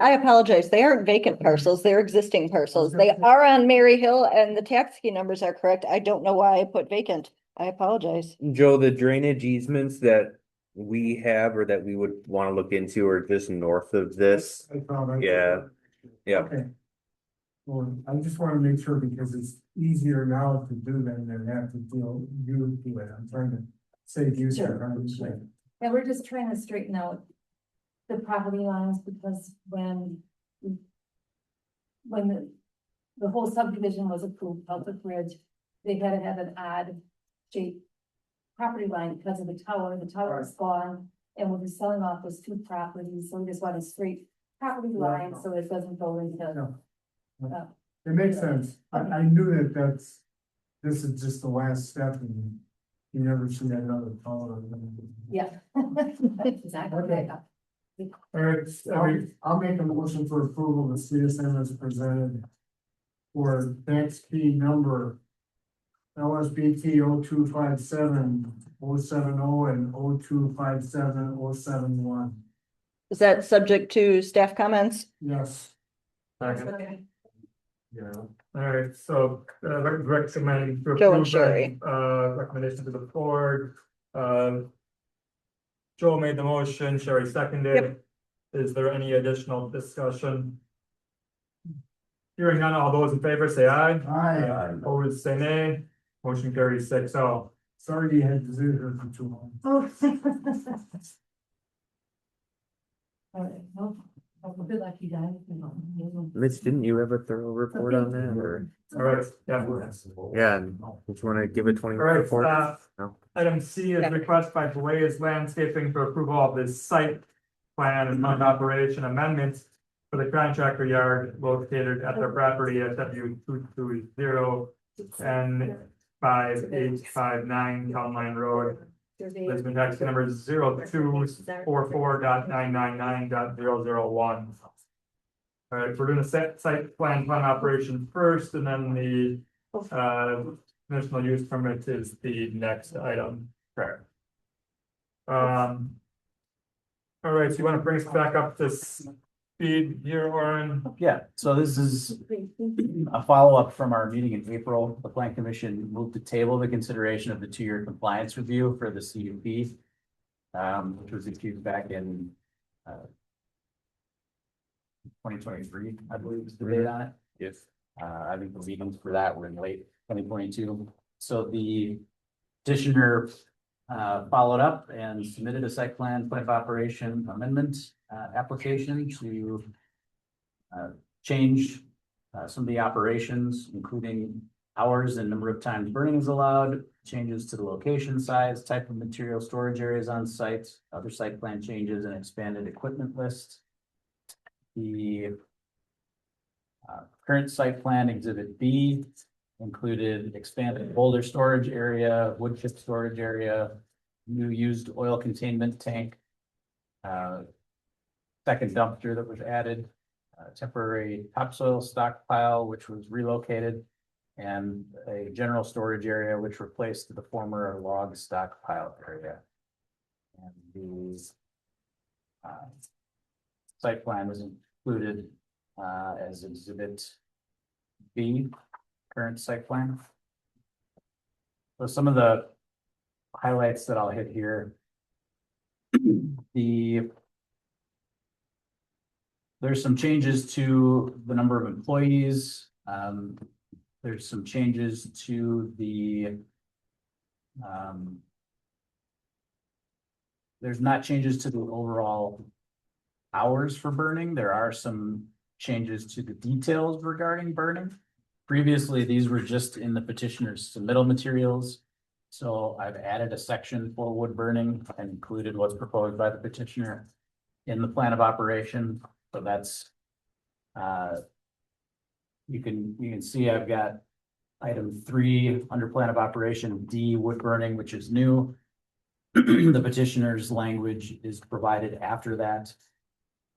I apologize. They aren't vacant parcels. They're existing parcels. They are on Mary Hill and the tax key numbers are correct. I don't know why I put vacant. I apologize. Joe, the drainage easements that we have or that we would want to look into are just north of this. Yeah. Yeah. Okay. Well, I just want to make sure because it's easier now to do than have to do it. I'm trying to save you. Sure. Time. And we're just trying to straighten out the property lines because when the whole subdivision was approved, Celtic Ridge, they had to have an odd shaped property line because of the tower is gone. And we'll be selling off those two properties, so we just want a straight property line so it doesn't go into. It makes sense. I knew this is just the last step and you never see another color. Yeah. Exactly. Okay. All right, I'll make a motion for approval of the CSM as presented for tax key number LSBT 0257-070 and 0257-071. Is that subject to staff comments? Yes. Second. Yeah. All right, so, recommending. to Joe and approve Sherry. that, recommendation to the board, Joel made the motion, Sherry seconded. Yep. Is there any additional discussion? Hearing none, all those in favor say aye. Aye. Opposed, say nay. Motion carries 6-0. Sorry you had to do her for too long. Oh. All right, well, good luck, you guys. Mitch, didn't you have a thorough report on that or? All right, yeah. Yeah, and just want to give a 20 All right, report? No. item C is request by Blaze Landscaping for approval of this site plan and operation amendments for the contractor yard located at their property at W220 and 5859 Town Line Road. Lisbon tax number 0244.999.001. All right, we're doing a site plan operation first, and then the conditional use permit is the next item. Correct. All right, so you want to bring us back up to speed here, Orin? Yeah, so this is a follow-up from our meeting in April. The Plan Commission moved to table the consideration of the two-year compliance review for the CUP. Which was issued back in 2023, I believe is the date on it. Yes. I think the meetings for that were in late 2022. So the petitioner followed up and submitted a site plan of operation amendment application to change some of the operations, including hours and number of times burning is allowed, changes to the location, size, type of material, storage areas on site, other site plan changes and expanded equipment list. The current site plan exhibit B included expanded boulder storage area, wood chip storage area, new used oil containment tank, second dumpster that was added, temporary topsoil stockpile, which was relocated, and a general storage area, which replaced the former log stockpile area. And the site plan was included as exhibit B, current site plan. So some of the highlights that I'll hit here. There's some changes to the number of employees. There's some changes to the there's not changes to the overall hours for burning. There are some changes to the details regarding burning. Previously, these were just in the petitioner's submittal materials. So I've added a section for wood burning and included what's proposed by the petitioner in the plan of operation. So that's you can see I've got item 3 under plan of operation D, wood burning, which is new. The petitioner's language is provided after that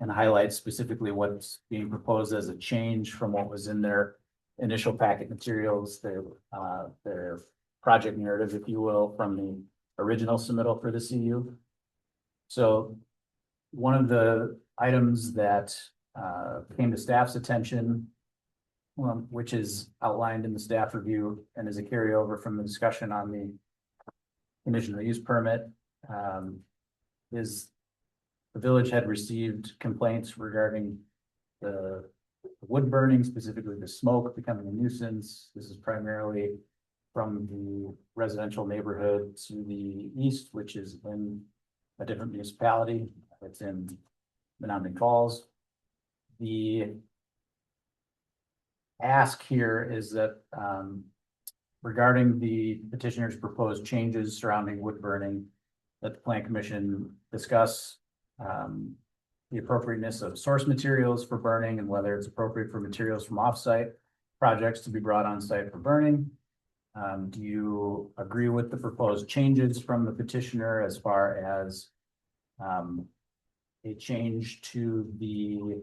and highlights specifically what's being proposed as a change from what was in their initial packet materials, their project narrative, if you will, from the original submittal for the CU. So one of the items that came to staff's attention, which is outlined in the staff review and is a carryover from the discussion on the conditional use permit, is the village had received complaints regarding the wood burning, specifically the smoke becoming a nuisance. This is primarily from the residential neighborhood to the east, which is in a different municipality. It's in Menominee Falls. The ask here is that regarding the petitioner's proposed changes surrounding wood burning, that the Plan Commission discuss the appropriateness of source materials for burning and whether it's appropriate for materials from offsite projects to be brought on site for burning. Do you agree with the proposed changes from the petitioner as far as a change to the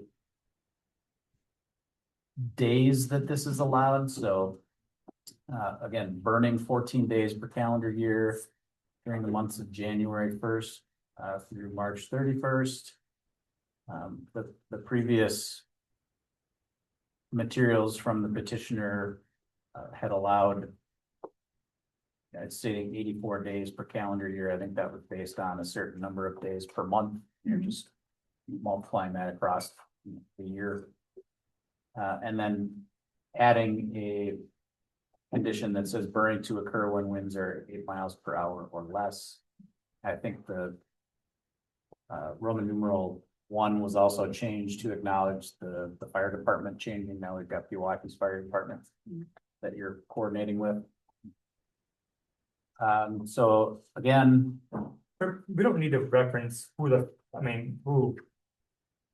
days that this is allowed? So again, burning 14 days per calendar year during the months of January 1st through March 31st. The previous materials from the petitioner had allowed, it's stating 84 days per calendar year. I think that was based on a certain number of days per month. You're just multiplying that across the year. And then adding a condition that says burning to occur when winds are 8 miles per hour or less. I think the Roman numeral 1 was also changed to acknowledge the fire department changing. Now we've got Pewaukee's fire department that you're coordinating with. So again, we don't need to reference who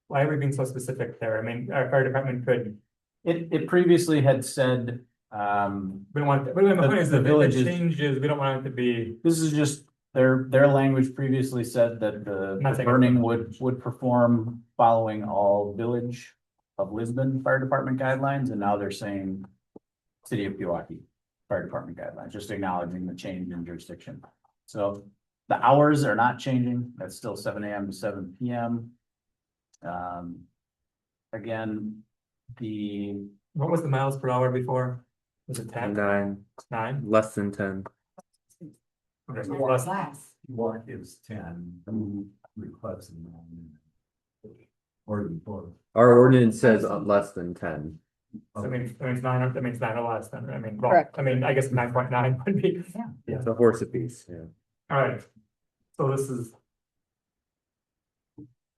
why are we being so specific there? I mean, our fire department could. It previously had said, we don't want, but the point is the village changes, we don't want it to be. This is just, their language previously said that the burning would perform following all Village of Lisbon Fire Department guidelines, and now they're saying City of Pewaukee Fire Department guidelines, just acknowledging the change in jurisdiction. So the hours are not changing. That's still 7 a.m. to 7 p.m. Again, what was the miles per hour before? Was it 10? 9? Less than 10. Okay, Walk is 10, request 9. Or before. Our ordinance says less than 10. So it means 9, that means 9 or less then, I mean, well, Correct. I mean, I guess 9.9 would be. Yeah, it's a horse apiece, yeah. All right, so this is.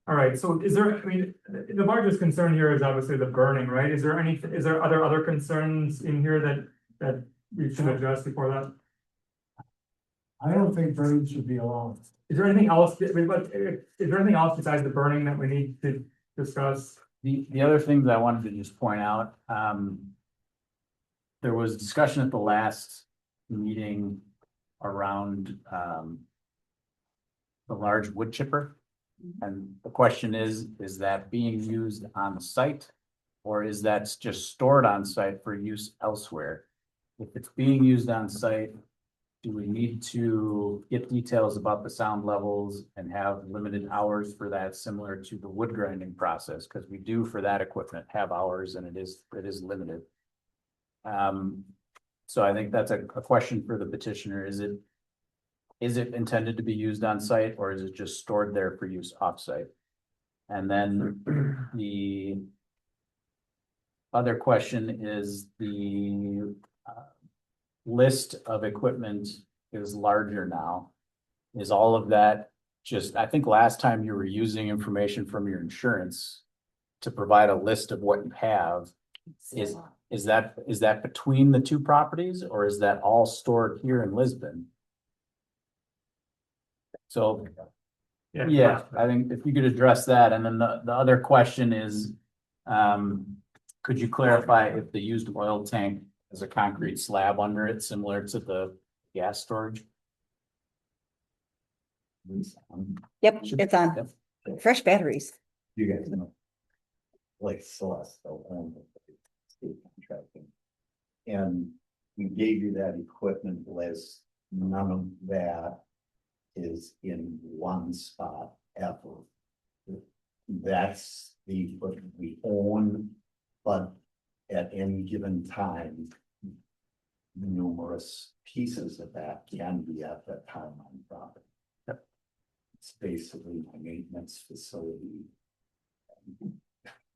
All right, so is there, I mean, the largest concern here is obviously the burning, right? Is there other concerns in here that we should address before that? I don't think burning should be allowed. Is there anything else, is there anything else besides the burning that we need to discuss? The other thing that I wanted to just point out, there was discussion at the last meeting around, the large wood chipper. And the question is that being used on the site? Or is that just stored on site for use elsewhere? If it's being used on site, do we need to get details about the sound levels and have limited hours for that, similar to the wood grinding process? Because we do for that equipment have hours and it is limited. So I think that's a question for the petitioner. Is it intended to be used on site, or is it just stored there for use off site? And then the other question is the list of equipment is larger now. Is all of that just, I think last time you were using information from your insurance to provide a list of what you have. Is that between the two properties, or is that all stored here in Lisbon? So, yeah, I think if you could address that, and then the other question is, could you clarify if the used oil tank has a concrete slab under it, similar to the gas storage? Yep, it's on. Fresh batteries. You guys know. Like Celeste, state contracting. And we gave you that equipment list. None of that is in one spot ever. That's the equipment we own, but at any given time, numerous pieces of that can be at that time on property. It's basically a maintenance facility.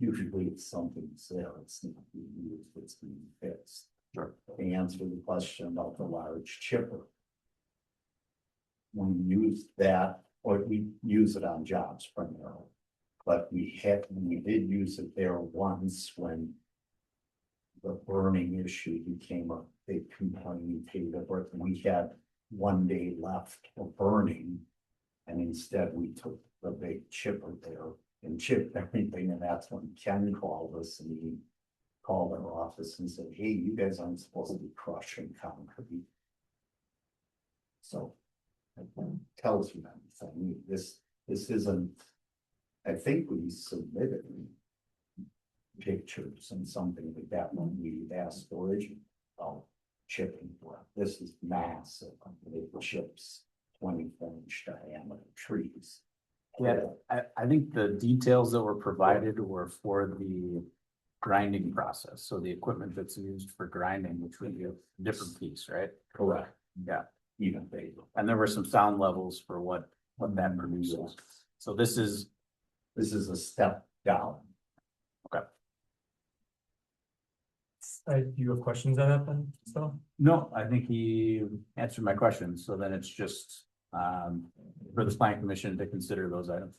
Usually it's something's there, it's not being used, it's being fixed. Sure. To answer the question about the large chipper. We use that, or we use it on jobs primarily. But we did use it there once when the burning issue became a big complaint. We had 1 day left of burning. And instead we took the big chipper there and chipped everything. And that's when Ken called us, and he called our office and said, hey, you guys aren't supposed to be crushing concrete. So it tells you anything. This isn't, I think we submitted pictures and something like that when we asked storage about chipping. This is massive. It chips 20-inch diameter trees. Yeah, I think the details that were provided were for the grinding process. So the equipment that's used for grinding, which would be a different piece, right? Correct. Yeah. Even bigger. And there were some sound levels for what that produces. So this is a step down. Okay. Do you have questions on that then, so? No, I think he answered my question. So then it's just for the planning commission to consider those items.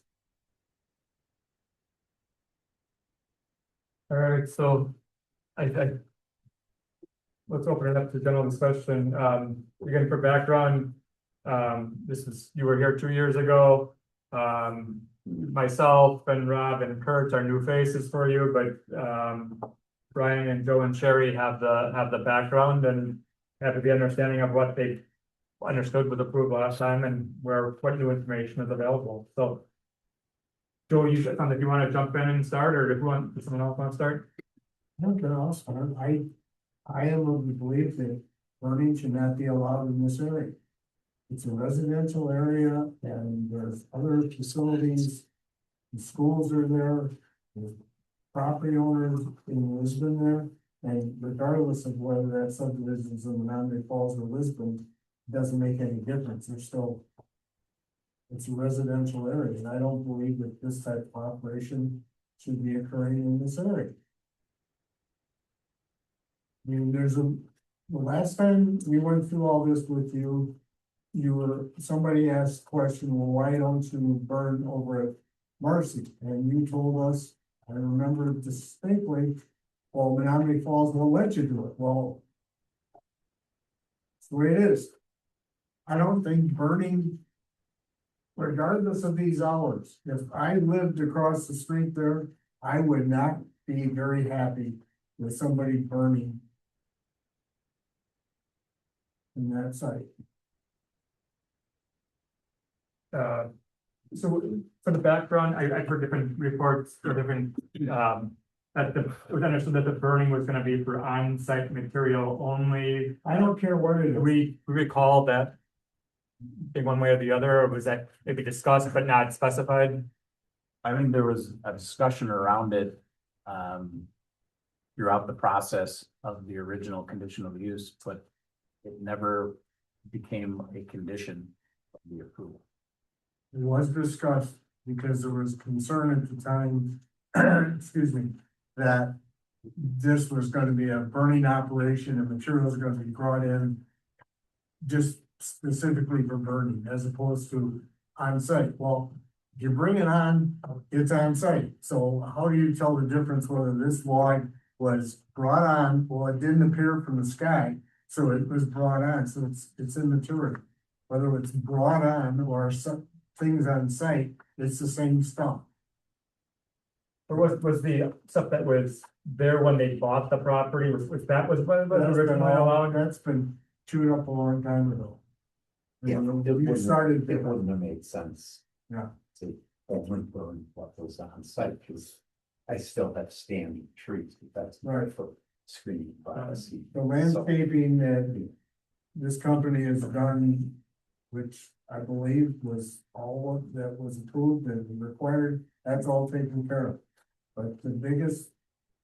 All right, so let's open it up to general discussion. Again, for background, you were here 2 years ago. Myself and Rob and Kurt are new faces for you, but Brian and Joe and Sherry have the background and have the understanding of what they understood with approval last time and what new information is available. So Joe, if you want to jump in and start, or if someone else want to start? Okay, I'll start. I am of the belief that burning should not be allowed in this area. It's a residential area and there's other facilities. The schools are there. There's property owners in Lisbon there. And regardless of whether that subdivision is in Menominee Falls or Lisbon, it doesn't make any difference. It's a residential area, and I don't believe that this type of operation should be occurring in this area. I mean, the last time we went through all this with you, somebody asked the question, well, why don't you burn over at Marcy? And you told us, I remember distinctly, well, Menominee Falls won't let you do it. Well, the way it is. I don't think burning, regardless of these hours, if I lived across the street there, I would not be very happy with somebody burning in that site. So for the background, I've heard different reports or different, that it was understood that the burning was gonna be for on-site material only. I don't care what it is. We recall that in one way or the other, or was that maybe discussed but not specified? I think there was a discussion around it, throughout the process of the original conditional use, but it never became a condition of the approval. It was discussed because there was concern at the time, excuse me, that this was gonna be a burning operation and materials are gonna be brought in just specifically for burning as opposed to on site. Well, if you bring it on, it's on site. So how do you tell the difference whether this log was brought on? Well, it didn't appear from the sky, so it was brought on, so it's immaterial. Whether it's brought on or some things on site, it's the same stuff. Or was the stuff that was there when they bought the property, was that was That's been originally allowed? that's been chewed up a long time ago. Yeah, You started. it wouldn't have made sense. Yeah. To only burn what was on site, because I still have standing trees, but that's Right. for screening privacy. The landscaping that this company has done, which I believe was all of that was approved and required, that's all taken care of. But the biggest,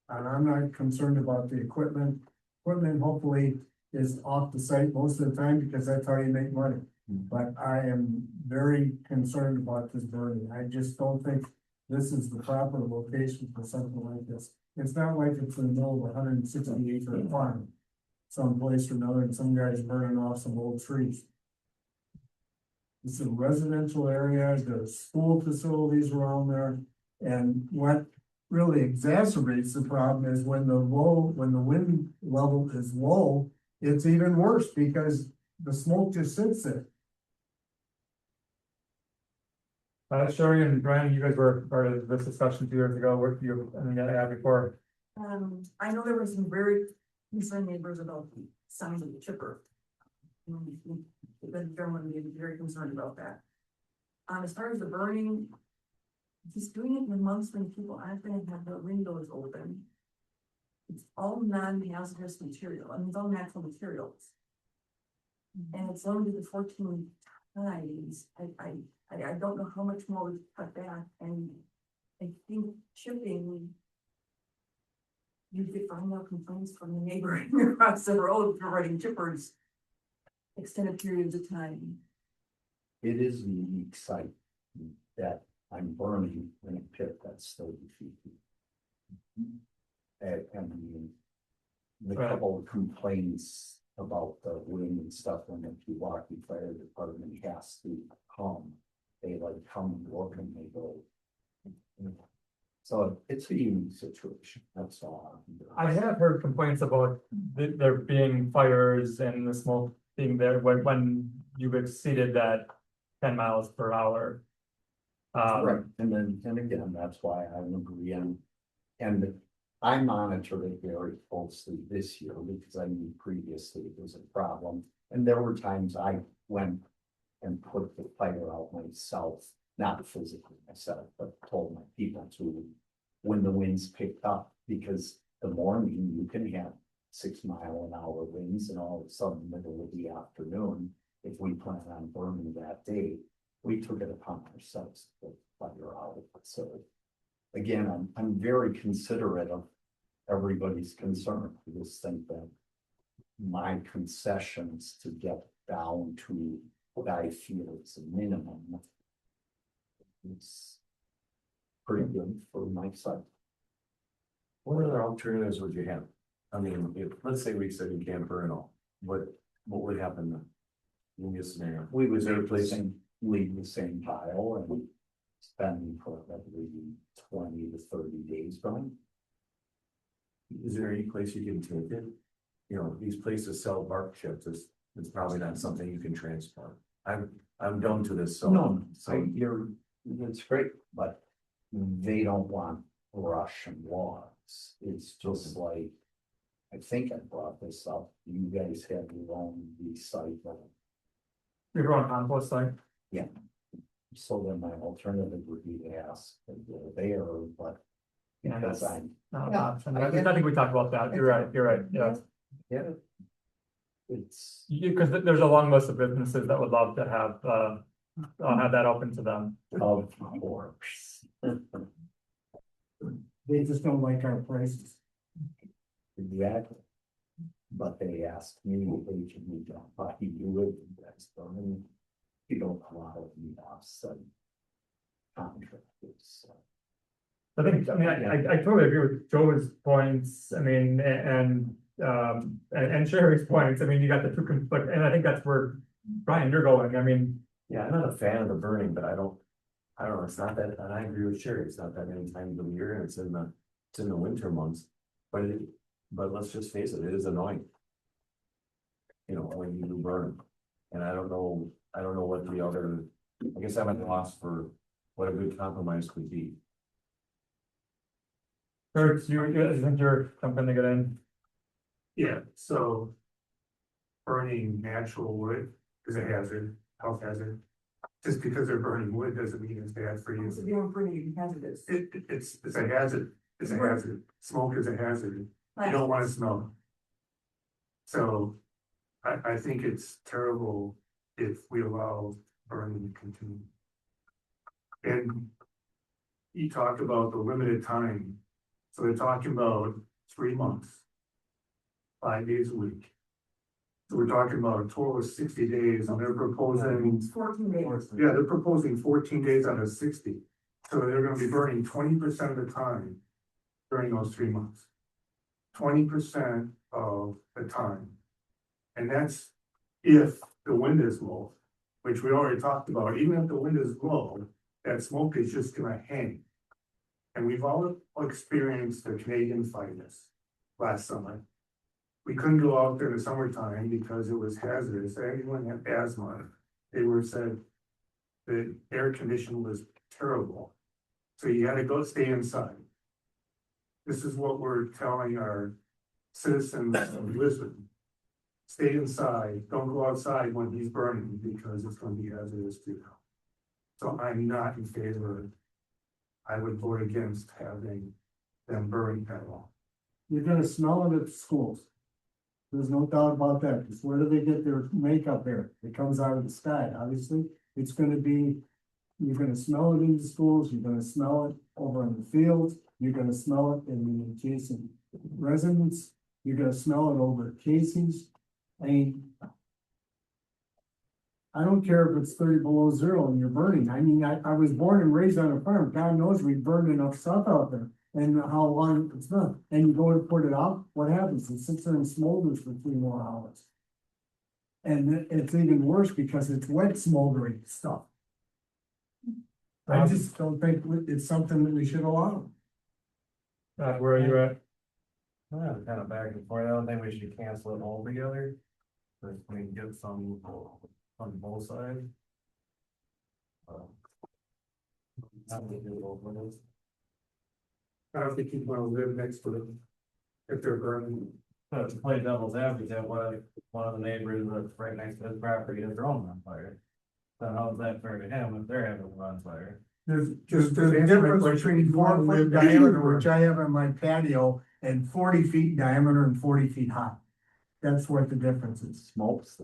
and I'm not concerned about the equipment hopefully is off the site most of the time because that's how you make money. But I am very concerned about this burning. I just don't think this is the proper location for something like this. It's not like it's in the middle of a 160-acre farm someplace or another, and some guy's burning off some old trees. It's a residential area, there's school facilities around there, and what really exacerbates the problem is when the wind level is low, it's even worse because the smoke just sits there. Sherry and Brian, you guys were part of this discussion 2 years ago, were you, I mean, yeah, before? I know there were some very concerned neighbors about the sounds of the chipper. The gentleman was very concerned about that. As far as the burning, just doing it in the months when people aren't gonna have their windows open. It's all non-hazardous material, I mean, it's all natural materials. And it's only the 14 times, I don't know how much more we cut back, and I think chipping. You get find out complaints from the neighboring across the road for running chippers. Extended periods of time. It is a unique site that I'm burning in a pit that's 30 feet deep. And the couple of complaints about the wind and stuff when the Pewaukee Fire Department has to come, they like come and look and they go. So it's a unique situation, that's all. I have heard complaints about there being fires and the smoke being there when you've exceeded that 10 miles per hour. Right, and again, that's why I agree, and I monitored it very closely this year because I knew previously it was a problem. And there were times I went and put the fire out myself, not physically myself, but told my people to when the winds picked up, because the morning you can have 6-mile-an-hour winds, and all of a sudden, middle of the afternoon, if we plan on burning that day, we took it upon ourselves to put fire out. So again, I'm very considerate of everybody's concern. I just think that my concessions to get down to what I feel is a minimum. It's pretty good for my side. What other alternatives would you have? I mean, if, let's say we said you can't burn all, what would happen then? In this scenario? We would leave the same pile and spend probably 20 to 30 days burning. Is there any place you can take it? You know, these places sell bark chips, it's probably not something you can transport. I'm dumb to this, so. No, So, it's great, but they don't want brush and logs. It's just like, I think I brought this up, you guys have your own recycle. You're on compost site. So then my alternative would be to ask if they're there, but Yeah, because that's I'm, not an Yeah, option. I get I think we talked about that. You're right, yeah. yeah. It's, Because there's a long list of businesses that would love to have that open to them. of course. They just don't like our prices. Exactly. But they asked me, hey, can we don't buy you it, you guys don't, you don't allow me to offset contractors, so. I think, I mean, I totally agree with Joe's points, I mean, and Sherry's points, I mean, you got the two conflict, and I think that's where, Brian, you're going, I mean. yeah, I'm not a fan of the burning, but I don't know, it's not that, and I agree with Sherry, it's not that many times a year, and it's in the winter months. But let's just face it, it is annoying. You know, when you do burn, and I don't know what the other, I guess I'm at a loss for what a good compromise could be. Kurt, I think you're something to get in. Yeah, so. Burning natural wood is a hazard, health hazard. Just because they're burning wood doesn't mean it's bad for you. So they weren't pretty hazardous. It's a hazard, it's a hazard, smoke is a hazard, you don't wanna smell. So, I think it's terrible if we allow burning to continue. And you talked about the limited time, so they're talking about 3 months. 5 days a week. So we're talking about a total of 60 days, and they're proposing, 14 days. yeah, they're proposing 14 days out of 60. So they're gonna be burning 20% of the time during those 3 months. 20% of the time. And that's if the wind is low, which we already talked about. Even if the wind is low, that smoke is just gonna hang. And we've all experienced the Canadian fires last summer. We couldn't go out there in the summertime because it was hazardous. Anyone had asthma, they were said the air conditioning was terrible. So you had to go stay inside. This is what we're telling our citizens of Lisbon. Stay inside, don't go outside when he's burning because it's gonna be hazardous to you. So I'm not in favor. I would vote against having them burn at all. You're gonna smell it at schools. There's no doubt about that, because where do they get their makeup air? It comes out of the sky, obviously. It's gonna be, you're gonna smell it in the schools, you're gonna smell it over in the fields, you're gonna smell it in the adjacent residents, you're gonna smell it over at Casey's. I don't care if it's 30 below zero and you're burning. I mean, I was born and raised on a farm. God knows we burned enough stuff out there. And how long it's been, and you go to put it out, what happens? It sits there and smolders for 3 more hours. And it's even worse because it's wet smoldering stuff. I just don't think it's something that we should allow. Where are you at? Well, kind of back and forth. I don't think we should cancel it altogether. But we can get some on both sides. Not to do over this. I don't think people wanna live next to them if they're burning. But to play devil's advocate, one of the neighbors that's right next to his property has their own on fire. So how's that fair to him if they're having one on fire? There's a difference between 4-foot diameter, which I have on my patio, and 40 feet diameter and 40 feet high. That's what the difference is. Smokes.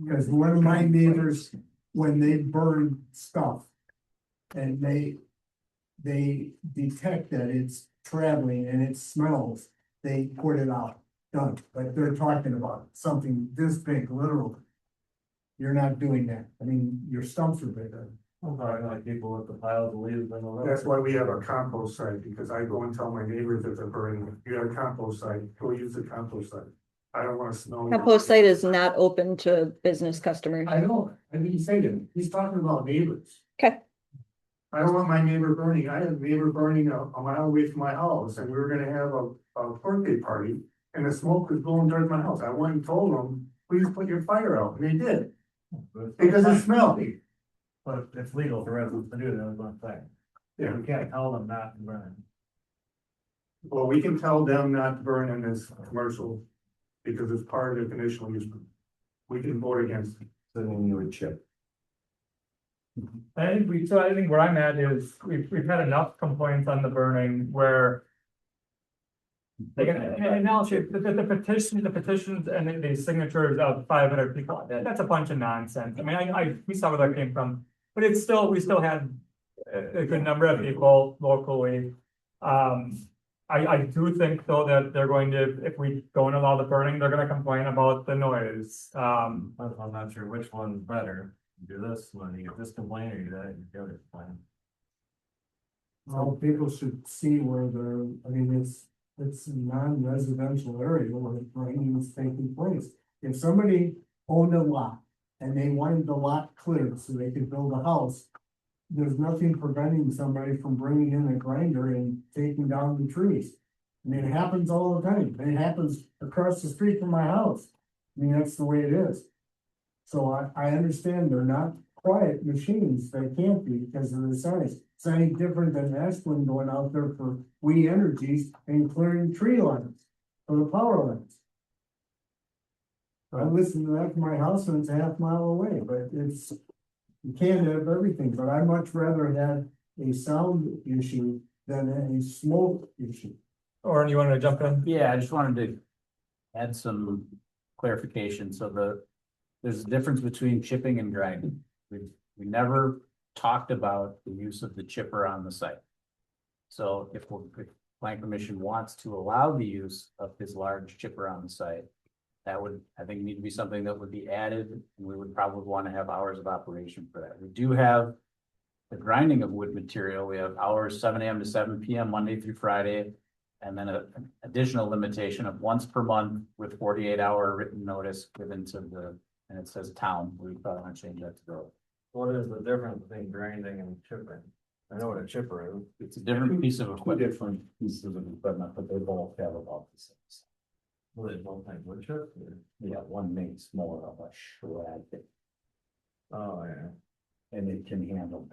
Because one of my neighbors, when they burn stuff, and they detect that it's traveling and it smells, they put it out, done. But they're talking about something this big, literally. You're not doing that. I mean, your stumps are bigger. I'm talking like people with the piles of leaves and all that. That's why we have a compost site, because I go and tell my neighbors that they're burning, you have a compost site, go use the compost site. I don't wanna smell. Compost site is not open to business customers. I know, I didn't say that, he's talking about neighbors. Okay. I don't want my neighbor burning, I had a neighbor burning a mile away from my house, and we were gonna have a birthday party, and the smoke was blowing towards my house, I went and told him, please put your fire out, and they did, because it smelled. But it's legal for residents to do that, is what I'm saying. Yeah. We can't tell them not to burn. Well, we can tell them not to burn in this commercial, because it's part of the conditional use. We can vote against it. So then you would chip. I think where I'm at is, we've had enough complaints on the burning where. Like, and now, the petitions and the signatures of 500 people, that's a bunch of nonsense. I mean, we saw where that came from, but we still had a good number of people locally. I do think though that they're going to, if we don't allow the burning, they're gonna complain about the noise. I'm not sure which one's better. Do this when you get this complaint or you get the other complaint. Well, people should see where they're, I mean, it's a non-residential area where the burning is taking place. If somebody owned a lot and they wanted the lot cleared so they could build a house, there's nothing preventing somebody from bringing in a grinder and taking down the trees. I mean, it happens all the time. It happens across the street from my house. I mean, that's the way it is. So I understand they're not quiet machines. They can't be because of the size. It's any different than Ashland going out there for We Energies and clearing tree lines for the power lines. I listen to that from my house and it's a half mile away, but it's, you can't have everything, but I'd much rather have a sound issue than a smoke issue. Or you wanted to jump in? Yeah, I just wanted to add some clarification. So there's a difference between chipping and grinding. We never talked about the use of the chipper on the site. So if the Plan Commission wants to allow the use of this large chipper on the site, that would, I think, need to be something that would be added, and we would probably want to have hours of operation for that. We do have the grinding of wood material. We have hours 7 a.m. to 7 p.m. Monday through Friday, and then an additional limitation of once per month with 48-hour written notice given to the, and it says town. We probably want to change that to go. What is the difference between grinding and chipping? I know what a chipper is. It's a different piece of Two equipment. different pieces of equipment, but they both have about the same size. Well, they both make wood chip? Yeah, one makes more of a shred, Oh, yeah. and it can handle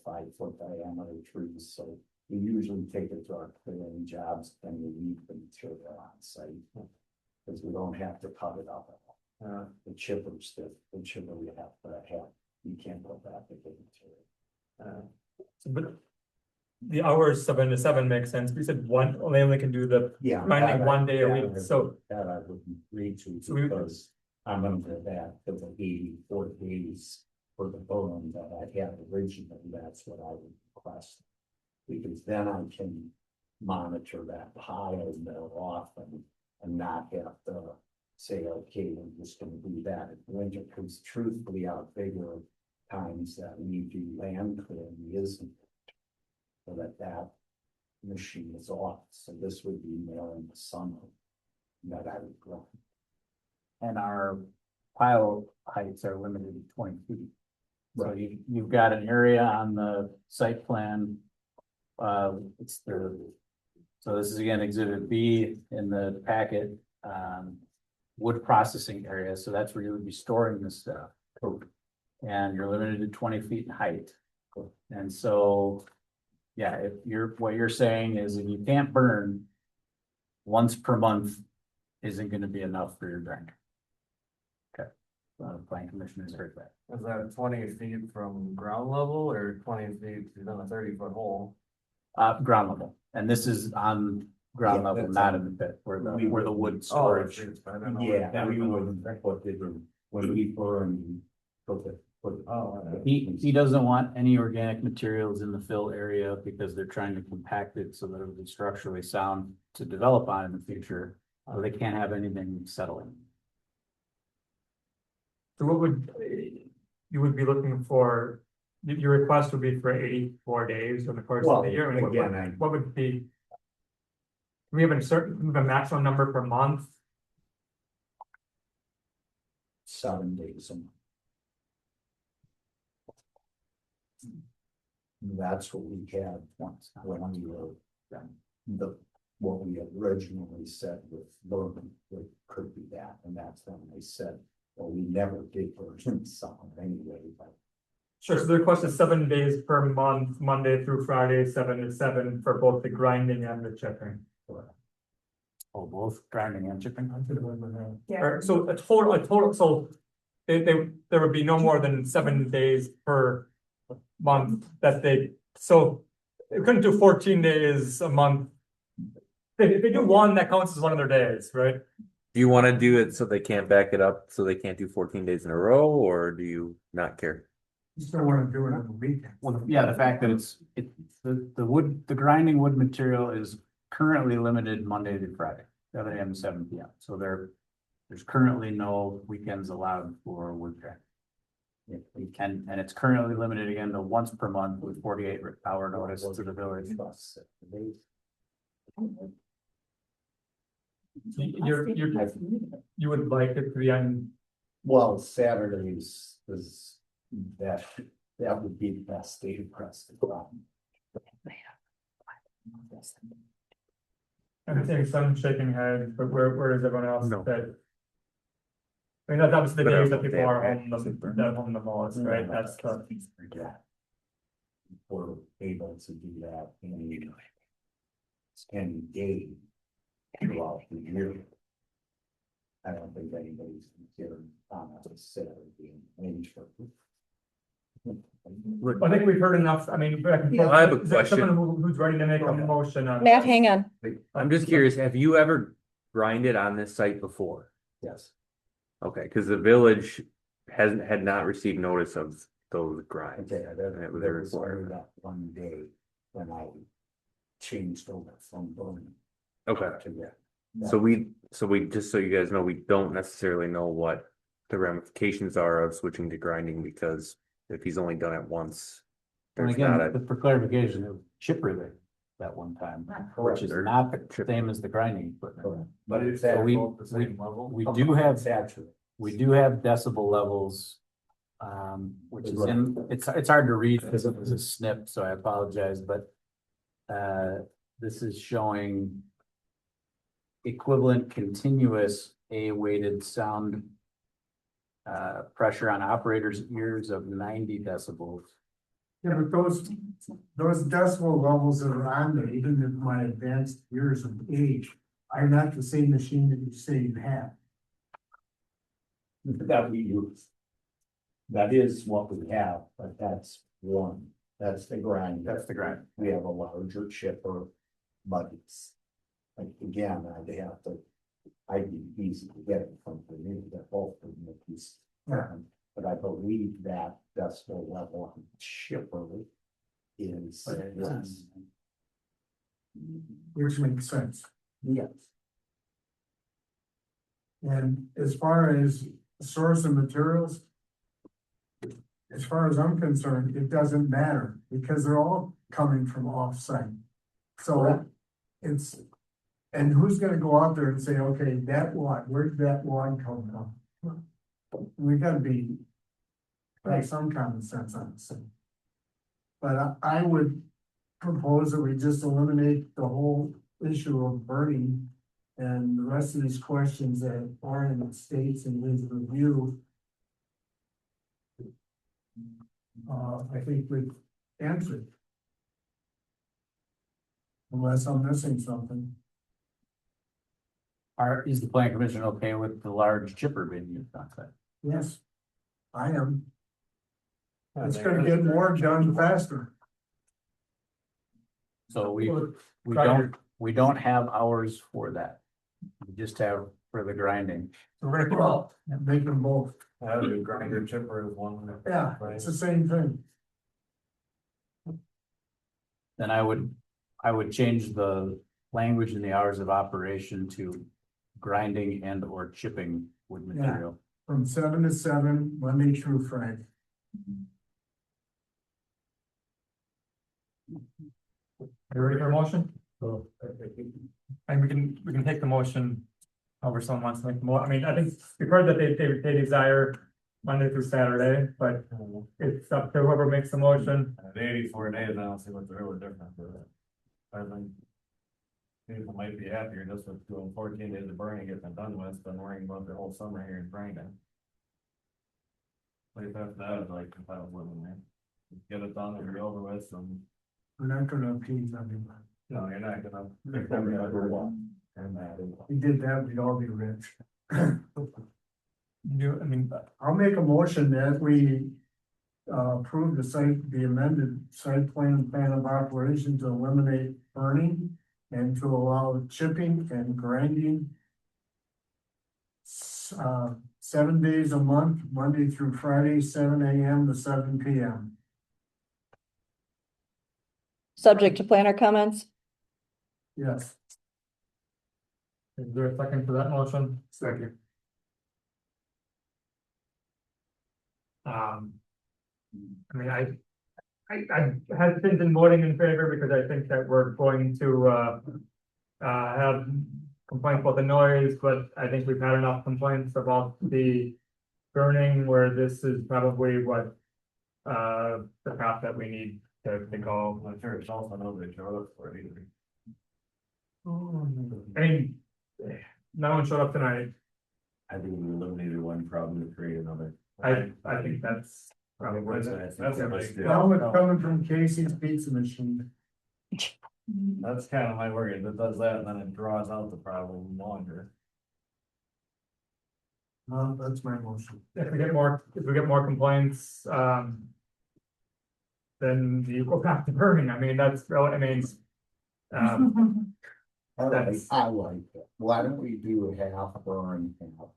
5-foot diameter trees, so we usually take it to our clearing jobs and we leave the material on site. Because we don't have to cut it up. The chippers, the chipper we have to have, you can't go back to the material. But the hours 7 to 7 makes sense. We said they only can do the Yeah. grinding one day a that week, so. That I wouldn't agree to, So we- because I'm under that, for the 84 days for the burn that I had originally, that's what I would request. Because then I can monitor that pile more often and not have to say, okay, we're just gonna do that in winter, because truthfully, our bigger times that we do land clearing isn't. So that machine is off, so this would be more in the summer that I would grow. And our pile heights are limited to 20 feet. So you've got an area on the site plan. So this is again exhibit B in the packet, wood processing area. So that's where you would be storing this stuff. And you're limited to 20 feet in height. And so, yeah, if what you're saying is if you can't burn once per month isn't going to be enough for your grinder. Okay. Plan Commission has heard that. Is that 20 feet from ground level or 20 feet in a 30-foot hole? Ground level, and this is on ground Yeah, level, that's not on- in the pit where the we- wood storage. Yeah, we wouldn't, what they do, when we burn, put it. Oh, He doesn't want any organic materials in the fill area because they're trying to compact it so that it'll be structurally sound to develop on in the future. So they can't have anything settling. So what would, you would be looking for, your request would be for 84 days in the course of the year? I mean, what would be? Do we have a maximum number per month? 7 days a month. That's what we had once, when we were, what we originally said with Logan, it could be that, and that's asked them, they said, well, we never did burn summer anyway, but. Sure, so the request is 7 days per month, Monday through Friday, 7 to 7 for both the grinding and the chipping. Oh, both grinding and chipping? Yeah. Or, so a total, so there would be no more than 7 days per month that so they couldn't do 14 days a month. If they do one, that counts as one of their days, right? Do you want to do it so they can't back it up, so they can't do 14 days in a row, or do you not care? You still wanna do it on the weekend. Well, yeah, the fact that the grinding wood material is currently limited Monday through Friday, 7 AM to 7 PM. So there's currently no weekends allowed for wood grinding. We can, and it's currently limited again to once per month with 48-hour notice to the village. You would like it to be on, Well, Saturdays is that would be the best day to press the ground. I'm seeing some shaking heads, but where is everyone else No. that? I mean, that's obviously the But days that people are they're- home the most, right? That's the. Yeah. We're able to do that in any day throughout the year. I don't think anybody's considering on a Saturday being range for. I think we've heard enough, I mean. I have a is there someone question. Who's ready to make a motion on? Matt, hang on. I'm just curious, have you ever grinded on this site before? Yes. Okay, because the village had not received notice of those grinds. Okay, And it was a there was only requirement. that one day when I changed over from burning Okay, to that. so we, just so you guys know, we don't necessarily know what the ramifications are of switching to grinding, because if he's only done it once, And there's not again, a. for clarification, it was chipper there that one time, which is not the same as the grinding equipment. But it's So at we- both the same level. we do have- Saturated. We do have decibel levels. Which is it's hard to read because it was a snip, so I apologize, but. This is showing. Equivalent continuous A-weighted sound. Pressure on operators' ears of 90 decibels. Yeah, but those decibel levels that are on there, even with my advanced years of age, are not the same machine that you say you have. That we use. That is what we have, but that's one, that's the grind. That's the grind. We have a larger chipper, but it's. Like, again, I'd be easy to get it from the new, that both of them, piece. But I believe that decibel level on chipper is. Which makes sense. Yes. And as far as source of materials. As far as I'm concerned, it doesn't matter because they're all coming from off-site. So it's, and who's gonna go out there and say, okay, that log, where'd that log come from? We gotta have some common sense on this thing. But I would propose that we just eliminate the whole issue of burning. And the rest of these questions that Brian states in his review. I think we've answered. Unless I'm missing something. Is the plan commission okay with the large chipper being used on site? Yes, I am. It's gonna get more done faster. So we Grinder. don't have hours for that. We just have for the grinding. So we're gonna keep Make them both. I would do grinder chipper is one. Yeah, it's the same thing. Then I would change the language in the hours of operation to grinding and or chipping wood material. From 7 to 7, Monday through Friday. You ready for a motion? And we can take the motion. However someone wants to make the I mean, I think we've heard that they desire Monday through Saturday, but it's up to whoever makes the motion. At 84 days, I don't see what's really different with it. I think. People might be happier just with doing 14 days of burning, getting it done with, than worrying about the whole summer here in Franklin. Like after that, it's like, if I was living there, get it done and be over with, and. We're not gonna appease everyone. No, you're not gonna. We did that, we'd all be rich. You, I mean, I'll make a motion that we approve the amended site plan of operation to eliminate burning and to allow chipping and grinding 7 days a month, Monday through Friday, 7 AM to 7 PM. Subject to planner comments? Yes. is there a second for that motion? Second. I mean, I hesitant in voting in favor because I think that we're going to, have complaints about the noise, but I think we've had enough complaints about the burning where this is probably what, the path that we need to go. I'm sure it's also nobody showed up for it either. I mean, no one showed up tonight. I think we eliminated one problem to create another. I think that's probably what it is. That's what I do. Now it's coming from Casey's Pizza Machine. That's kind of my worry, if it does that, then it draws out the problem longer. That's my motion. If we get more complaints, then you go back to burning. I mean, that's really, I mean, that's- I like it. Why don't we do half burn, half?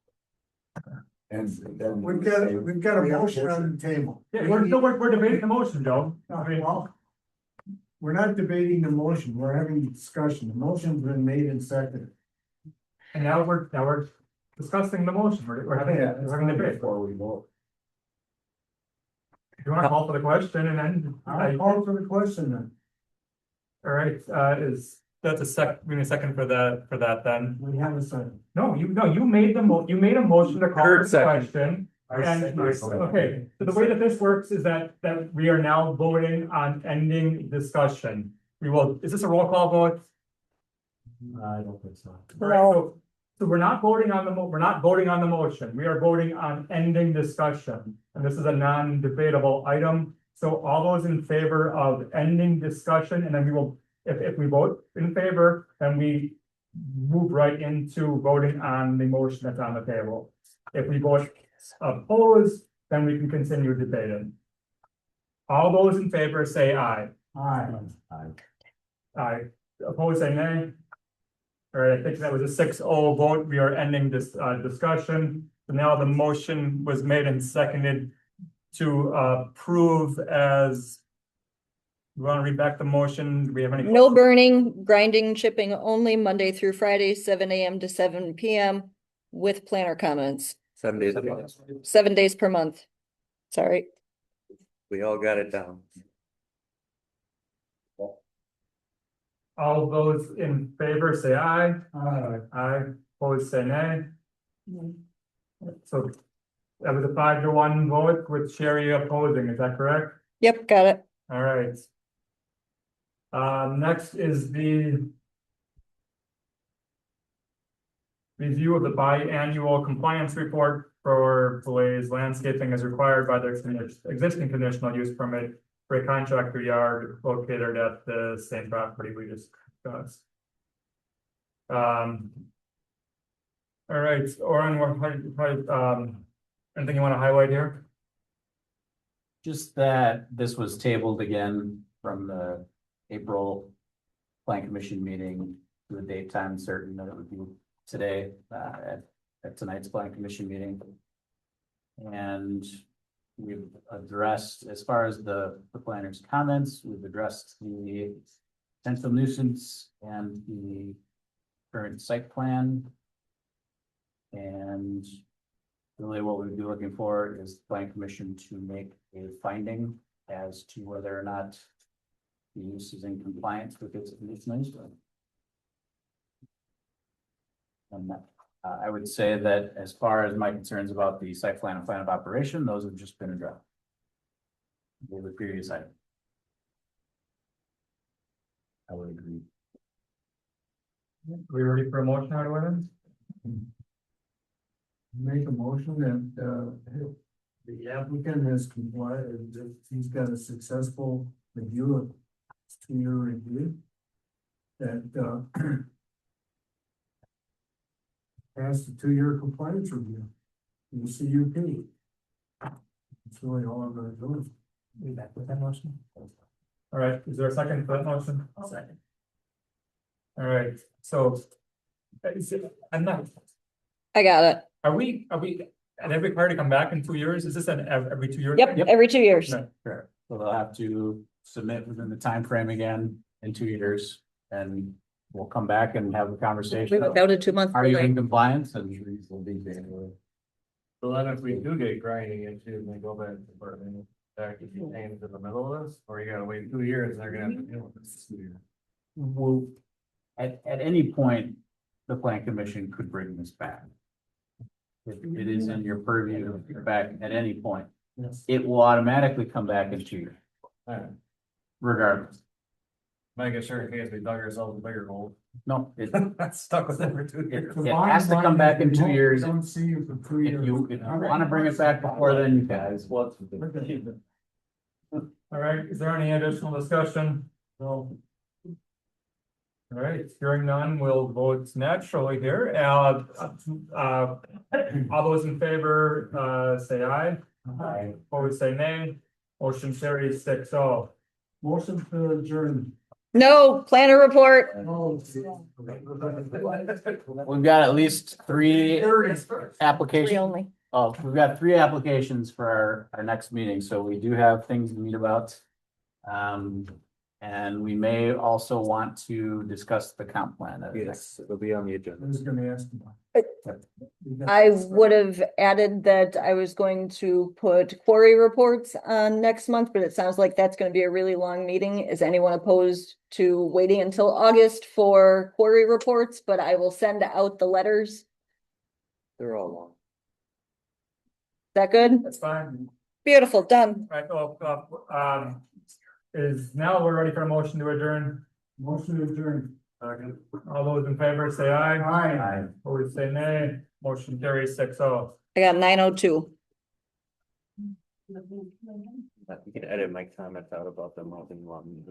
And then. We've got a motion on the table. yeah, we're debating the motion, Joe. I mean, Well, we're not debating the motion, we're having a discussion. The motion's been made and seconded. and now we're discussing the motion. We're having a debate. Before we vote. If you want to call for the question and then, I'll call for the question then. all right, that's we need a second for that then. We have a second. No, you made you made a motion to call for Kurt the second. question. And, okay, so the way that this works is that we are now voting on ending discussion. Is this a roll call vote? I don't think so. All right, so we're not voting on the motion. We are voting on ending discussion. And this is a non-debatable item. So all those in favor of ending discussion, and then we will, if we vote in favor, then we move right into voting on the motion that's on the table. If we vote opposed, then we can continue debating. All those in favor say aye. Aye. Aye. Opposed, say nay. All right, I think that was a 6-0 vote. We are ending this discussion. So now the motion was made and seconded to approve as. You want to read back the motion? Do we have any? No burning, grinding, chipping only Monday through Friday, 7 AM to 7 PM with planner comments. 7 days a month. 7 days per month. Sorry. We all got it down. All those in favor say aye. Aye. Aye. Opposed, say nay. So that was a 5-1 vote with Sherry opposing, is that correct? Yep, got it. All right. Next is the review of the biannual compliance report for Blaze Landscaping as required by their existing conditional use permit for a contractor yard located at the same property we just discussed. All right, Oren, anything you want to highlight here? Just that this was tabled again from the April Plan Commission meeting to a date time certain that it would be today at tonight's Plan Commission meeting. And we've addressed, as far as the planner's comments, we've addressed the potential nuisance and the current site plan. And really what we'd be looking for is the Plan Commission to make a finding as to whether or not the use is in compliance with its conditional use. And I would say that as far as my concerns about the site plan and plan of operation, those have just been addressed. With the previous item. I would agree. We ready for a motion out of women? Make a motion that, the applicant has complied, that he's got a successful review of 2-year review. That, passed the 2-year compliance review, in the CUP. That's really all I'm gonna do. Be back with that motion. All right, is there a second for that motion? Second. All right, so. I'm not, I got it. are we, and every party come back in 2 years? Is this an every 2 years? Yep, every 2 years. No. Sure. So they'll have to submit within the time frame again in 2 years, and we'll come back and have a We conversation. went down to 2 months. Are you in compliance? And So then if we do get grinding issues and they go back to burning, back to the names in the middle of this, or you gotta wait 2 years and they're gonna have to deal with this. Well, at any point, the plan commission could bring this back. It is in your purview to bring it back at any point. Yes. It will automatically come back in 2 years, Alright, regardless. making sure in case we dug ourselves a bigger hole. No, it, Stuck with it for 2 years. it has to come back in 2 years. Don't see you for 2 If years. you wanna bring it back before then, you guys. All right, is there any additional discussion? No. All right, hearing none, we'll vote naturally here. All those in favor, say aye. Aye. Opposed, say nay. Motion carries 6-0. Motion to adjourn. No, planner report. Oh. We've got at least 3 Three applications. only. Oh, we've got 3 applications for our next meeting, so we do have things to meet about. And we may also want to discuss the comp plan. Yes, it'll be on the I agenda. was gonna ask about. I would have added that I was going to put quarry reports on next month, but it sounds like that's gonna be a really long meeting. Is anyone opposed to waiting until August for quarry reports? But I will send out the letters. Is They're all long. that good? That's fine. Beautiful, done. Right, is now we're ready for a motion to adjourn. Motion to adjourn. All those in favor, say aye. Aye. Opposed, say nay. Motion carries 6-0. I got 9:02. You can edit my comments out about the mountain one.